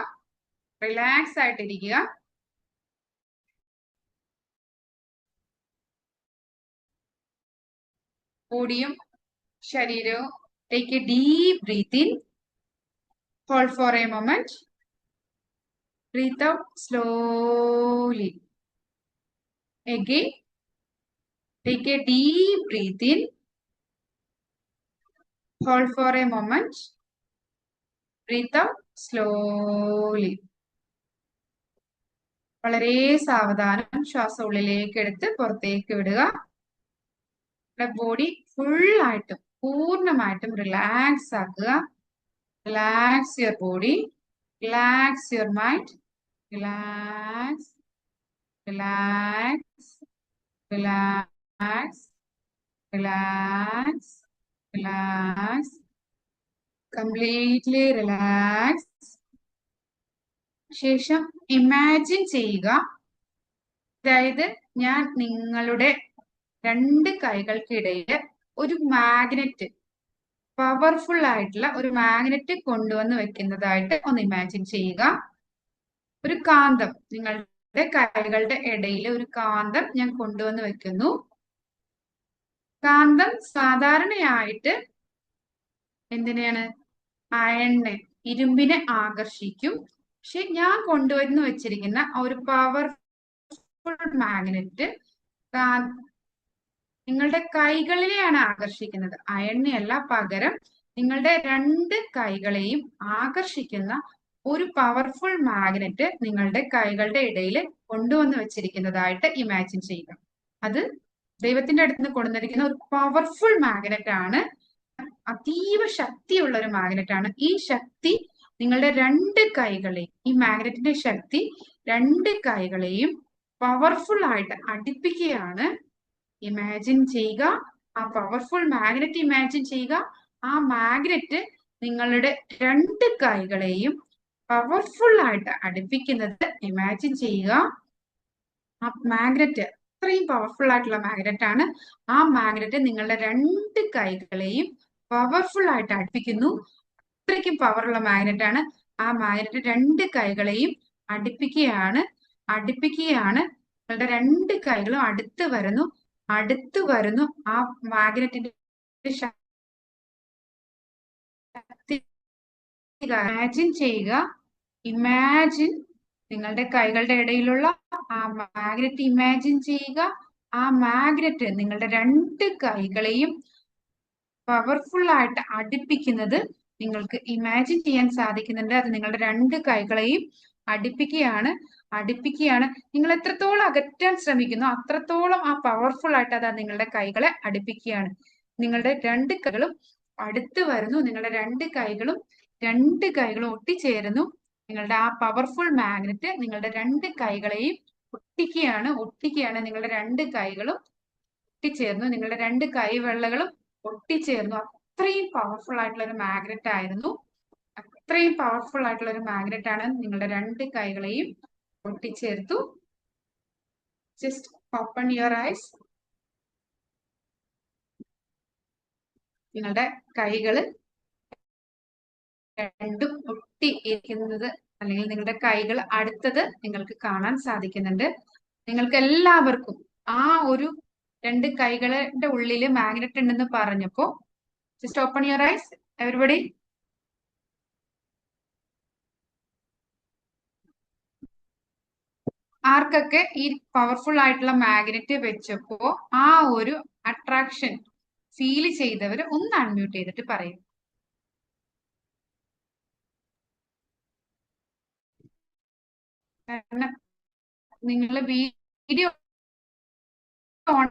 റിലാക്സ് ആയിട്ടിരിക്കുക. ബോഡിയും ശരീരവും take a deep breath in, hold for a moment, breathe out slowly. Again, take a deep breath in, hold for a moment, breathe out slowly. വളരെ സാവധാനം ശ്വാസം ഉള്ളിലേക്ക് എടുത്ത് പുറത്തേക്ക് വിടുക. ബോഡി ഫുള്ളായിട്ടും പൂർണ്ണമായിട്ടും റിലാക്സ് ആക്കുക. Relax your body, relax your mind, relax, relax, relax, relax, relax, completely relax. ശേഷം ഇമാജിൻ ചെയ്യുക, അതായത് ഞാൻ നിങ്ങളുടെ രണ്ട് കൈകൾക്കിടയിൽ ഒരു മാഗ്നറ്റ്, പവർഫുൾ ആയിട്ടുള്ള ഒരു മാഗ്നറ്റ് കൊണ്ടുവന്ന് വെക്കുന്നതായിട്ട് ഒന്ന് ഇമാജിൻ ചെയ്യുക. ഒരു കാന്തം, നിങ്ങളുടെ കൈകളുടെ ഇടയിൽ ഒരു കാന്തം ഞാൻ കൊണ്ടുവന്ന് വെക്കുന്നു. കാന്തം സാധാരണയായിട്ട് എന്തിനെയാണ്? അയണിനെ, ഇരുമ്പിനെ ആകർഷിക്കും. പക്ഷെ ഞാൻ കൊണ്ടുവന്ന് വെച്ചിരിക്കുന്ന ഒരു പവർഫുൾ മാഗ്നറ്റ് നിങ്ങളുടെ കൈകളിലെയാണ് ആകർഷിക്കുന്നത്, അയണിനെയല്ല. പകരം നിങ്ങളുടെ രണ്ട് കൈകളെയും ആകർഷിക്കുന്ന ഒരു പവർഫുൾ മാഗ്നറ്റ് നിങ്ങളുടെ കൈകളുടെ ഇടയിൽ കൊണ്ടുവന്ന് വെച്ചിരിക്കുന്നതായിട്ട് ഇമാജിൻ ചെയ്യുക. അത് ദൈവത്തിന്റെ അടുത്ത് നിന്ന് കൊണ്ടുവന്നിരിക്കുന്ന ഒരു പവർഫുൾ മാഗ്നറ്റ് ആണ്, അതീവ ശക്തിയുള്ള ഒരു മാഗ്നറ്റ് ആണ്. ഈ ശക്തി നിങ്ങളുടെ രണ്ട് കൈകളെയും, ഈ മാഗ്നറ്റിന്റെ ശക്തി രണ്ട് കൈകളെയും പവർഫുൾ ആയിട്ട് അടുപ്പിക്കുകയാണ്. ഇമാജിൻ ചെയ്യുക, ആ പവർഫുൾ മാഗ്നറ്റ് ഇമാജിൻ ചെയ്യുക. ആ മാഗ്നറ്റ് നിങ്ങളുടെ രണ്ട് കൈകളെയും പവർഫുൾ ആയിട്ട് അടുപ്പിക്കുന്നത് ഇമാജിൻ ചെയ്യുക. ആ മാഗ്നറ്റ് അത്രയും പവർഫുൾ ആയിട്ടുള്ള മാഗ്നറ്റ് ആണ്. ആ മാഗ്നറ്റ് നിങ്ങളുടെ രണ്ട് കൈകളെയും പവർഫുൾ ആയിട്ട് അടുപ്പിക്കുന്നു. അത്രയ്ക്കും പവറുള്ള മാഗ്നറ്റ് ആണ്. ആ മാഗ്നറ്റ് രണ്ട് കൈകളെയും അടുപ്പിക്കുകയാണ്. നിങ്ങളുടെ രണ്ട് കൈകളും അടുത്ത് വരുന്നു. ആ മാഗ്നറ്റിന്റെ ശക്തി ഇമാജിൻ ചെയ്യുക. ഇമാജിൻ നിങ്ങളുടെ കൈകളുടെ ഇടയിലുള്ള ആ മാഗ്നറ്റ് ഇമാജിൻ ചെയ്യുക. ആ മാഗ്നറ്റ് നിങ്ങളുടെ രണ്ട് കൈകളെയും പവർഫുൾ ആയിട്ട് അടുപ്പിക്കുന്നത് നിങ്ങൾക്ക് ഇമാജിൻ ചെയ്യാൻ സാധിക്കുന്നുണ്ട്. അത് നിങ്ങളുടെ രണ്ട് കൈകളെയും അടുപ്പിക്കുകയാണ്. നിങ്ങൾ എത്രത്തോളം അകറ്റാൻ ശ്രമിക്കുന്നു അത്രത്തോളം ആ പവർഫുൾ ആയിട്ട് അത് നിങ്ങളുടെ കൈകളെ അടുപ്പിക്കുകയാണ്. നിങ്ങളുടെ രണ്ട് കൈകളും അടുത്ത് വരുന്നു. നിങ്ങളുടെ രണ്ട് കൈകളും ഒട്ടിച്ചേരുന്നു. നിങ്ങളുടെ ആ പവർഫുൾ മാഗ്നറ്റ് നിങ്ങളുടെ രണ്ട് കൈകളെയും ഒട്ടിക്കുകയാണ്. നിങ്ങളുടെ രണ്ട് കൈകളും ഒട്ടിച്ചേർന്നു. നിങ്ങളുടെ രണ്ട് കൈവെള്ളകളും ഒട്ടിച്ചേർന്നു. അത്രയും പവർഫുൾ ആയിട്ടുള്ള ഒരു മാഗ്നറ്റ് ആയിരുന്നു. അത്രയും പവർഫുൾ ആയിട്ടുള്ള ഒരു മാഗ്നറ്റ് ആണ്. നിങ്ങളുടെ രണ്ട് കൈകളെയും ഒട്ടിച്ചേർത്തു. Just open your eyes. നിങ്ങളുടെ കൈകള് രണ്ടും ഒട്ടി ഇരിക്കുന്നത് അല്ലെങ്കിൽ നിങ്ങളുടെ കൈകൾ അടുത്തത് നിങ്ങൾക്ക് കാണാൻ സാധിക്കുന്നുണ്ട്. നിങ്ങൾക്ക് എല്ലാവർക്കും ആ ഒരു രണ്ട് കൈകളുടെ ഉള്ളില് മാഗ്നറ്റ് ഉണ്ടെന്ന് പറഞ്ഞപ്പോ just open your ice everybody. ആർക്കൊക്കെ ഈ പവർഫുൾ ആയിട്ടുള്ള മാഗ്നറ്റ് വെച്ചപ്പോ ആ ഒരു അട്രാക്ഷൻ ഫീൽ ചെയ്തവര് ഒന്ന് അൺമ്യൂട്ട് ചെയ്തിട്ട് പറയും. കാരണം നിങ്ങൾ വീഡിയോ ഓൺ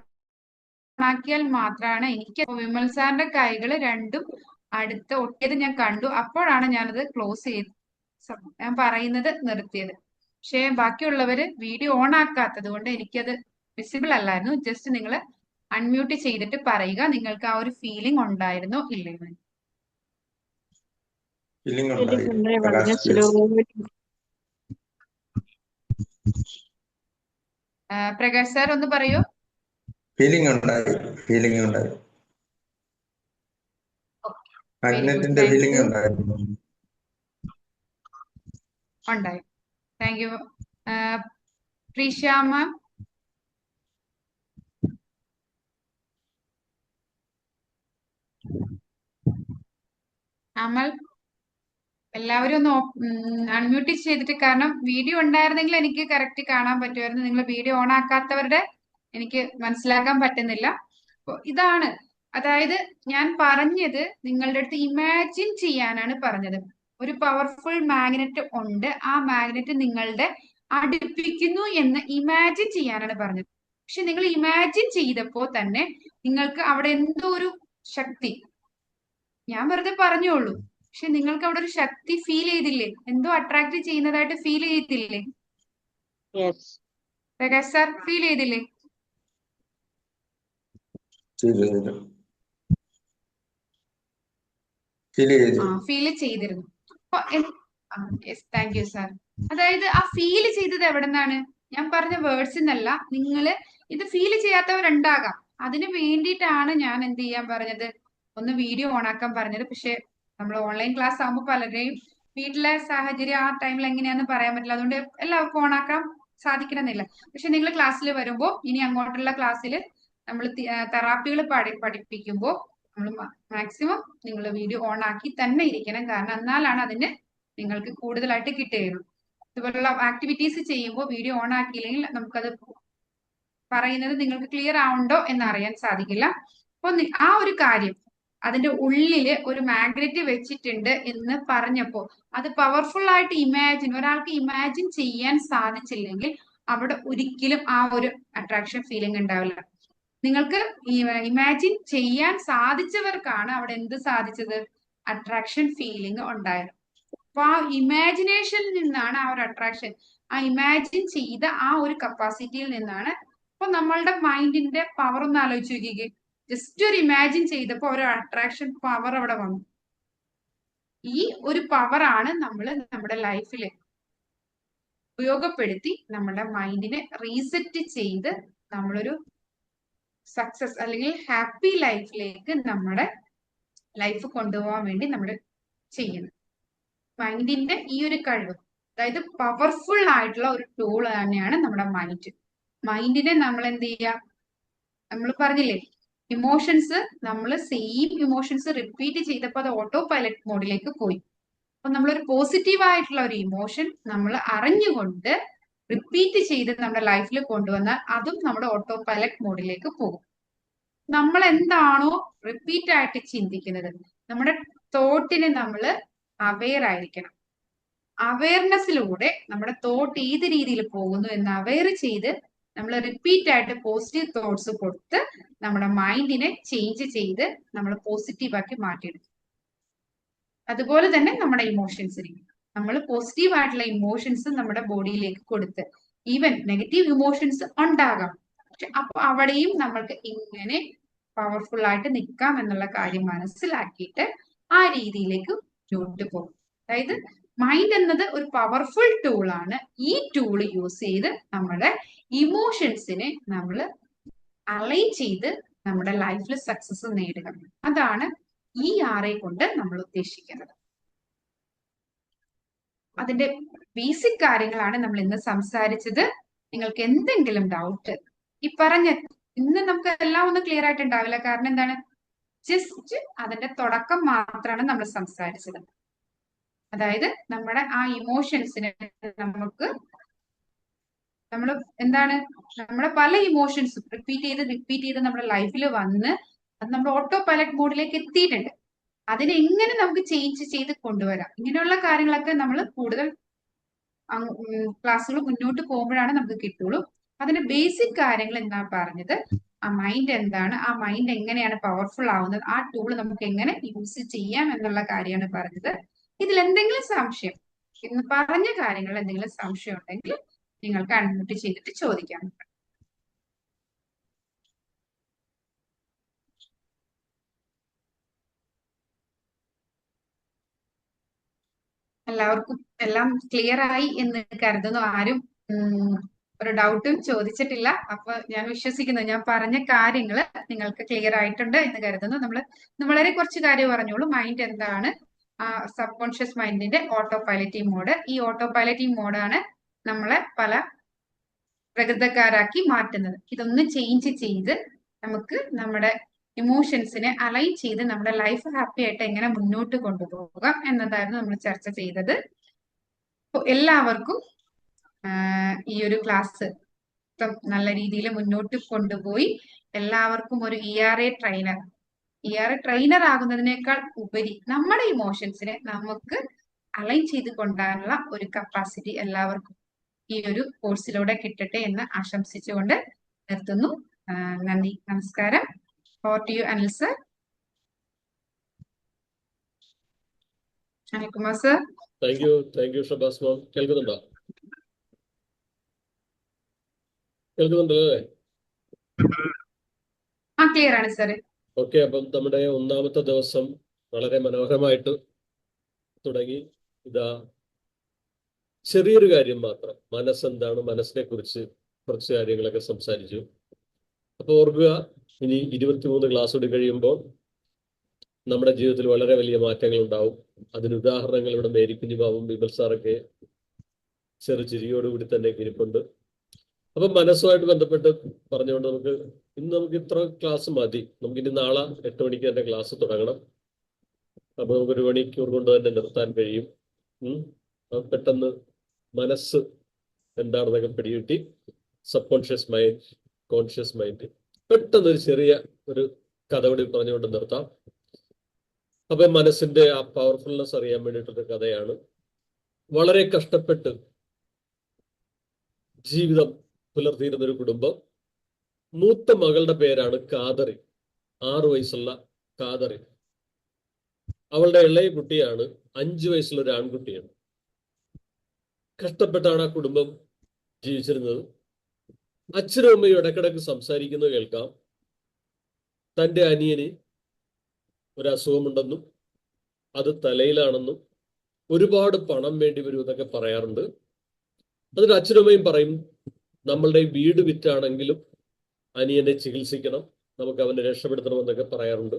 ആക്കിയാൽ മാത്രമാണ് എനിക്ക് വിമൽ സാറിന്റെ കൈകള് രണ്ടും അടുത്ത് ഒട്ടിയത് ഞാൻ കണ്ടു. അപ്പോഴാണ് ഞാനത് ക്ലോസ് ചെയ്ത് ഞാൻ പറയുന്നത് നിർത്തിയത്. പക്ഷെ ബാക്കിയുള്ളവര് വീഡിയോ ഓൺ ആക്കാത്തത് കൊണ്ട് എനിക്കത് വിസിബിൾ അല്ലായിരുന്നു. ജസ്റ്റ് നിങ്ങൾ അൺമ്യൂട്ട് ചെയ്തിട്ട് പറയുക നിങ്ങൾക്ക് ആ ഒരു ഫീലിംഗ് ഉണ്ടായിരുന്നോ ഇല്ലെന്ന്. പ്രകാശ് സാർ ഒന്ന് പറയൂ. ഫീലിംഗ് ഉണ്ടായി. മാഗ്നറ്റിന്റെ ഫീലിംഗ് ഉണ്ടായി. Thank you. പ്രീശ്യാമ, അമൽ, എല്ലാവരും ഒന്ന് അൺമ്യൂട്ട് ചെയ്തിട്ട്, കാരണം വീഡിയോ ഉണ്ടായിരുന്നെങ്കിൽ എനിക്ക് കറക്റ്റ് കാണാൻ പറ്റുമായിരുന്നു. നിങ്ങൾ വീഡിയോ ഓൺ ആക്കാത്തവരുടെ എനിക്ക് മനസ്സിലാക്കാൻ പറ്റുന്നില്ല. ഇതാണ്, അതായത് ഞാൻ പറഞ്ഞത് നിങ്ങളുടെ അടുത്ത് ഇമാജിൻ ചെയ്യാനാണ് പറഞ്ഞത്. ഒരു പവർഫുൾ മാഗ്നറ്റ് ഉണ്ട്, ആ മാഗ്നറ്റ് നിങ്ങളുടെ അടുപ്പിക്കുന്നു എന്ന് ഇമാജിൻ ചെയ്യാനാണ് പറഞ്ഞത്. പക്ഷെ നിങ്ങൾ ഇമാജിൻ ചെയ്തപ്പോ തന്നെ നിങ്ങൾക്ക് അവിടെ എന്തോ ഒരു ശക്തി, ഞാൻ വെറുതെ പറഞ്ഞോളൂ, പക്ഷെ നിങ്ങൾക്ക് അവിടെ ഒരു ശക്തി ഫീൽ ചെയ്തില്ലേ? എന്തോ അട്രാക്ട് ചെയ്യുന്നതായിട്ട് ഫീൽ ചെയ്തില്ലേ? പ്രകാശ് സാർ ഫീൽ ചെയ്തില്ലേ? ഫീൽ ചെയ്തിരുന്നു. Thank you sir. അതായത് ആ ഫീൽ ചെയ്തത് എവിടെ നിന്നാണ്? ഞാൻ പറഞ്ഞ വേർഡ്സ് എന്നല്ല. നിങ്ങള് ഇത് ഫീൽ ചെയ്യാത്തവരുണ്ടാകാം, അതിന് വേണ്ടിയിട്ടാണ് ഞാൻ എന്ത് ചെയ്യാൻ പറഞ്ഞത്, ഒന്ന് വീഡിയോ ഓൺ ആക്കാൻ പറഞ്ഞത്. പക്ഷെ നമ്മൾ ഓൺലൈൻ ക്ലാസ് ആകുമ്പോൾ പലരെയും വീട്ടിലെ സാഹചര്യം ആ ടൈമിൽ എങ്ങനെയാന്ന് പറയാൻ പറ്റില്ല. അതുകൊണ്ട് എല്ലാവർക്കും ഓൺ ആക്കാൻ സാധിക്കണമെന്നില്ല. പക്ഷെ നിങ്ങൾ ക്ലാസ്സിൽ വരുമ്പോൾ, ഇനി അങ്ങോട്ടുള്ള ക്ലാസ്സിൽ നമ്മൾ തെറാപ്പികൾ പഠിപ്പിക്കുമ്പോൾ നമ്മൾ മാക്സിമം നിങ്ങൾ വീഡിയോ ഓൺ ആക്കി തന്നെ ഇരിക്കണം. കാരണം എന്നാലാണ് അതിന് നിങ്ങൾക്ക് കൂടുതലായിട്ട് കിട്ടുകയുള്ളൂ. ഇതുപോലുള്ള ആക്ടിവിറ്റീസ് ചെയ്യുമ്പോൾ വീഡിയോ ഓൺ ആക്കിയില്ലെങ്കിൽ നമുക്കത് പറയുന്നത് നിങ്ങൾക്ക് ക്ലിയർ ആവുണ്ടോ എന്ന് അറിയാൻ സാധിക്കില്ല. അപ്പൊ ആ ഒരു കാര്യം, അതിന്റെ ഉള്ളില് ഒരു മാഗ്നറ്റ് വെച്ചിട്ടുണ്ട് എന്ന് പറഞ്ഞപ്പോ അത് പവർഫുൾ ആയിട്ട് ഒരാൾക്ക് ഇമാജിൻ ചെയ്യാൻ സാധിച്ചില്ലെങ്കിൽ അവിടെ ഒരിക്കലും ആ ഒരു അട്രാക്ഷൻ ഫീലിംഗ് ഉണ്ടാവില്ല. നിങ്ങൾക്ക് ഇമാജിൻ ചെയ്യാൻ സാധിച്ചവർക്കാണ് അവിടെ എന്ത് സാധിച്ചത്, അട്രാക്ഷൻ ഫീലിംഗ് ഉണ്ടായത്. അപ്പൊ ആ ഇമാജിനേഷനിൽ നിന്നാണ് ആ ഒരു അട്രാക്ഷൻ, ആ ഇമാജിൻ ചെയ്ത ആ ഒരു കപ്പാസിറ്റിയിൽ നിന്നാണ്. അപ്പൊ നമ്മളുടെ മൈൻഡിന്റെ പവർ ഒന്ന് ആലോചിച്ച് നോക്കിക്കേ. ജസ്റ്റ് ഒരു ഇമാജിൻ ചെയ്തപ്പോ ഒരു അട്രാക്ഷൻ പവർ അവിടെ വന്നു. ഈ ഒരു പവറാണ് നമ്മൾ നമ്മുടെ ലൈഫിൽ ഉപയോഗപ്പെടുത്തി നമ്മുടെ മൈൻഡിനെ റീസെറ്റ് ചെയ്ത് നമ്മളൊരു സക്സസ് അല്ലെങ്കിൽ ഹാപ്പി ലൈഫിലേക്ക് നമ്മുടെ ലൈഫ് കൊണ്ടുപോകാൻ വേണ്ടി നമ്മൾ ചെയ്യുന്നത്. മൈൻഡിന്റെ ഈ ഒരു കഴിവ്, അതായത് പവർഫുൾ ആയിട്ടുള്ള ഒരു ടൂൾ തന്നെയാണ് നമ്മുടെ മൈൻഡ്. മൈൻഡിനെ നമ്മൾ എന്ത് ചെയ്യുക, നമ്മൾ പറഞ്ഞില്ലേ ഇമോഷൻസ്, നമ്മൾ സെയിം ഇമോഷൻസ് റിപ്പീറ്റ് ചെയ്തപ്പോൾ അത് ഓട്ടോ പൈലറ്റ് മോഡിലേക്ക് പോയി. അപ്പൊ നമ്മളൊരു പോസിറ്റീവ് ആയിട്ടുള്ള ഒരു ഇമോഷൻ നമ്മൾ അറിഞ്ഞുകൊണ്ട് റിപ്പീറ്റ് ചെയ്ത് നമ്മുടെ ലൈഫിൽ കൊണ്ടുവന്നാൽ അതും നമ്മുടെ ഓട്ടോ പൈലറ്റ് മോഡിലേക്ക് പോകും. നമ്മൾ എന്താണോ റിപ്പീറ്റ് ആയിട്ട് ചിന്തിക്കുന്നത്, നമ്മുടെ തോട്ടിനെ നമ്മൾ അവെയർ ആയിരിക്കണം. അവയർനെസ്സിലൂടെ നമ്മുടെ തോട്ട് ഏത് രീതിയിൽ പോകുന്നു എന്ന് അവെയർ ചെയ്ത് നമ്മൾ റിപ്പീറ്റ് ആയിട്ട് പോസിറ്റീവ് തോട്ട്സ് കൊടുത്ത് നമ്മുടെ മൈൻഡിനെ ചേഞ്ച് ചെയ്ത് നമ്മൾ പോസിറ്റീവ് ആക്കി മാറ്റിയെടുക്കും. അതുപോലെ തന്നെ നമ്മുടെ ഇമോഷൻസിനെ നമ്മൾ പോസിറ്റീവ് ആയിട്ടുള്ള ഇമോഷൻസ് നമ്മുടെ ബോഡിയിലേക്ക് കൊടുത്ത്, ഈവൻ നെഗറ്റീവ് ഇമോഷൻസ് ഉണ്ടാകാം, പക്ഷെ അപ്പൊ അവിടെയും നമ്മൾക്ക് ഇങ്ങനെ പവർഫുൾ ആയിട്ട് നിൽക്കാം എന്നുള്ള കാര്യം മനസ്സിലാക്കിയിട്ട് ആ രീതിയിലേക്ക് മുന്നോട്ട് പോകും. അതായത് മൈൻഡ് എന്നത് ഒരു പവർഫുൾ ടൂളാണ്. ഈ ടൂള് യൂസ് ചെയ്ത് നമ്മുടെ ഇമോഷൻസിനെ നമ്മൾ അലൈൻ ചെയ്ത് നമ്മുടെ ലൈഫിൽ സക്സസ് നേടുക. അതാണ് ERA കൊണ്ട് നമ്മൾ ഉദ്ദേശിക്കുന്നത്. അതിന്റെ ബേസിക് കാര്യങ്ങളാണ് നമ്മൾ ഇന്ന് സംസാരിച്ചത്. നിങ്ങൾക്ക് എന്തെങ്കിലും ഡൗട്ട് ഈ പറഞ്ഞ ഇന്ന് നമുക്ക് എല്ലാം ഒന്നും ക്ലിയർ ആയിട്ട് ഉണ്ടാവില്ല. കാരണം എന്താണ്, ജസ്റ്റ് അതിന്റെ തുടക്കം മാത്രമാണ് നമ്മൾ സംസാരിച്ചത്. അതായത് നമ്മുടെ ആ ഇമോഷൻസിനെ നമുക്ക് നമ്മൾ എന്താണ്, നമ്മുടെ പല ഇമോഷൻസും റിപ്പീറ്റ് ചെയ്ത് നമ്മുടെ ലൈഫിൽ വന്ന് അത് നമ്മുടെ ഓട്ടോ പൈലറ്റ് മോഡിലേക്ക് എത്തിയിട്ടുണ്ട്. അതിനെ എങ്ങനെ നമുക്ക് ചേഞ്ച് ചെയ്ത് കൊണ്ടുവരാം, ഇങ്ങനെയുള്ള കാര്യങ്ങളൊക്കെ നമ്മൾ കൂടുതൽ ക്ലാസ്സുകൾ മുന്നോട്ട് പോകുമ്പോഴാണ് നമുക്ക് കിട്ടുള്ളൂ. അതിന്റെ ബേസിക് കാര്യങ്ങൾ എന്താ പറഞ്ഞത്, ആ മൈൻഡ് എന്താണ്, ആ മൈൻഡ് എങ്ങനെയാണ് പവർഫുൾ ആവുന്നത്, ആ ടൂൾ നമുക്ക് എങ്ങനെ യൂസ് ചെയ്യാം എന്നുള്ള കാര്യമാണ് പറഞ്ഞത്. ഇതിൽ എന്തെങ്കിലും സംശയം, ഇന്ന് പറഞ്ഞ കാര്യങ്ങൾ എന്തെങ്കിലും സംശയം ഉണ്ടെങ്കിൽ നിങ്ങൾക്ക് അൺമ്യൂട്ട് ചെയ്തിട്ട് ചോദിക്കാം. എല്ലാവർക്കും എല്ലാം ക്ലിയർ ആയി എന്ന് കരുതുന്നു. ആരും ഒരു ഡൗട്ടും ചോദിച്ചിട്ടില്ല. അപ്പൊ ഞാൻ വിശ്വസിക്കുന്നു ഞാൻ പറഞ്ഞ കാര്യങ്ങൾ നിങ്ങൾക്ക് ക്ലിയർ ആയിട്ടുണ്ട് എന്ന് കരുതുന്നു. നമ്മൾ വളരെ കുറച്ച് കാര്യം പറഞ്ഞോളൂ. മൈൻഡ് എന്താണ്, സബ് കോൺഷ്യസ് മൈൻഡിന്റെ ഓട്ടോ പൈലറ്റിംഗ് മോഡ്. ഈ ഓട്ടോ പൈലറ്റിംഗ് മോഡാണ് നമ്മളെ പല പ്രകൃതക്കാരാക്കി മാറ്റുന്നത്. ഇതൊന്ന് ചേഞ്ച് ചെയ്ത് നമുക്ക് നമ്മുടെ ഇമോഷൻസിനെ അലൈൻ ചെയ്ത് നമ്മുടെ ലൈഫ് ഹാപ്പി ആയിട്ട് എങ്ങനെ മുന്നോട്ട് കൊണ്ടുപോകാം എന്നതായിരുന്നു നമ്മൾ ചർച്ച ചെയ്തത്. എല്ലാവർക്കും ഈ ഒരു ക്ലാസ് നല്ല രീതിയിൽ മുന്നോട്ട് കൊണ്ടുപോയി എല്ലാവർക്കും ഒരു ERA ട്രെയിനർ ആകുന്നതിനേക്കാൾ ഉപരി നമ്മുടെ ഇമോഷൻസിനെ നമുക്ക് അലൈൻ ചെയ്ത് കൊണ്ടുവരാനുള്ള ഒരു കപ്പാസിറ്റി എല്ലാവർക്കും ഈ ഒരു കോഴ്സിലൂടെ കിട്ടട്ടെ എന്ന് ആശംസിച്ചുകൊണ്ട് നിർത്തുന്നു. നന്ദി, നമസ്കാരം. Over to you, Anil sir. Anilkumar sir. Thank you Shabaz ma'am. കേൾക്കുന്നുണ്ടോ? കേൾക്കുന്നുണ്ടല്ലേ? ക്ലിയർ ആണ് സാർ. ഓക്കെ, അപ്പം നമ്മുടെ ഒന്നാമത്തെ ദിവസം വളരെ മനോഹരമായിട്ട് തുടങ്ങി. ഇതാ ചെറിയൊരു കാര്യം മാത്രം, മനസ്സെന്താണ്, മനസ്സിനെ കുറിച്ച് കുറച്ച് കാര്യങ്ങളൊക്കെ സംസാരിച്ചു. അപ്പൊ ഓർക്കുക, ഇനി 23 ക്ലാസ് കൂടി കഴിയുമ്പോൾ നമ്മുടെ ജീവിതത്തിൽ വളരെ വലിയ മാറ്റങ്ങൾ ഉണ്ടാവും. അതിന് ഉദാഹരണങ്ങൾ ഇവിടെ മേരിക്കുഞ്ഞു ബാബും ബിബൽ സാറൊക്കെ ചെറുചിരിയോടുകൂടി തന്നെ ഇരിപ്പുണ്ട്. അപ്പൊ മനസ്സുമായിട്ട് ബന്ധപ്പെട്ട് പറഞ്ഞുകൊണ്ട് നമുക്ക് ഇത്ര ക്ലാസ് മതി. നമുക്കിനി നാളെ 8 മണിക്ക് തന്നെ ക്ലാസ് തുടങ്ങണം. അപ്പൊ നമുക്ക് 1 മണിക്കൂർ കൊണ്ട് തന്നെ നിർത്താൻ കഴിയും. പെട്ടെന്ന് മനസ്സ് എന്താണെന്നൊക്കെ പിടികിട്ടി. Sub conscious mind, conscious mind, പെട്ടെന്ന് ഒരു ചെറിയ ഒരു കഥ കൂടി പറഞ്ഞുകൊണ്ട് നിർത്താം. അപ്പൊ മനസ്സിന്റെ ആ പവർഫുൾനെസ് അറിയാൻ വേണ്ടിയിട്ടൊരു കഥയാണ്. വളരെ കഷ്ടപ്പെട്ട് ജീവിതം പുലർത്തിയിരുന്ന ഒരു കുടുംബം. മൂത്ത മകളുടെ പേരാണ് കാതറി, 6 വയസ്സുള്ള കാതറി. അവളുടെ ഇളയ കുട്ടിയാണ് 5 വയസ്സുള്ള ഒരു ആൺകുട്ടിയാണ്. കഷ്ടപ്പെട്ടാണ് ആ കുടുംബം ജീവിച്ചിരുന്നത്. അച്ഛനും അമ്മയും ഇടക്കിടക്ക് സംസാരിക്കുന്നത് കേൾക്കാം. തൻ്റെ അനിയന് ഒരു അസുഖമുണ്ടെന്നും അത് തലയിലാണെന്നും ഒരുപാട് പണം വേണ്ടി വരും എന്നൊക്കെ പറയാറുണ്ട്. അതിന് അച്ഛനും അമ്മയും പറയും, നമ്മളുടെ വീട് വിറ്റാണെങ്കിലും അനിയനെ ചികിത്സിക്കണം, നമുക്ക് അവനെ രക്ഷപ്പെടുത്തണമെന്നൊക്കെ പറയാറുണ്ട്.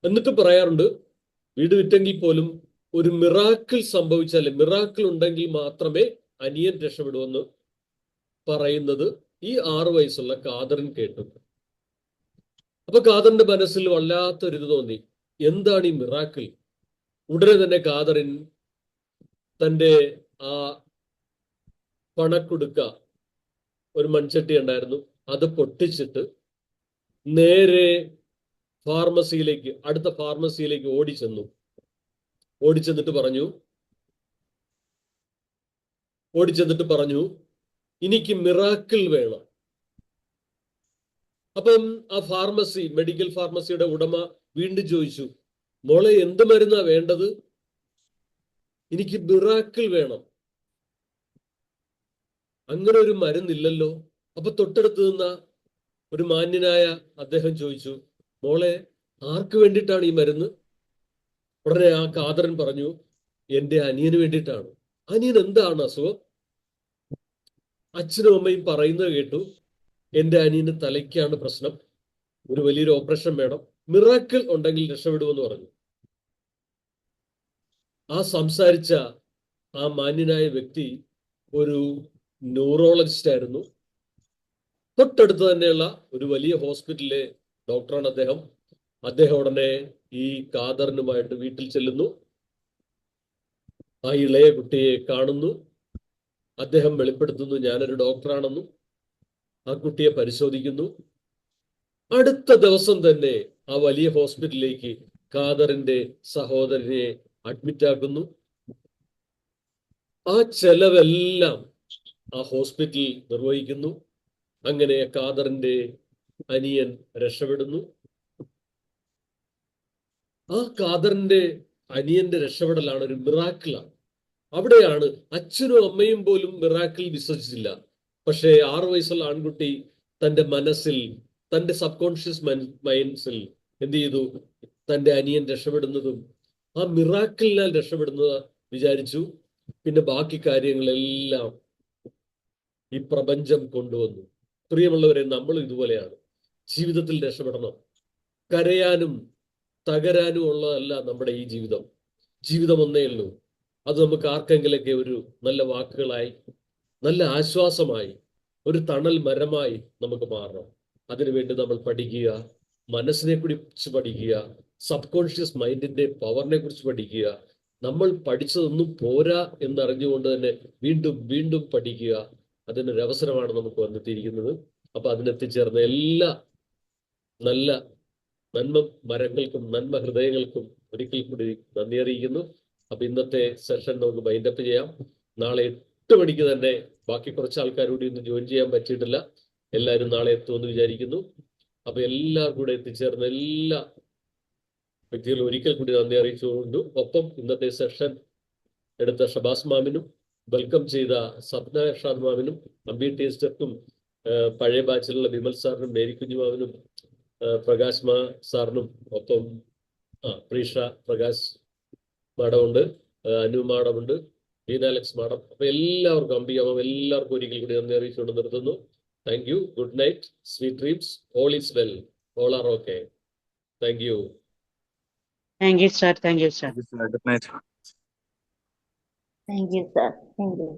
എന്നിട്ട് പറയാറുണ്ട്, വീട് വിറ്റെങ്കിൽ പോലും ഒരു മിറാക്കിൾ സംഭവിച്ചാൽ, മിറാക്കിൾ ഉണ്ടെങ്കിൽ മാത്രമേ അനിയൻ രക്ഷപ്പെടുമെന്ന് പറയുന്നത് ഈ 6 വയസ്സുള്ള കാതറിൻ കേട്ടു. അപ്പൊ കാതറിന്റെ മനസ്സിൽ വല്ലാത്തൊരിത് തോന്നി, എന്താണ് ഈ മിറാക്കിൾ? ഉടനെ തന്നെ കാതറിൻ തൻ്റെ ആ പണക്കുടുക്ക, ഒരു മൺചട്ടി ഉണ്ടായിരുന്നു, അത് പൊട്ടിച്ചിട്ട് നേരെ ഫാർമസിയിലേക്ക്, അടുത്ത ഫാർമസിയിലേക്ക് ഓടിച്ചെന്നിട്ട് പറഞ്ഞു എനിക്ക് മിറാക്കിൾ വേണം. അപ്പം ആ ഫാർമസി, മെഡിക്കൽ ഫാർമസിയുടെ ഉടമ വീണ്ടും ചോദിച്ചു, മോളെ എന്ത് മരുന്നാ വേണ്ടത്? എനിക്ക് മിറാക്കിൾ വേണം. അങ്ങനെ ഒരു മരുന്നില്ലല്ലോ. അപ്പൊ തൊട്ടടുത്ത് നിന്ന ഒരു മാന്യനായ അദ്ദേഹം ചോദിച്ചു, മോളെ ആർക്ക് വേണ്ടിയിട്ടാണ് ഈ മരുന്ന്? ഉടനെ ആ കാതറൻ പറഞ്ഞു, എൻ്റെ അനിയന് വേണ്ടിയിട്ടാണ്. അനിയൻ എന്താണ് അസുഖം? അച്ഛനും അമ്മയും പറയുന്നത് കേട്ടു, എൻ്റെ അനിയന് തലയ്ക്കാണ് പ്രശ്നം, ഒരു വലിയൊരു ഓപ്പറേഷൻ വേണം, മിറാക്കിൾ ഉണ്ടെങ്കിൽ രക്ഷപ്പെടുമെന്ന് പറഞ്ഞു. ആ സംസാരിച്ച ആ മാന്യനായ വ്യക്തി ഒരു ന്യൂറോളജിസ്റ്റ് ആയിരുന്നു. തൊട്ടടുത്ത് തന്നെയുള്ള ഒരു വലിയ ഹോസ്പിറ്റലിലെ ഡോക്ടറാണ് അദ്ദേഹം. അദ്ദേഹം ഉടനെ ഈ കാതറിനുമായിട്ട് വീട്ടിൽ ചെല്ലുന്നു. ആ ഇളയ കുട്ടിയെ കാണുന്നു. അദ്ദേഹം വെളിപ്പെടുത്തുന്നു, ഞാനൊരു ഡോക്ടറാണെന്നും. ആ കുട്ടിയെ പരിശോധിക്കുന്നു. അടുത്ത ദിവസം തന്നെ ആ വലിയ ഹോസ്പിറ്റലിലേക്ക് കാതറിന്റെ സഹോദരനെ അഡ്മിറ്റ് ആക്കുന്നു. ആ ചെലവെല്ലാം ആ ഹോസ്പിറ്റൽ നിർവഹിക്കുന്നു. അങ്ങനെ കാതറിന്റെ അനിയൻ രക്ഷപ്പെടുന്നു. ആ കാതറിന്റെ അനിയന്റെ രക്ഷപ്പെടലാണ് ഒരു മിറാക്കിളാണ്. അവിടെയാണ് അച്ഛനും അമ്മയും പോലും മിറാക്കിൾ വിശ്വസിച്ചില്ല. പക്ഷേ 6 വയസ്സുള്ള ആൺകുട്ടി തൻ്റെ മനസ്സിൽ, തൻ്റെ സബ് കോൺഷ്യസ് മൈൻഡ്സിൽ എന്ത് ചെയ്തു? തൻ്റെ അനിയൻ രക്ഷപ്പെടുന്നതും ആ മിറാക്കിളിനാൽ രക്ഷപ്പെടുന്നത് വിചാരിച്ചു. പിന്നെ ബാക്കി കാര്യങ്ങളെല്ലാം ഈ പ്രപഞ്ചം കൊണ്ടുവന്നു. പ്രിയമുള്ളവരെ, നമ്മൾ ഇതുപോലെയാണ്. ജീവിതത്തിൽ രക്ഷപ്പെടണം. കരയാനും തകരാനും ഉള്ളതല്ല നമ്മുടെ ഈ ജീവിതം. ജീവിതം ഒന്നേ ഉള്ളൂ. അത് നമുക്ക് ആർക്കെങ്കിലൊക്കെ ഒരു നല്ല വാക്കുകളായി, നല്ല ആശ്വാസമായി, ഒരു തണൽ മരമായി നമുക്ക് മാറണം. അതിനുവേണ്ടി നമ്മൾ പഠിക്കുക, മനസ്സിനെ കുറിച്ച് പഠിക്കുക, സബ് കോൺഷ്യസ് മൈൻഡിന്റെ പവറിനെ കുറിച്ച് പഠിക്കുക. നമ്മൾ പഠിച്ചതൊന്നും പോരാ എന്നറിഞ്ഞുകൊണ്ട് തന്നെ വീണ്ടും വീണ്ടും പഠിക്കുക. അതിനൊരു അവസരമാണ് നമുക്ക് വന്നെത്തിയിരിക്കുന്നത്. അപ്പൊ അതിനെത്തിച്ചേർന്ന എല്ലാ നല്ല നന്മ മരങ്ങൾക്കും നന്മ ഹൃദയങ്ങൾക്കും ഒരിക്കൽ കൂടി നന്ദി അറിയിക്കുന്നു. അപ്പൊ ഇന്നത്തെ സെഷൻ നമുക്ക് വൈൻഡപ്പ് ചെയ്യാം. നാളെ 8 മണിക്ക് തന്നെ, ബാക്കി കുറച്ച് ആൾക്കാർ കൂടി ഇന്ന് ജോയിൻ ചെയ്യാൻ പറ്റിയിട്ടില്ല, എല്ലാവരും നാളെ എത്തുമെന്ന് വിചാരിക്കുന്നു. അപ്പൊ എല്ലാവർക്കും കൂടെ എത്തിച്ചേർന്ന എല്ലാ വ്യക്തികളും ഒരിക്കൽ കൂടി നന്ദി അറിയിച്ചുകൊണ്ടു, ഒപ്പം ഇന്നത്തെ സെഷൻ എടുത്ത ഷബാസ് മാമിനും, വെൽക്കം ചെയ്ത സപ്ന ഇർഷാദ് മാമിനും, അമ്പി ടേസ്റ്റർക്കും, പഴയ ബാച്ചിലുള്ള വിമൽ സാറിനും, മേരിക്കുഞ്ഞു മാമിനും, പ്രകാശ് സാറിനും, ഒപ്പം പ്രീഷ പ്രകാശ് മാഡമുണ്ട്, അനു മാഡമുണ്ട്, ലീനാലക്സ് മാഡം. അപ്പൊ എല്ലാവർക്കും, അമ്പി മാം, എല്ലാവർക്കും ഒരിക്കൽ കൂടി നന്ദി അറിയിച്ചുകൊണ്ട് നിർത്തുന്നു. Thank you. Good night. Sweet dreams. All is well. All are okay. Thank you. Thank you, sir. Thank you, sir. Good night. Thank you, sir. Thank you.